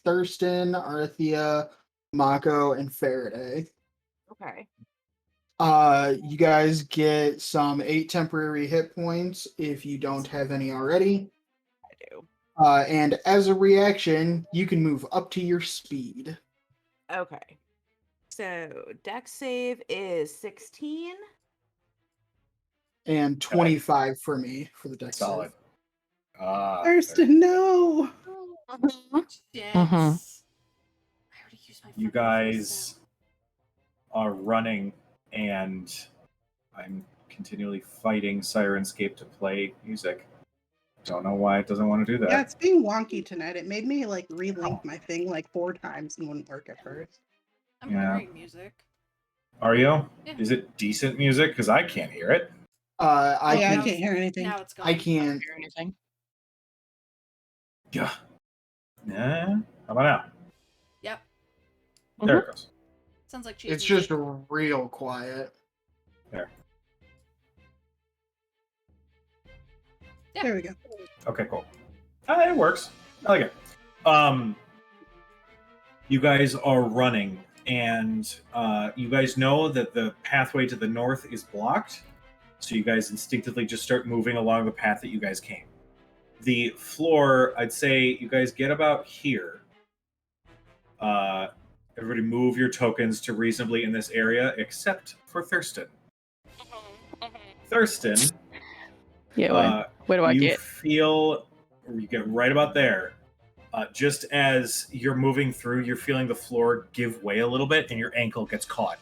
Thurston, Arathea, Mako, and Faraday. Okay. You guys get some 8 temporary hit points if you don't have any already. I do. And as a reaction, you can move up to your speed. Okay. So dex save is 16. And 25 for me for the dex Solid. save. Thurston, no. Shit. Mhm. I already used my You fucking guys first are running, and I'm continually fighting Sirenscape to play music. Don't know why it doesn't want to do that. Yeah, it's being wonky tonight. It made me like relink my thing like 4 times and wouldn't work at first. step. I'm Yeah. hearing music. Are you? Yeah. Is it decent music? Because I can't hear it. I I can can't hear anything. Now it's gone. I can't. Hear anything? Yeah. How about now? Yep. There it goes. Sounds like cheese It's music. just real quiet. There. Yeah. There we go. Okay, cool. It works. I like it. You guys are running, and you guys know that the pathway to the north is blocked, so you guys instinctively just start moving along the path that you guys came. The floor, I'd say you guys get about here. Everybody move your tokens to reasonably in this area, except for Thurston. Thurston, Yeah, where do I you get? feel, you get right about there. Just as you're moving through, you're feeling the floor give way a little bit, and your ankle gets caught.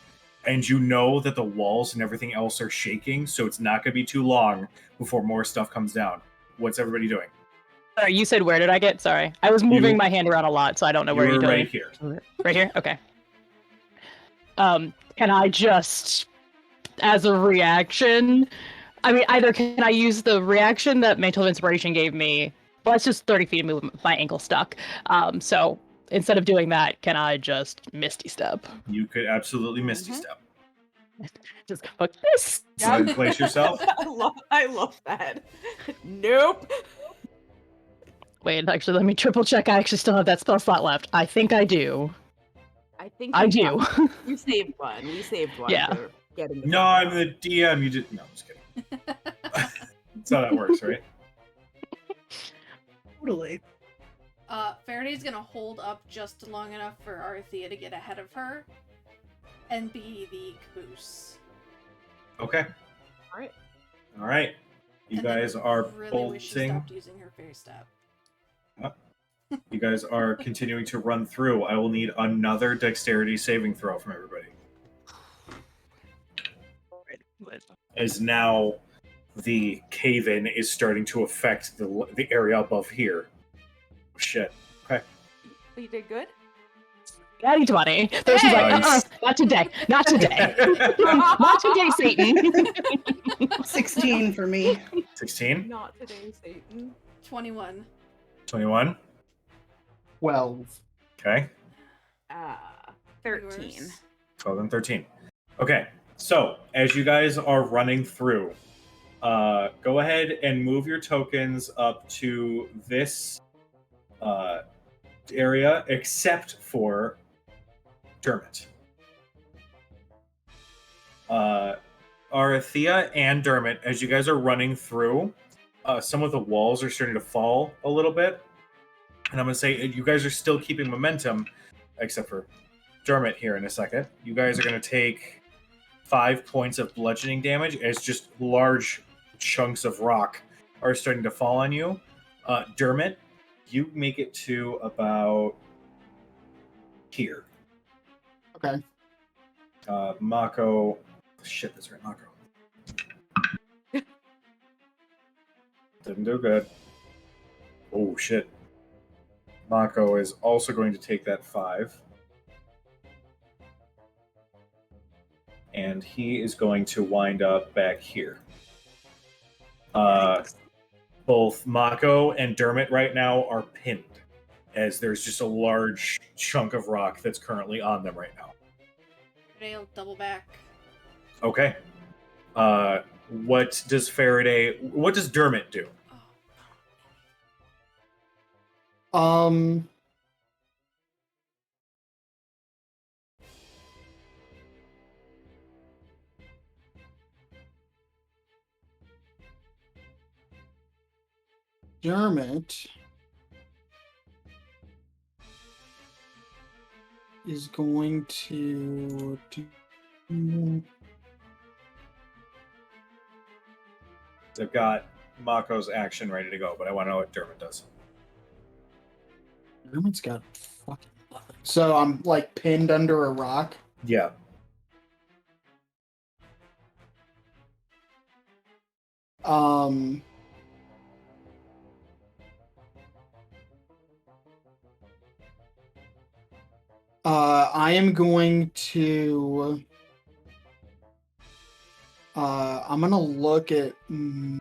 And you know that the walls and everything else are shaking, so it's not going to be too long before more stuff comes down. What's everybody doing? Sorry, you said where did I get? Sorry. I was moving You- my hand around a lot, so I don't know where You're you're doing. right here. Right here? Okay. Can I just, as a reaction, I mean, either can I use the reaction that Mantle of Inspiration gave me? Well, it's just 30 feet to move my ankle stuck. So instead of doing that, can I just Misty Step? You could absolutely Misty Mhm. Step. Just fuck this. Go ahead and place yourself. I love that. Nope. Wait, actually, let me triple check. I actually still have that spell slot left. I think I do. I think I you do. got- We saved one. We saved one. Yeah. For getting the No, fuck I'm out. the DM. You did. No, I'm just kidding. That's how that works, right? Totally. Faraday's gonna hold up just long enough for Arathea to get ahead of her and be the caboose. Okay. All right. All right. You And then guys are really wish she bolting. stopped using her fairy step. You guys are continuing to run through. I will need another dexterity saving throw from everybody. As now the cave-in is starting to affect the area above here. Shit. Okay. You did good. Natty 20. Thurston's like, Nice. not today. Not today. Not today, Satan. 16 for me. 16, Not today, Satan. 21. 21. 12. Okay. 13. Yours. 12 and 13. Okay, so as you guys are running through, go ahead and move your tokens up to this area, except for Dermot. Arathea and Dermot, as you guys are running through, some of the walls are starting to fall a little bit. And I'm going to say you guys are still keeping momentum, except for Dermot here in a second. You guys are going to take 5 points of bludgeoning damage as just large chunks of rock are starting to fall on you. Dermot, you make it to about here. Okay. Mako. Shit, that's right, Mako. Didn't do good. Oh, shit. Mako is also going to take that 5. And he is going to wind up back here. Both Mako and Dermot right now are pinned, as there's just a large chunk of rock that's currently on them right now. They'll double back. Okay. What does Dermot do? Dermot is going to do. I've got Mako's action ready to go, but I want to know what Dermot does. Dermot's got fucking nothing. So I'm like pinned under a rock. Yeah. I am going to. I'm gonna look at. I'm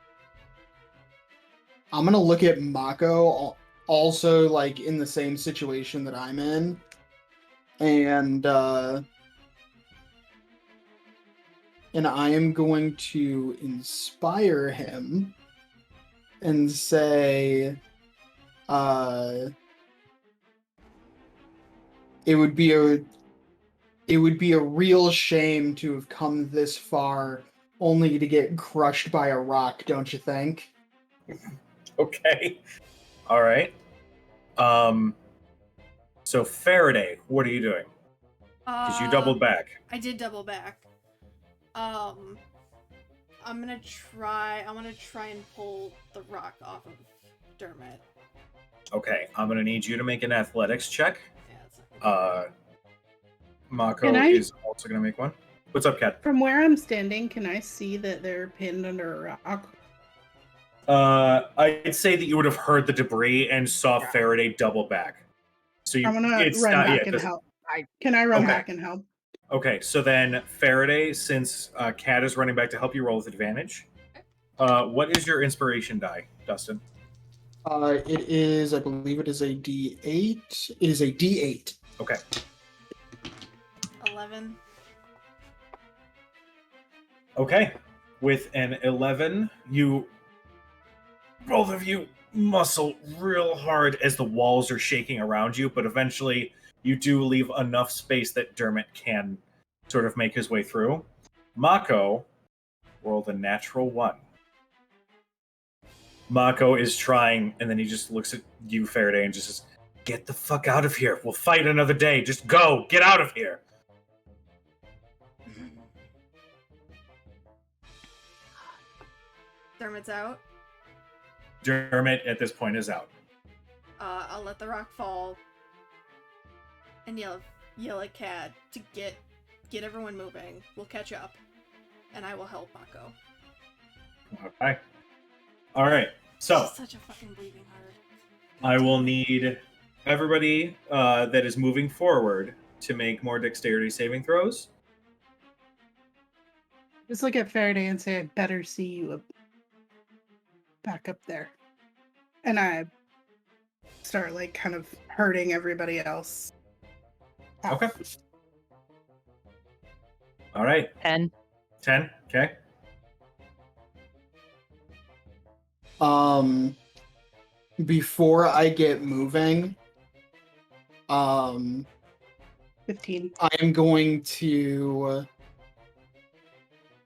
gonna look at Mako, also like in the same situation that I'm in, and I am going to inspire him and say, it would be a real shame to have come this far only to get crushed by a rock, don't you think? Okay. All right. So Faraday, what are you doing? Because you doubled back. I did double back. I'm gonna try and pull the rock off of Dermot. Okay, I'm gonna need you to make an athletics check. Yeah, it's Mako Can I- is also gonna make one. What's up, Kat? From where I'm standing, can I see that they're pinned under a rock? I'd say that you would have heard the debris and saw Faraday double back. So I'm gonna run back and help. Can I run Okay. back and help? Okay, so then Faraday, since Kat is running back to help you, roll with advantage. What is your inspiration die, Dustin? It is, I believe it is a D8. It is a D8. Okay. 11. Okay. With an 11, both of you muscle real hard as the walls are shaking around you, but eventually you do leave enough space that Dermot can sort of make his way through. Mako rolled a natural 1. Mako is trying, and then he just looks at you, Faraday, and just says, "Get the fuck out of here. We'll fight another day. Just go. Get out of here." Dermot's out. Dermot, at this point, is out. I'll let the rock fall and yell at Cad to get everyone moving. We'll catch up, and I will help Mako. Okay. All right. So She's such a fucking bleeding heart. I will need everybody that is moving forward to make more dexterity saving throws. Just look at Faraday and say, "I better see you back up there," and I start like kind of hurting everybody else. Okay. All right. 10. 10. Okay. Before I get moving, 15. I am going to,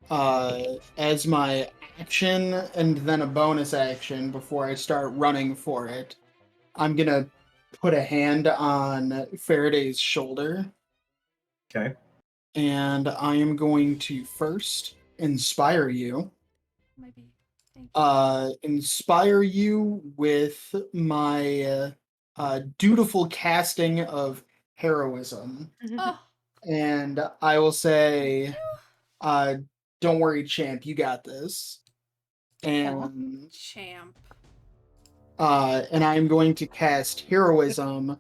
as my action and then a bonus action before I start running for it, I'm gonna put a hand on Faraday's shoulder, Okay. and I am going to first inspire you. Maybe. Thank you. Inspire you with my dutiful casting of heroism. Oh, And I will say, you don't worry, champ, you got this. And champ. I'm going to cast heroism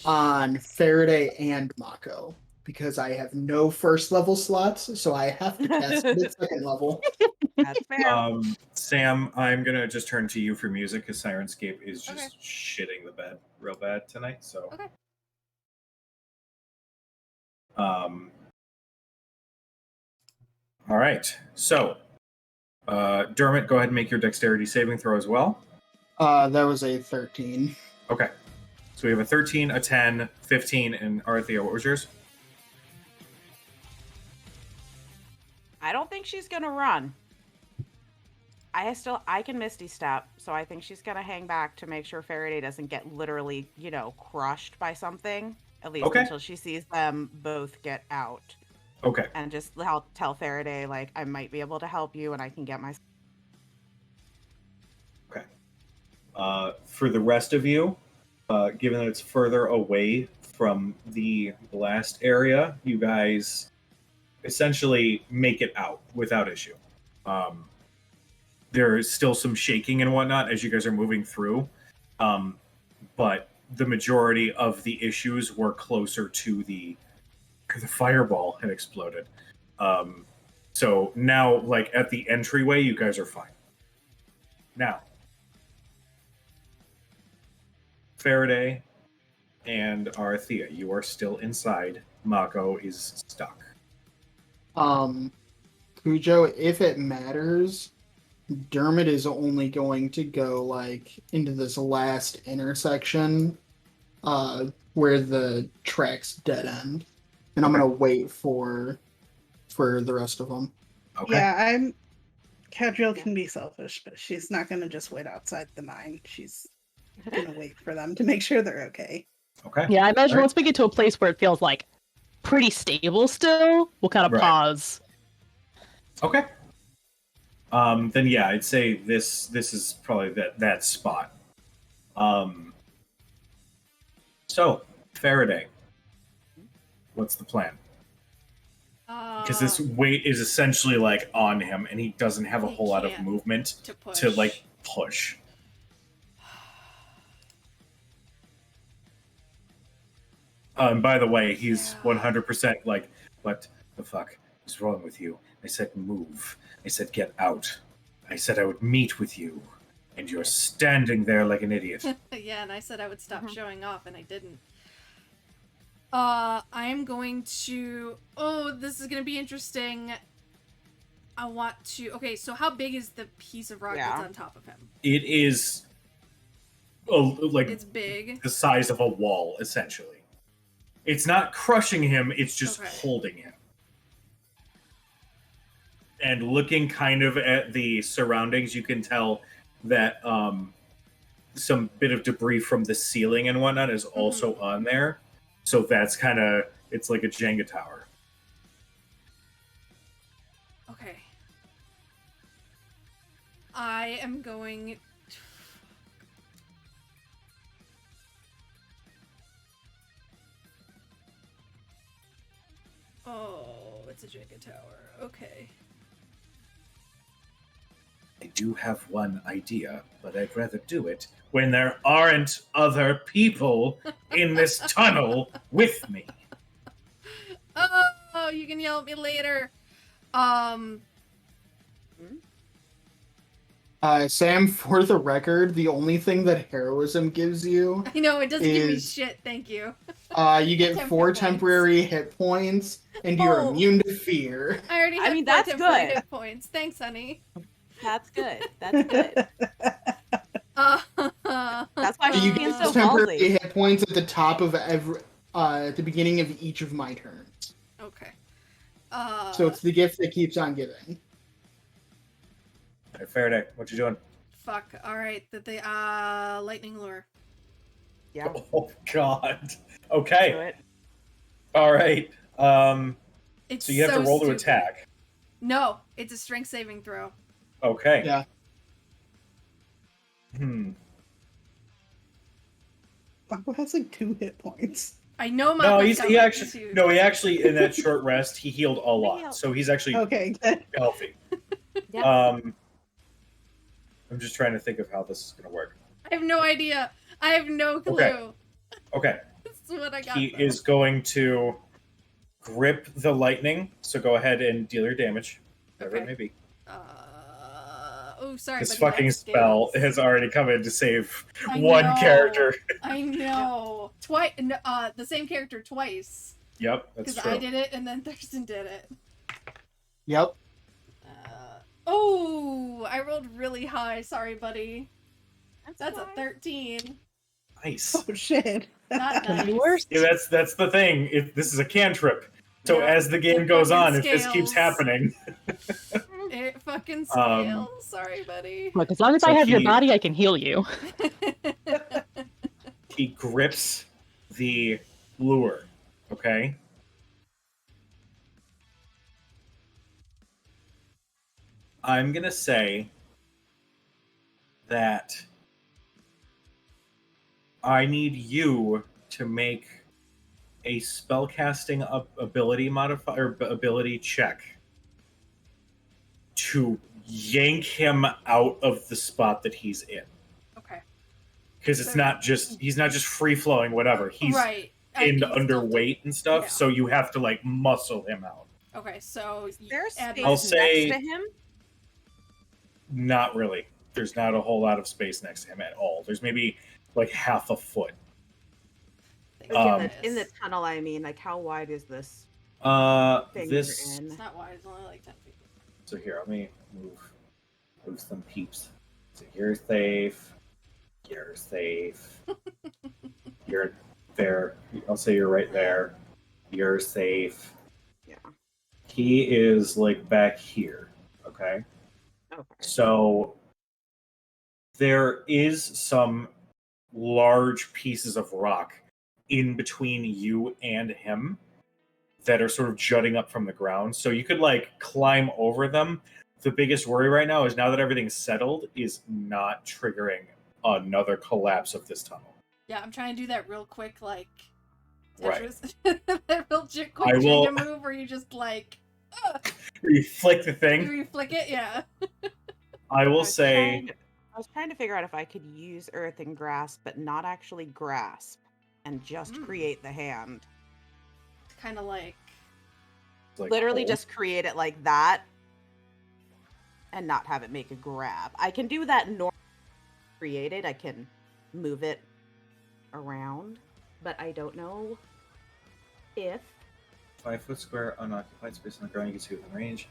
on Faraday and Mako because I have no first level slots, so I have to cast it at second level. That's fair. Sam, I'm gonna just turn to you for music because Sirenscape is just Okay. shitting the bed real bad tonight. So, Okay. All right. So, Dermot, go ahead and make your dexterity saving throw as well. That was a 13. Okay. So we have a 13, a 10, 15, and Arthea, what was yours? I don't think she's gonna run. I can Misty Step, so I think she's gonna hang back to make sure Faraday doesn't get literally, crushed by something. At least Okay. until she sees them both get out. Okay. And just tell Faraday, like, I might be able to help you and I can get my... Okay. For the rest of you, given that it's further away from the blast area, you guys essentially make it out without issue. There's still some shaking and whatnot as you guys are moving through, but the majority of the issues were closer to the fireball had exploded. So now, like at the entryway, you guys are fine. Now, Faraday and Arthea, you are still inside. Mako is stuck. Cujo, if it matters, Dermot is only going to go like into this last intersection, where the tracks dead end, and I'm Okay. gonna wait for the rest of them. Okay. Yeah, Cadriel can be selfish, but she's not gonna just wait outside the mine. She's gonna wait for them to make sure they're okay. Okay. Yeah, I imagine Right. once we get to a place where it feels like pretty stable still, we'll kind of Right. pause. Okay. Then yeah, I'd say this is probably that spot. So Faraday, what's the plan? Because this weight is essentially like on him, and he doesn't have a He whole lot of can't movement to push. to like push. By the way, he's 100% like, what the fuck is wrong with you? I said move. I said get out. I said I would meet with you, and you're standing there like an idiot. Yeah, and I said I would stop showing off, and I didn't. I'm going to... Oh, this is going to be interesting. I want to... Okay, so how big is the piece of rock that's on top of him? It is like It's big. the size of a wall, essentially. It's not crushing him, it's just holding him. And looking kind of at the surroundings, you can tell that some bit of debris from the ceiling and whatnot is also on there. So that's kind of, it's like a Jenga tower. Okay. I am going... Oh, it's a Jenga tower. Okay. I do have one idea, but I'd rather do it when there aren't other people in this tunnel with me. Oh, you can yell at me later. Sam, for the record, the only thing that heroism gives you I know, it doesn't give me is shit, thank you. you get Temp 4 hit points. temporary hit points, and you're Oh. immune to fear. I already I have mean, 4 that's temporary good. hit points. Thanks, honey. That's good. That's good. Uh, That's why You she's get being so temporary ballsy. hit points at the top of at the beginning of each of my turns. okay. So it's the gift that keeps on giving. Hey, Faraday, what you doing? Fuck. Alright, the lightning lure. Yeah. Oh God. Do Okay. it. All right. It's So you have to roll to stupid. attack. No, it's a strength saving throw. Okay. Yeah. Mako has like 2 hit points. I know my No, he actually in that short rest he healed a lot, healed. so he's actually Okay, good. healthy. Yep. I'm just trying to think of how this is going to work. I have no idea. I have no clue. Okay. Okay. This is what I got. He though. is going to grip the lightning. So go ahead and deal your damage, whatever it Okay. may be. Oh, sorry. This but he fucking has spell scales. has already come in to save I one know. character. I know. Twice. The same character twice. Yep, that's Because true. I did it and then Thurston did it. Yep. Oh, I rolled really high. Sorry, buddy. That's a fine. 13. Nice. Oh shit. Not Could be nice. worse. Yeah, that's the thing. This is a cantrip. So Yeah, as the game it goes fucking on, if this keeps scales. happening, It fucking scales. Sorry, buddy. Look, as long as So I have your he- body, I can heal you. he grips the lure. Okay. I'm gonna say that I need you to make a spellcasting ability check to yank him out of the spot that he's in. Okay. Because he's not just free flowing, whatever. He's right. pinned I can still underweight and stuff, yeah. so you have to like muscle him out. Okay, so There's add space I'll next say- to him. Not really. There's not a whole lot of space next to him at all. There's maybe like half a foot. Like in the tunnel, I mean, like how wide is this thing you're This. in? It's not wide. It's only like 10 feet. So here, let me move some peeps. So you're safe. You're safe. You're there. I'll say you're right there. You're safe. Yeah. He is like back here. Okay. Okay. So there is some large pieces of rock in between you and him that are sort of jutting up from the ground. So you could like climb over them. The biggest worry right now is now that everything's settled is not triggering another collapse of this tunnel. Yeah, I'm trying to do that real quick, like Right. Tetris. That real quick I will- Jenga move where you just like You flick the thing. you flick it, yeah. I will say I was trying to figure out if I could use earth and grasp, but not actually grasp, and just create the hand. Kind of like like, Literally hold. just create it like that, and not have it make a grab. I can do that normally. Create it. I can move it around, but I don't know if 5 foot square unoccupied space on the ground. You can see within range.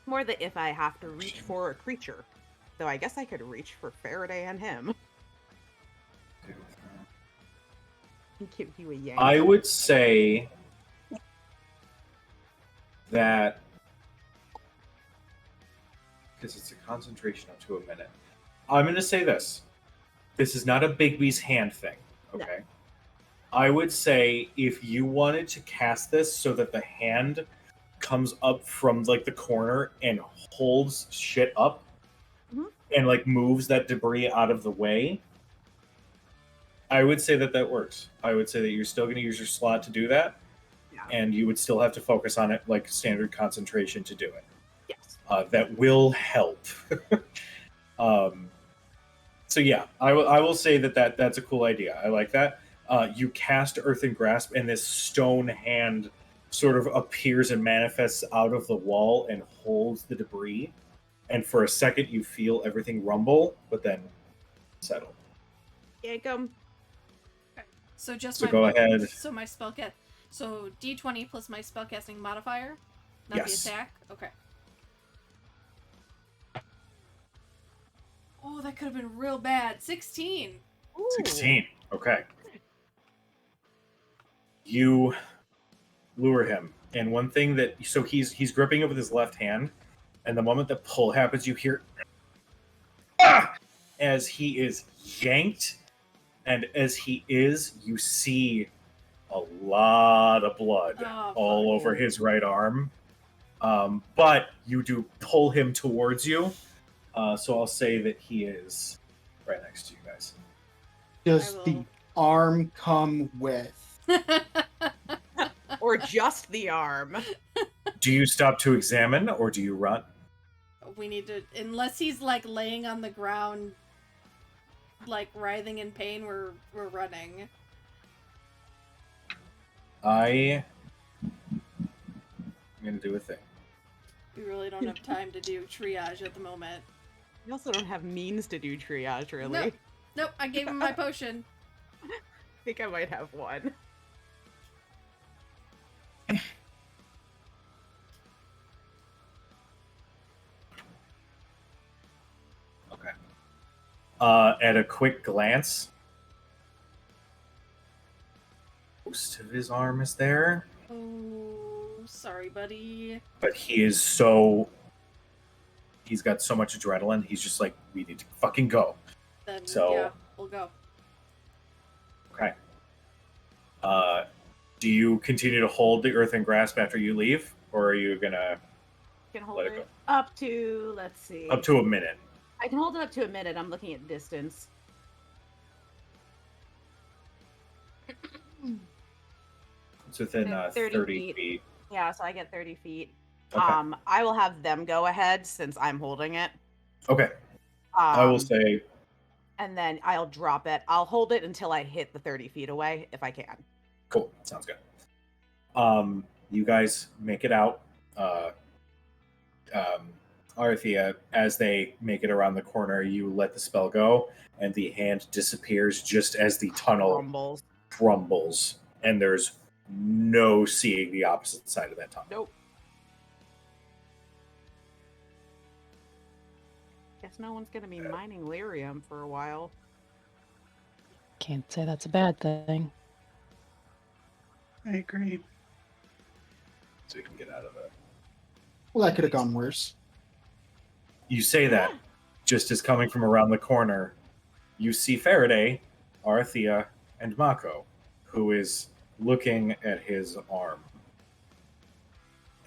more the if I have to reach for a creature. So I guess I could reach for Faraday and him. And give you a yank. I would say that because it's a concentration up to a minute. I'm going to say this. This is not a Bigby's hand thing, okay? I would say if you wanted to cast this so that the hand comes up from like the corner and holds shit up and like moves that debris out of the way, I would say that that works. I would say that you're still going to use your slot to do that, and you would still have to focus on it like standard concentration to do it. Yes. That will help. So yeah, I will say that's a cool idea. I like that. You cast Earth and Grasp, and this stone hand sort of appears and manifests out of the wall and holds the debris. And for a second, you feel everything rumble, but then settle. Yank 'em. So just So my go ahead. So my spellcast. So D20 plus my spellcasting modifier, not Yes. the attack. Okay. Oh, that could have been real bad. 16. Ooh. 16. Okay. You lure him, and one thing that he's gripping it with his left hand, and the moment the pull happens, you hear as he is yanked, and as he is, you see a lot of blood all over his right arm. But you do pull him towards you, so I'll say that he is right next to you guys. Does the arm come with? Or just the arm. Do you stop to examine, or do you run? We need to, unless he's like laying on the ground, like writhing in pain. We're running. I'm gonna do a thing. We really don't have time to do triage at the moment. We also don't have means to do triage, really. Nope. Nope, I gave him my potion. I think I might have one. Okay. At a quick glance, most of his arm is there, Oh, sorry, buddy. but he's got so much adrenaline, he's just like, we need to fucking go. Then, So- yeah, we'll go. Okay. Do you continue to hold the earthen grasp after you leave, or are you gonna I can hold let it it up to, let's see. up to a minute? I can hold it up to a minute. I'm looking at distance. It's within 30 feet. Yeah, so I get 30 feet. Okay. I will have them go ahead since I'm holding it. Okay. I will Um, say, And then I'll drop it. I'll hold it until I hit the 30 feet away, if I can. cool. Sounds good. You guys make it out. Arthea, as they make it around the corner, you let the spell go, and the hand disappears just as the tunnel Rumbles. crumbles, and there's no seeing the opposite side of that tunnel. Nope. Guess no one's gonna be mining lyrium for a while. Can't say that's a bad thing. I agree. So you can get out of it. Well, that could have gone worse. You say that, just as coming from around the corner, you see Faraday, Arthea, and Mako, who is looking at his arm.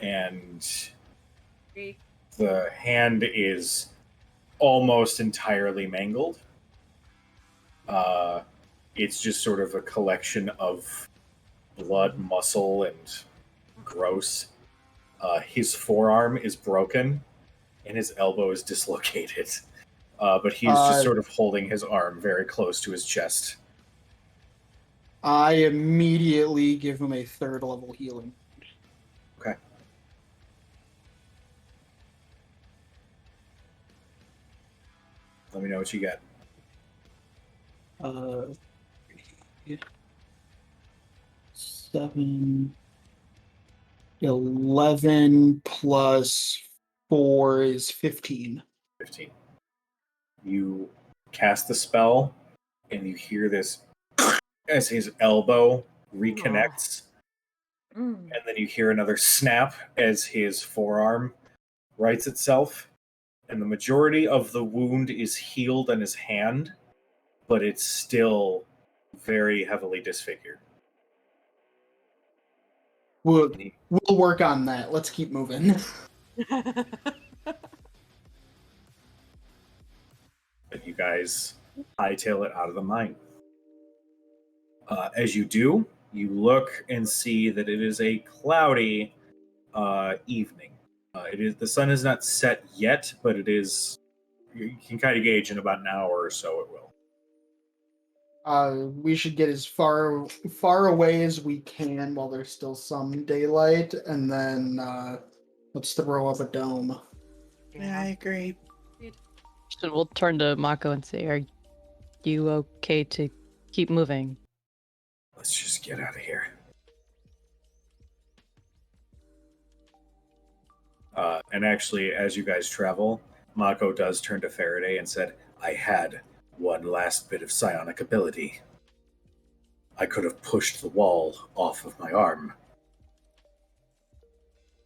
And the hand is almost entirely mangled. It's just sort of a collection of blood, muscle, and gross. His forearm is broken, and his elbow is dislocated. But he's just sort of holding his arm very close to his chest. I immediately give him a 3rd level healing. Okay. Let me know what you get. 7, 11 plus 4 is 15. 15. You cast the spell, and you hear this as his elbow reconnects. And then you hear another snap as his forearm rights itself. And the majority of the wound is healed on his hand, but it's still very heavily disfigured. We'll work on that. Let's keep moving. But you guys hightail it out of the mine. As you do, you look and see that it is a cloudy evening. The sun is not set yet, but it is. You can kind of gauge in about an hour or so it will. We should get as far away as we can while there's still some daylight, and then let's throw up a dome. Yeah, I agree. So we'll turn to Mako and say, "Are you okay to keep moving?" Let's just get out of here. And actually, as you guys travel, Mako does turn to Faraday and said, I had one last bit of psionic ability. I could have pushed the wall off of my arm.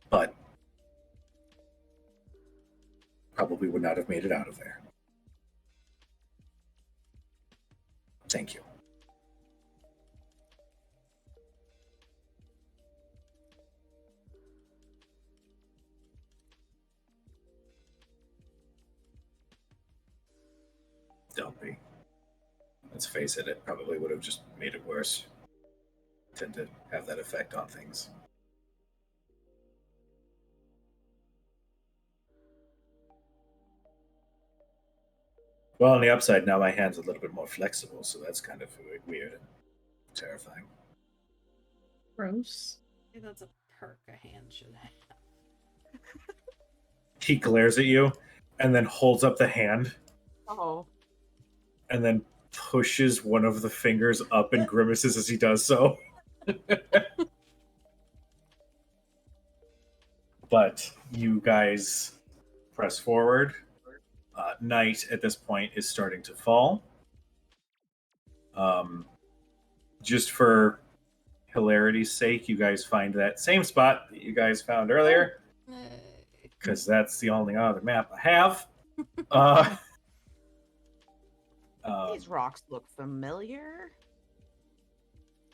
But probably would not have made it out of there. Thank you. Don't be. Let's face it, it probably would have just made it worse. Tend to have that effect on things. Well, on the upside, now my hand's a little bit more flexible, so that's kind of weird and terrifying. Gross. Maybe that's a perk a hand should have. He glares at you and then holds up the hand Oh. and then pushes one of the fingers up and grimaces as he does so. But you guys press forward. Night at this point is starting to fall. Just for hilarity's sake, you guys find that same spot that you guys found earlier, because that's the only other map I have. These rocks look familiar.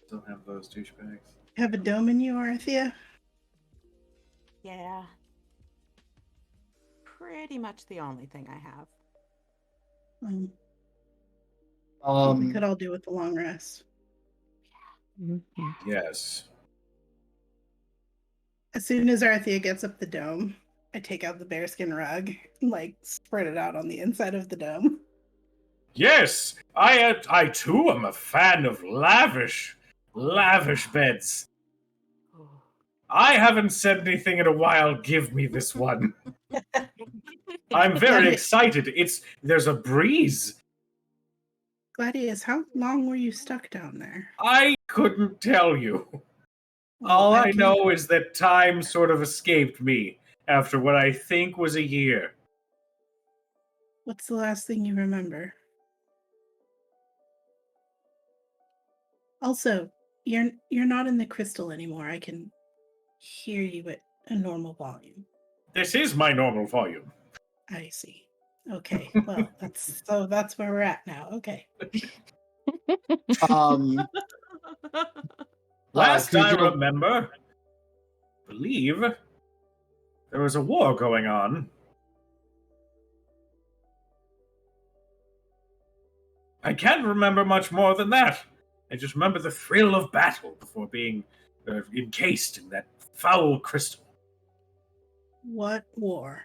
Still have those douchebags. Have a dome in you, Arthea? Yeah. Pretty much the only thing I have. We could all do with a long rest. Yes. As soon as Arthea gets up the dome, I take out the bearskin rug and like spread it out on the inside of the dome. Yes, I too am a fan of lavish beds. I haven't said anything in a while. Give me this one. I'm very excited. There's a breeze. Gladius, how long were you stuck down there? I couldn't tell you. Well, All I know is that time sort of escaped me after what I think was a year. What's the last thing you remember? Also, you're not in the crystal anymore. I can hear you at a normal volume. This is my normal volume. I see. Okay, well, that's where we're at now. Okay. Last I remember, believe there was a war going on. I can't remember much more than that. I just remember the thrill of battle before being encased in that foul crystal. What war?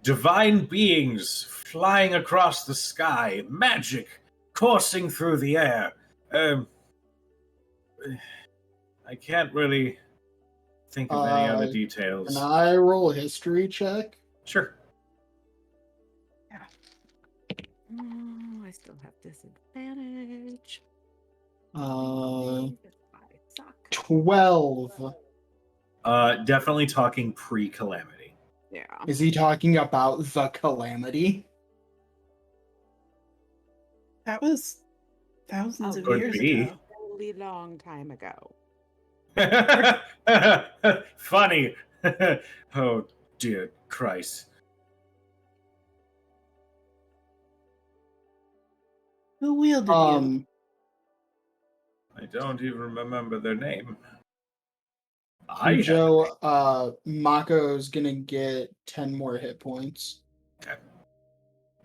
Divine beings flying across the sky, magic coursing through the air. I can't really think of any other details. Can I roll a history check? Sure. I still have disadvantage. 12. Definitely talking pre-calamity. Yeah. Is he talking about the calamity? That was thousands of Could years be. ago. A really long time ago. Funny. Oh, dear Christ. Who wielded you? I don't even remember their name. Joe, Mako's gonna get 10 more hit points. Okay.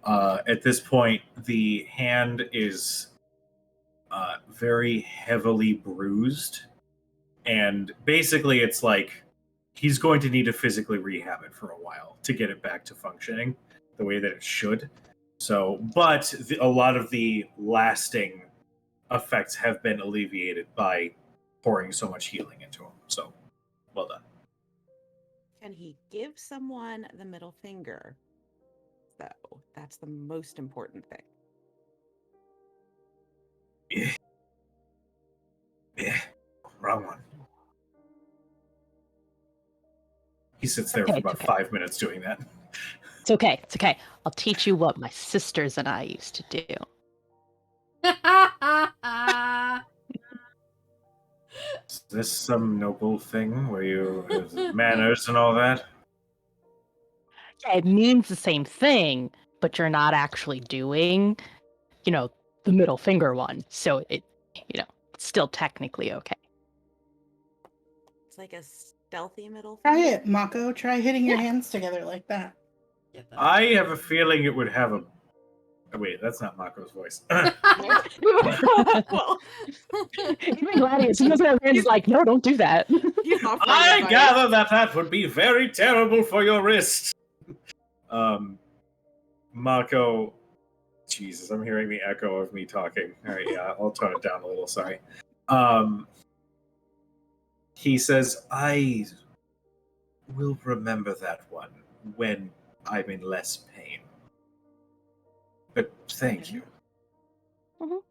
At this point, the hand is very heavily bruised, and basically it's like he's going to need to physically rehab it for a while to get it back to functioning the way that it should. So, but a lot of the lasting effects have been alleviated by pouring so much healing into him. So, well done. Can he give someone the middle finger? So that's the most important thing. Wrong one. He sits there for Okay, about okay. 5 minutes doing that. It's okay. It's okay. I'll teach you what my sisters and I used to do. Is this some noble thing where you have manners and all that? Yeah, it means the same thing, but you're not actually doing, the middle finger one. So it's still technically okay. It's like a stealthy middle Try finger. it, Mako. Try hitting your Yeah. hands together like that. Get that. I have a feeling it would have a. Oh, wait, that's not Mako's voice. Well, Even Gladius, he doesn't have hands like, no, don't do that. he's not I frightened by gather that would be very terrible for your wrist. Mako. Jesus, I'm hearing the echo of me talking. All right, yeah, I'll tone it down a little. Sorry. He says, I will remember that one when I'm in less pain. But thank you. Mhm.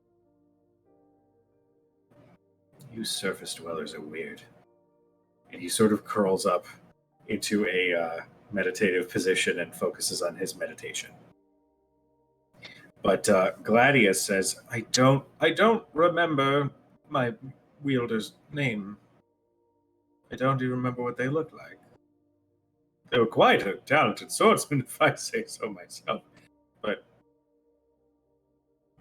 You surface dwellers are weird. And he sort of curls up into a meditative position and focuses on his meditation. But Gladius says, I don't remember my wielder's name. I don't even remember what they looked like. They were quite a talented swordsman, if I say so myself. But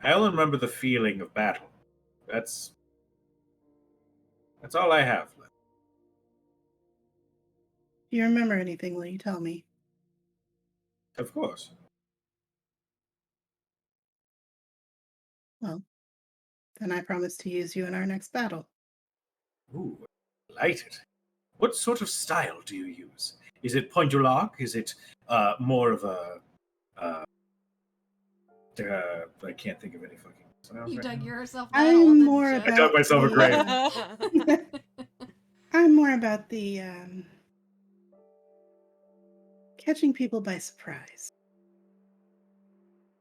I only remember the feeling of battle. That's all I have left. If you remember anything, will you tell me? Of course. Well, then I promise to use you in our next battle. Ooh, delighted. What sort of style do you use? Is it point du lac? Is it more of a... I can't think of any fucking styles You right dug now. yourself that hole, I'm didn't more you? I about dug myself a grave. I'm more about the catching people by surprise.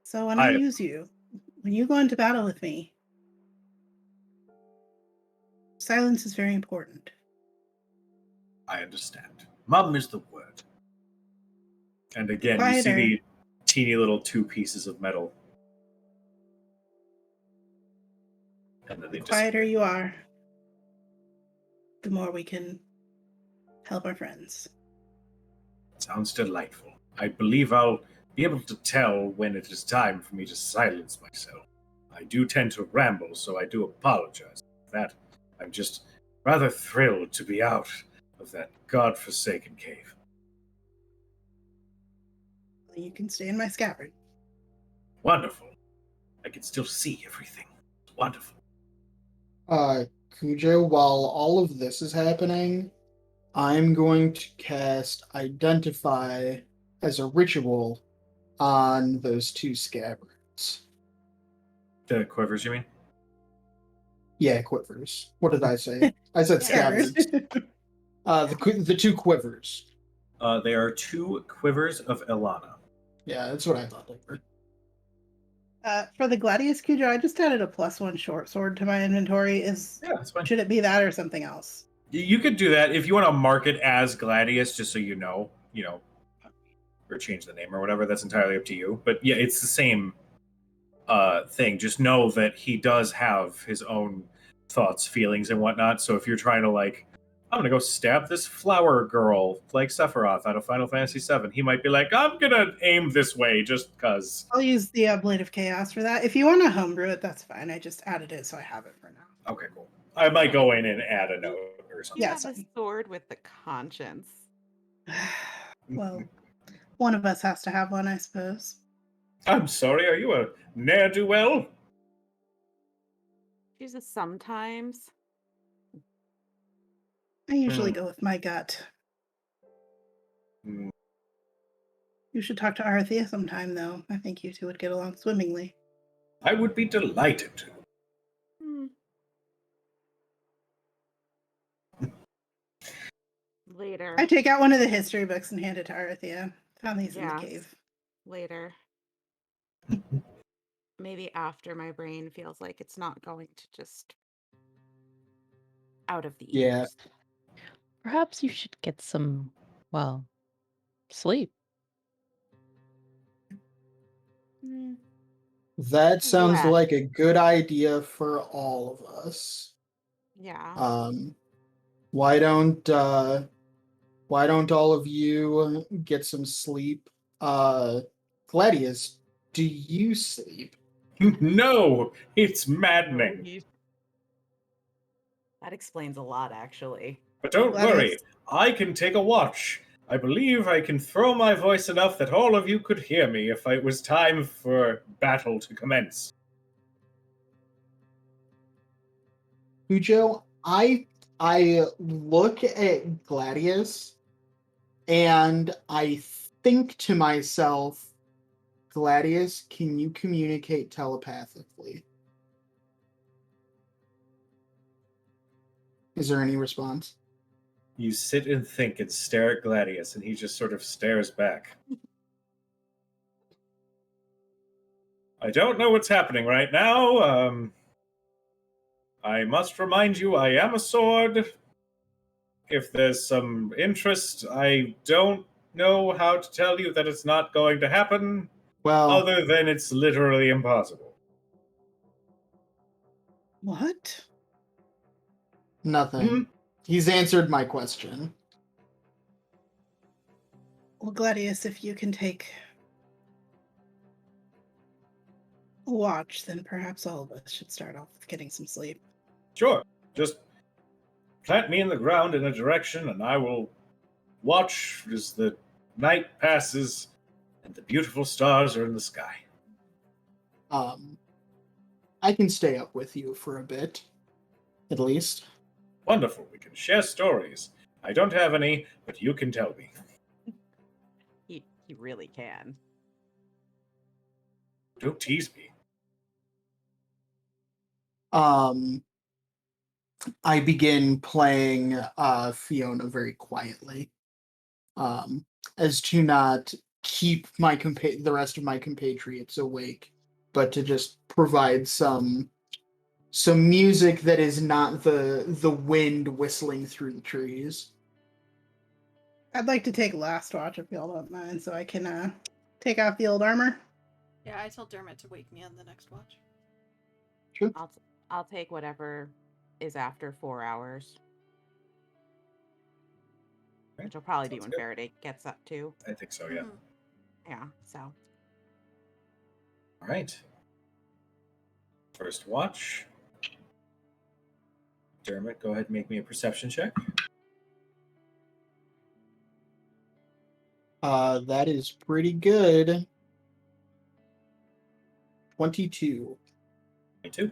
So when I use you, when you go into battle with me, silence is very important. I understand. Mum is the word. And again, you see Quieter. the teeny little 2 pieces of metal. And then they The quieter disappear. you are, the more we can help our friends. Sounds delightful. I believe I'll be able to tell when it is time for me to silence myself. I do tend to ramble, so I do apologize for that. I'm just rather thrilled to be out of that godforsaken cave. You can stay in my scabbard. Wonderful. I can still see everything. Wonderful. Cujo, while all of this is happening, I'm going to cast Identify as a ritual on those 2 scabbards. The quivers, you mean? Yeah, quivers. What did I say? I said Scabbard. scabbards. The 2 quivers. They are 2 quivers of Ilana. Yeah, that's what I thought they were. For the Gladius Cujo, I just added a +1 short sword to my inventory. Yeah, that's fine. Should it be that or something else? You could do that if you want to mark it as Gladius, just so you know, or change the name or whatever. That's entirely up to you. But yeah, it's the same thing. Just know that he does have his own thoughts, feelings, and whatnot. So if you're trying to I'm gonna go stab this flower girl like Sephiroth out of Final Fantasy VII, he might be like, I'm gonna aim this way just because. I'll use the Blade of Chaos for that. If you want to homebrew it, that's fine. I just added it, so I have it for now. Okay, cool. I might go in and add a note or something. You Yeah, have a fine. sword with the conscience. Well, one of us has to have one, I suppose. I'm sorry, are you a ne'er-do-well? Jesus, sometimes. I usually go with my gut. You should talk to Arathea sometime, though. I think you two would get along swimmingly. I would be delighted to. Later. I take out one of the history books and hand it to Arathea. Found these in the Yeah. cave. Later. Maybe after my brain feels like it's not going to just out of the Yeah. ears. Perhaps you should get some, well, sleep. That sounds Well. like a good idea for all of us. Yeah. Why don't all of you get some sleep? Gladius, do you sleep? No, it's maddening. That explains a lot, actually. But don't Gladius. worry, I can take a watch. I believe I can throw my voice enough that all of you could hear me if it was time for battle to commence. Pujo, I look at Gladius and I think to myself, Gladius, can you communicate telepathically? Is there any response? You sit and think and stare at Gladius, and he just sort of stares back. I don't know what's happening right now. I must remind you, I am a sword. If there's some interest, I don't know how to tell you that it's not going to happen, Well, other than it's literally impossible. What? nothing. Hmm? He's answered my question. Well, Gladius, if you can take a watch, then perhaps all of us should start off with getting some sleep. Sure. Just plant me in the ground in a direction, and I will watch as the night passes and the beautiful stars are in the sky. I can stay up with you for a bit, at least. Wonderful. We can share stories. I don't have any, but you can tell me. He really can. Don't tease me. I begin playing Fiona very quietly, as to not keep the rest of my compatriots awake, but to just provide some music that is not the wind whistling through the trees. I'd like to take last watch if y'all don't mind, so I can take off the old armor. Yeah, I told Dermot to wake me on the next watch. Sure. I'll take whatever is after 4 hours. Which will probably be Sounds when good. Faraday gets up too. I think so, yeah. Mhm. Yeah, so. All right. First watch. Dermot, go ahead and make me a perception check. That is pretty good. 22. 22.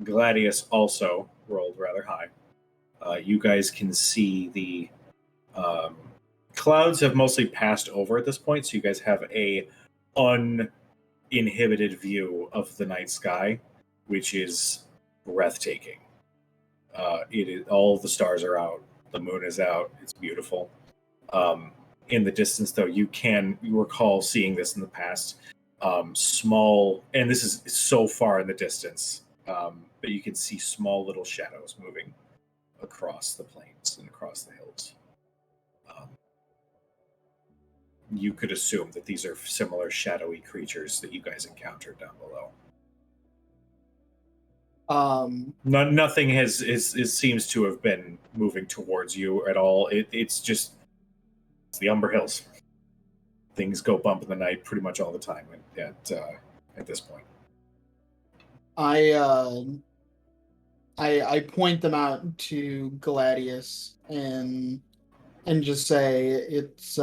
Gladius also rolled rather high. You guys can see the clouds have mostly passed over at this point, so you guys have a uninhibited view of the night sky, which is breathtaking. It is all the stars are out, the moon is out. It's beautiful. In the distance, though, you recall seeing this in the past. Small, and this is so far in the distance, but you can see small little shadows moving across the plains and across the hills. You could assume that these are similar shadowy creatures that you guys encountered down below. Nothing seems to have been moving towards you at all. It's the Umber Hills. Things go bump in the night pretty much all the time at this point. I point them out to Gladius and just say it's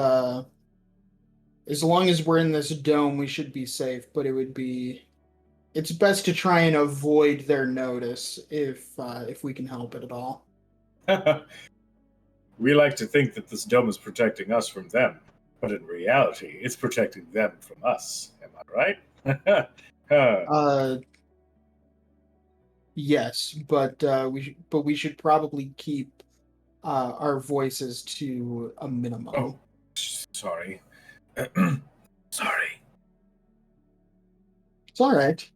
as long as we're in this dome, we should be safe. But it's best to try and avoid their notice if we can help it at all. We like to think that this dome is protecting us from them. But in reality, it's protecting them from us. Am I right? Yes, but we should probably keep our voices to a minimum. Oh, sorry. Sorry. It's all right.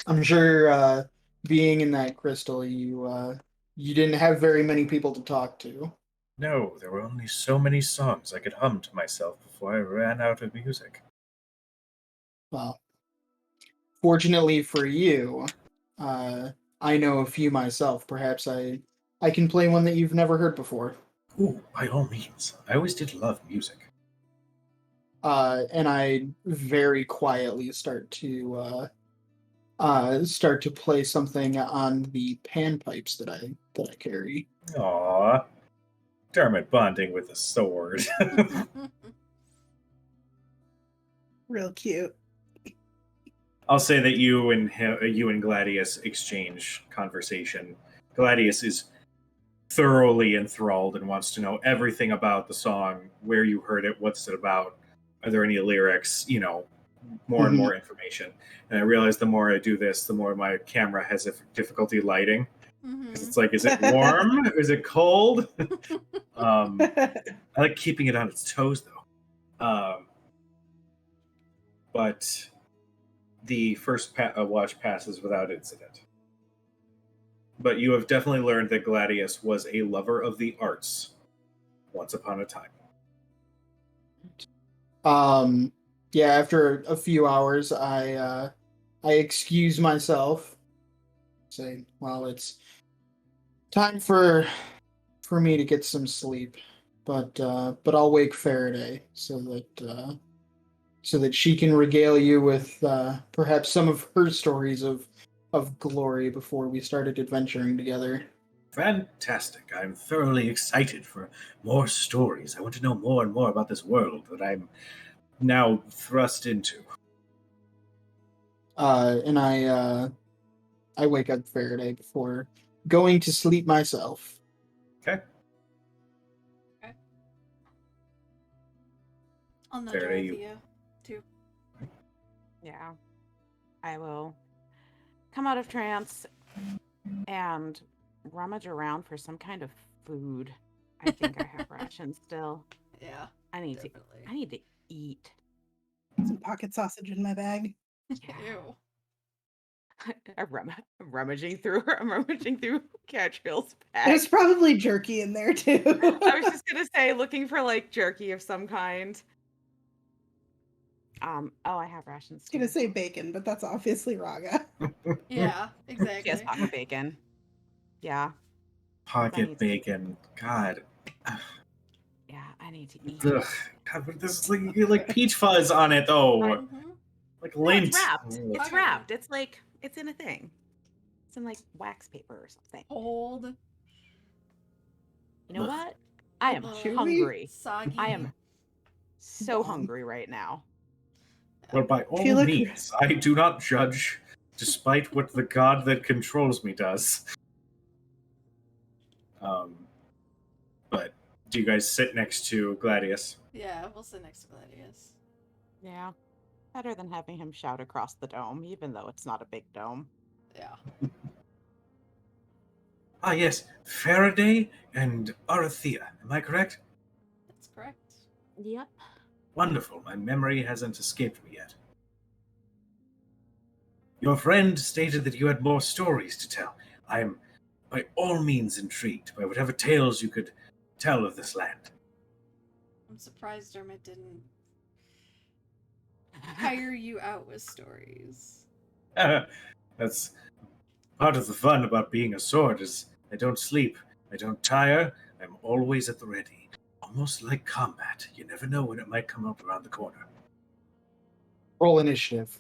I'm sure being in that crystal, you didn't have very many people to talk to. No, there were only so many songs I could hum to myself before I ran out of music. Well, fortunately for you, uh, I know a few myself. Perhaps I can play one that you've never heard before. Ooh, by all means. I always did love music. And I very quietly start to play something on the panpipes that I carry. Aww. Dermot bonding with a sword. Real cute. I'll say that you and Gladius exchange conversation. Gladius is thoroughly enthralled and wants to know everything about the song, where you heard it, what's it about, are there any lyrics, more and more information. And I realize the more I do this, the more my camera has difficulty lighting. It's like, is it warm? Is it cold? I like keeping it on its toes, though. But the first watch passes without incident. But you have definitely learned that Gladius was a lover of the arts once upon a time. Yeah, after a few hours, I excuse myself. Say, well, it's time for me to get some sleep, but I'll wake Faraday so that she can regale you with perhaps some of her stories of glory before we started adventuring together. Fantastic. I'm thoroughly excited for more stories. I want to know more and more about this world that I'm now thrust into. And I wake up Faraday before going to sleep myself. Okay. I'll nudge Faraday, Arthea, too. Yeah. I will come out of trance and rummage around for some kind of food. I think I have rations still. Yeah, I need definitely. to eat. Some pocket sausage in my bag. Yeah. Ew. I'm rummaging through Catrill's bag. There's probably jerky in there too. I was just gonna say, looking for like jerky of some kind. Oh, I have rations too. I was gonna say bacon, but that's obviously Raga. Yeah, She exactly. has pocket bacon. Yeah. Pocket bacon. God. Yeah, I need to eat. Ugh. God, but this is like peach fuzz on it, though. Mhm. Like No, lint. it's wrapped. Ugh. It's Okay. wrapped. It's like it's in a thing. It's in like wax paper or something. Cold, You know Ugh. what? I am Chewy? hungry. soggy. I am so Bomb. hungry right now. Well, by all feel like- means, I do not judge, despite what the god that controls me does. But do you guys sit next to Gladius? Yeah, we'll sit next to Gladius. Yeah. Better than having him shout across the dome, even though it's not a big dome. Yeah. Ah, yes, Faraday and Arathea. Am I correct? That's correct. Yep. Wonderful. My memory hasn't escaped me yet. Your friend stated that you had more stories to tell. I am by all means intrigued by whatever tales you could tell of this land. I'm surprised Dermot didn't hire you out with stories. That's part of the fun about being a sword is I don't sleep, I don't tire, I'm always at the ready. Almost like combat. You never know when it might come up around the corner. Roll initiative.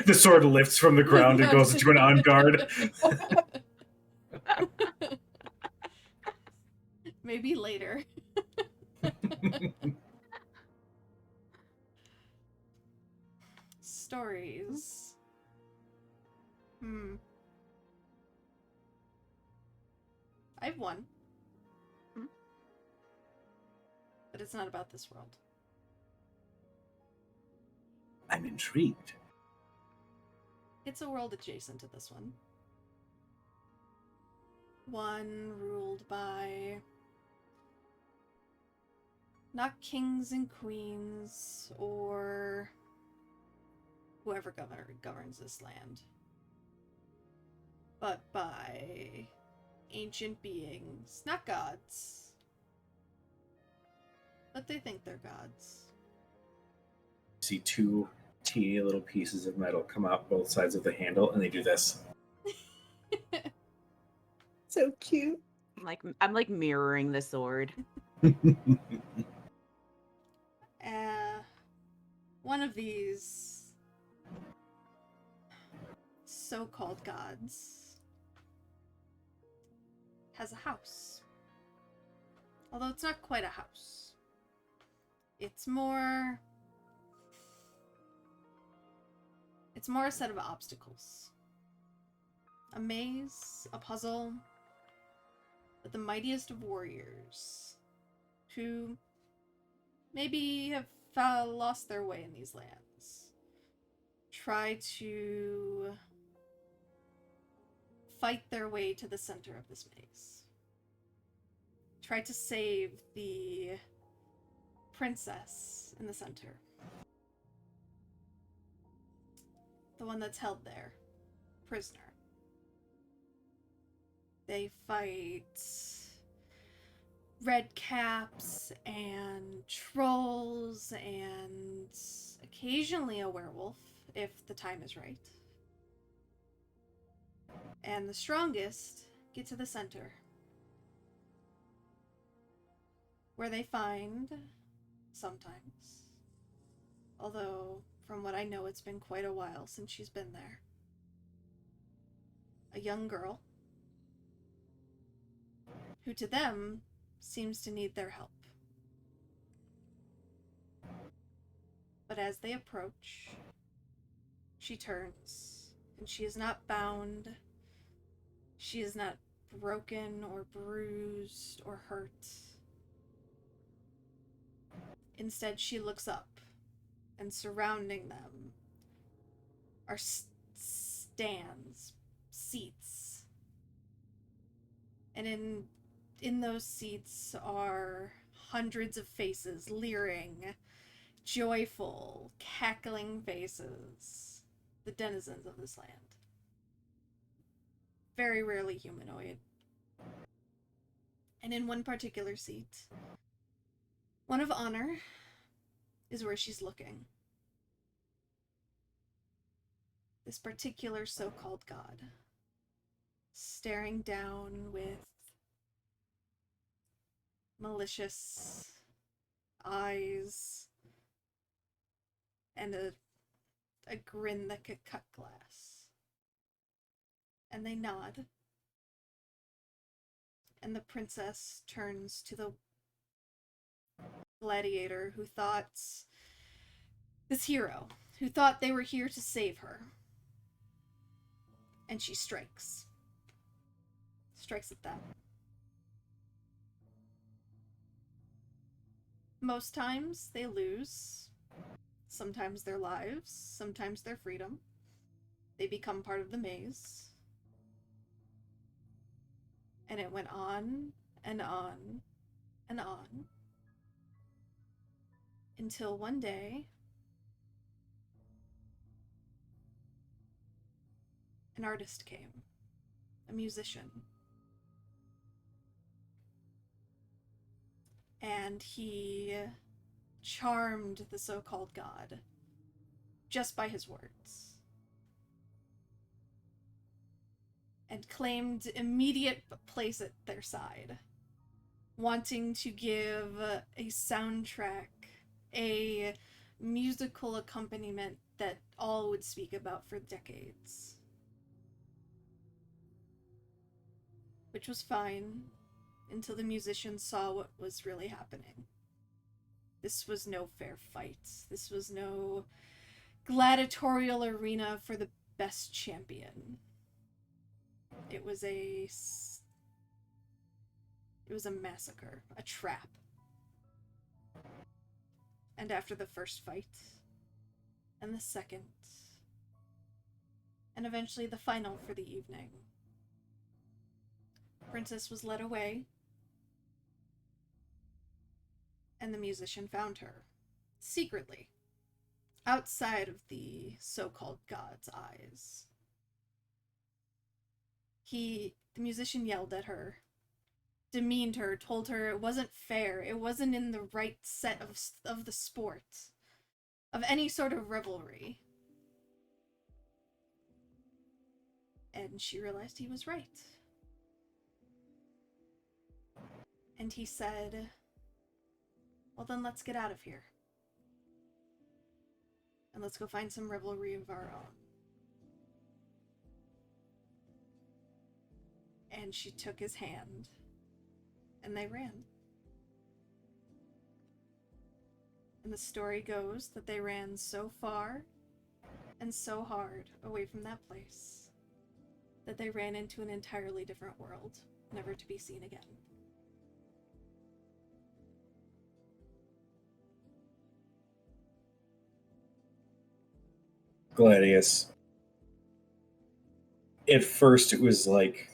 The sword lifts from the ground and goes into an on guard. Maybe later. Stories. I have one. But it's not about this world. I'm intrigued. It's a world adjacent to this one. One ruled by not kings and queens or whoever governs this land, but by ancient beings, not gods, but they think they're gods. You see two teeny little pieces of metal come out both sides of the handle, and they do this. So cute. I'm like mirroring the sword. One of these so-called gods has a house. Although it's not quite a house. It's more a set of obstacles. A maze, a puzzle, but the mightiest of warriors who maybe have lost their way in these lands try to fight their way to the center of this maze. Try to save the princess in the center. The one that's held there, prisoner. They fight red caps and trolls and occasionally a werewolf if the time is right. And the strongest get to the center, where they find, sometimes, although from what I know it's been quite a while since she's been there, a young girl who to them seems to need their help. But as they approach, she turns, and she is not bound. She is not broken or bruised or hurt. Instead, she looks up, and surrounding them are stands, seats. And in those seats are hundreds of faces, leering, joyful, cackling faces, the denizens of this land. Very rarely humanoid. And in one particular seat, one of honor, is where she's looking. This particular so-called god, staring down with malicious eyes and a grin that could cut glass. And they nod. And the princess turns to the gladiator who thought, this hero, who thought they were here to save her. And she strikes. Strikes at them. Most times they lose. Sometimes their lives, sometimes their freedom. They become part of the maze. And it went on and on and on. Until one day, an artist came. A musician. And he charmed the so-called god just by his words. And claimed immediate place at their side, wanting to give a soundtrack, a musical accompaniment that all would speak about for decades. Which was fine, until the musicians saw what was really happening. This was no fair fight. This was no gladiatorial arena for the best champion. It was a massacre, a trap. And after the first fight, and the second, and eventually the final for the evening, Princess was led away, and the musician found her, secretly, outside of the so-called god's eyes. The musician yelled at her, demeaned her, told her it wasn't fair, it wasn't in the right set of the sport, of any sort of revelry. And she realized he was right. And he said, well then let's get out of here. And let's go find some revelry of our own. And she took his hand, and they ran. And the story goes that they ran so far and so hard away from that place that they ran into an entirely different world, never to be seen again. Gladius. At first, it was like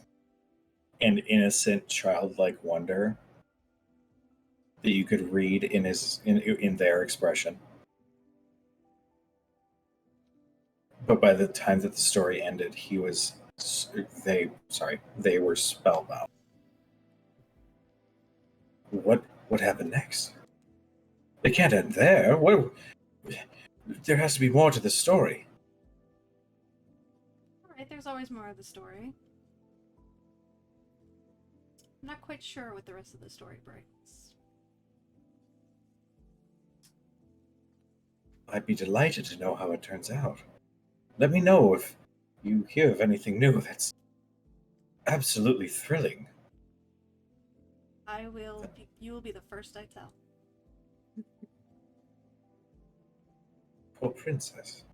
an innocent, childlike wonder that you could read in their expression. But by the time that the story ended, they were spellbound. What happened next? It can't end there. There has to be more to the story. Alright, there's always more of the story. I'm not quite sure what the rest of the story brings. I'd be delighted to know how it turns out. Let me know if you hear of anything new that's absolutely thrilling. You will be the first I tell. Poor princess.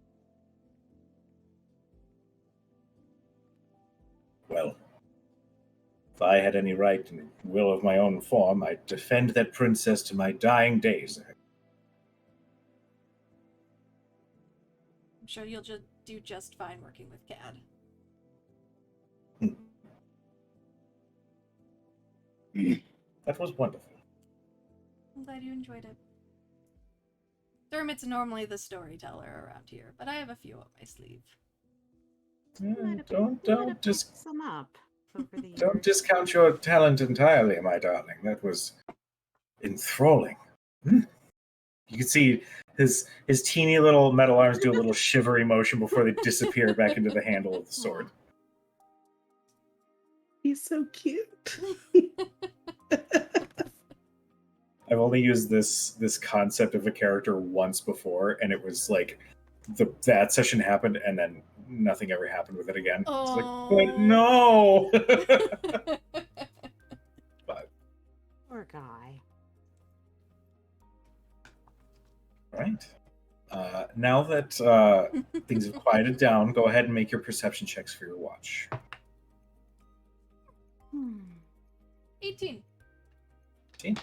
Well, if I had any right and will of my own form, I'd defend that princess to my dying days. I'm sure you'll do just fine working with Cad. That was wonderful. I'm glad you enjoyed it. Dermot's normally the storyteller around here, but I have a few up my sleeve. Don't discount your talent entirely, my darling. That was enthralling. You can see his teeny little metal arms do a little shivery motion before they disappear back into the handle of the sword. He's so cute. I've only used this concept of a character once before, and it was like that session happened, and then nothing ever happened with it again. Oh. It's like, but no. But poor guy. Right. Now that things have quieted down, go ahead and make your perception checks for your watch. 18. 18.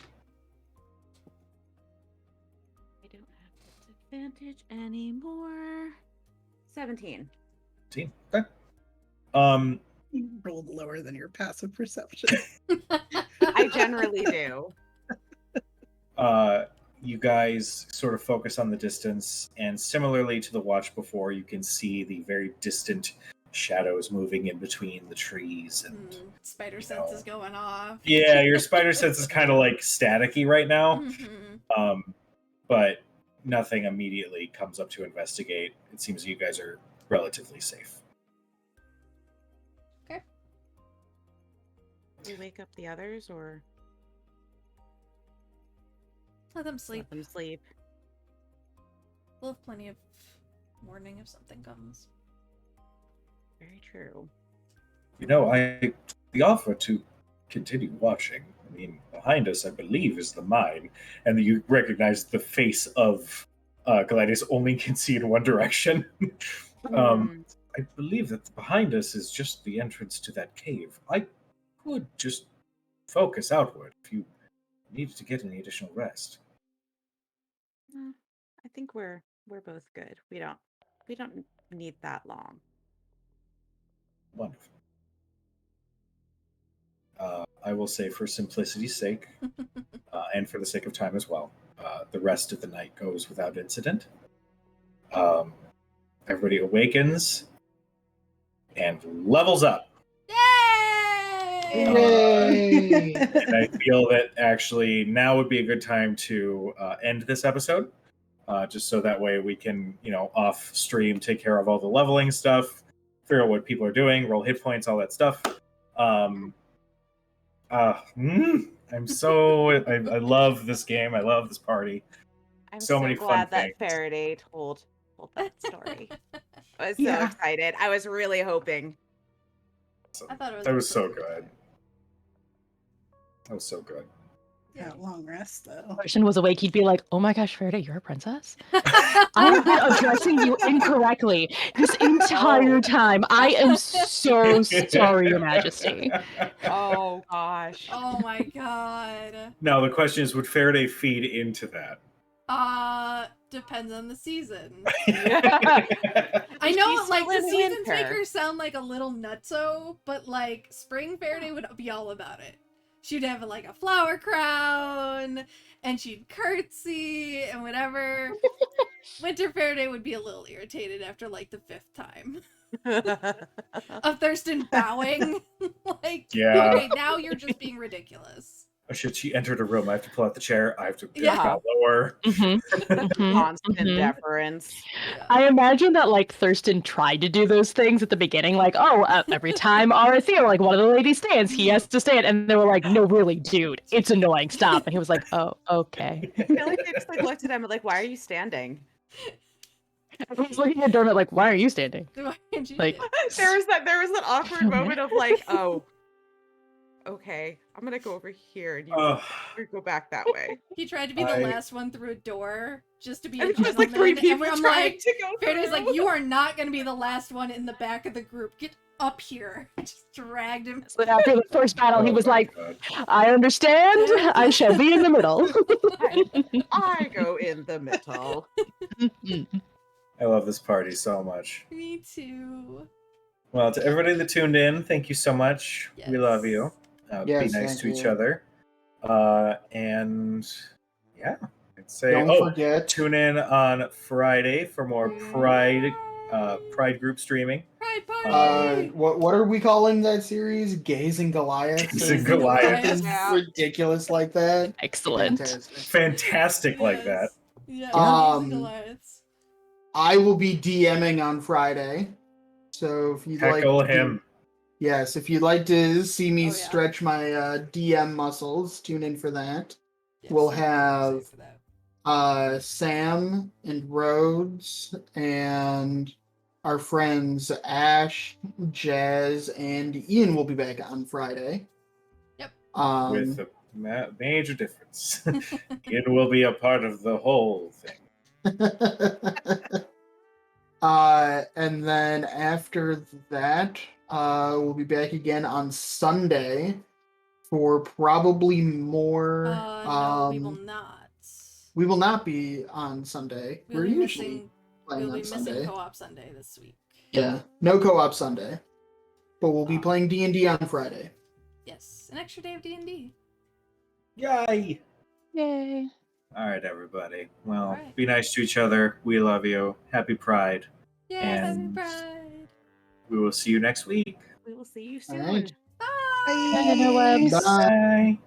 I don't have disadvantage anymore. 17. 18. Okay. You rolled lower than your passive perception. I generally do. You guys sort of focus on the distance, and similarly to the watch before, you can see the very distant shadows moving in between the trees. And spider sense is going off. Yeah, your spider sense is kind of like staticky right now. But nothing immediately comes up to investigate. It seems you guys are relatively safe. Okay. Do we wake up the others, or let them sleep? Let them sleep. We'll have plenty of warning if something comes. Very true. You know, the offer to continue watching. I mean, behind us, I believe, is the mine, and you recognize the face of Gladius only can see in one direction. I believe that behind us is just the entrance to that cave. I could just focus outward if you needed to get any additional rest. I think we're both good. We don't need that long. Wonderful. I will say, for simplicity's sake, and for the sake of time as well, the rest of the night goes without incident. Everybody awakens and levels up. Yay! And I feel that actually now would be a good time to end this episode, just so that way we can, off stream, take care of all the leveling stuff, figure out what people are doing, roll hit points, all that stuff. I'm so I love this game. I love this party. I'm So so many glad fun that things. Faraday told that story. I was so Yeah. excited. I was really hoping. I thought it was. That was so really good. That was so good. That long rest though. Person was awake, he'd be like, "Oh my gosh, Faraday, you're a princess? I've been addressing you incorrectly this entire time. I am so sorry, Your Majesty." Oh gosh. Oh my god. Now the question is, would Faraday feed into that? Depends on the season. Yeah. I know, She's like, still the in season winter. takers sound like a little nutso, but, like, Spring Faraday would be all about it. She'd have, like, a flower crown, and she'd curtsy, and whatever. Winter Faraday would be a little irritated after, like, the 5th time. Of Thurston bowing. Like, Yeah. okay, now you're just being ridiculous. Oh shit, she entered a room. I have to pull out the chair. I have to Yeah. lower. Constant deference. Yeah. I imagine that like Thurston tried to do those things at the beginning, like, every time Arathea, like one of the ladies stands, he has to stand, and they were like, "No, really, dude, it's annoying. Stop." And he was like, "Oh, okay." I feel like they just like looked at him and like, "Why are you standing?" I was looking at Dermot like, "Why are you standing?" Why did you Like, do There was that awkward moment of like, "Oh, okay, I'm gonna go over here and you go back that way." He tried to be the last one through a door just to be a And gentleman. just like 3 people and I'm trying like, to go Faraday's through. like, you are not going to be the last one in the back of the group. Get up here. Just dragged him. so after the first battle, he Oh was my like, God. "I understand. I shall be in the middle." I go in the middle. I love this party so much. Me too. Well, to everybody that tuned in, thank you so much. We love you. Yes, be nice thank to each you. other. And yeah, I'd say, Don't forget. tune in on Friday for more Pride group streaming. Pride party! What are we calling that series? Gays and Goliaths? Gays or and Goliaths. something Yeah. ridiculous like that. Excellent. Fantastic. Fantastic like that. Yes, Um, Gays and Goliaths. I will be DMing on Friday, so if you'd Heckle like to, him. yes, if you'd like to see me Oh, yeah. stretch my DM muscles, tune in for that. Yes, we'll I'm have excited for that. Sam and Rhodes and our friends Ash, Jazz, and Ian will be back on Friday. Yep. With a major difference. It will be a part of the whole thing. And then after that, we'll be back again on Sunday for probably more. No, we will not. We will not be on Sunday. We'll We're be usually missing. playing We'll be on Sunday. missing co-op Sunday this week. Yeah, no co-op Sunday, but we'll be playing D&D on Friday. Yes, an extra day of D&D. Yay! Yay. All right, everybody. Well, All right. be nice to each other. We love you. Happy Pride. Yay, And- happy Pride! We will see you next week. We will see you All soon. right. Bye! Bye, interwebs. Bye. Bye.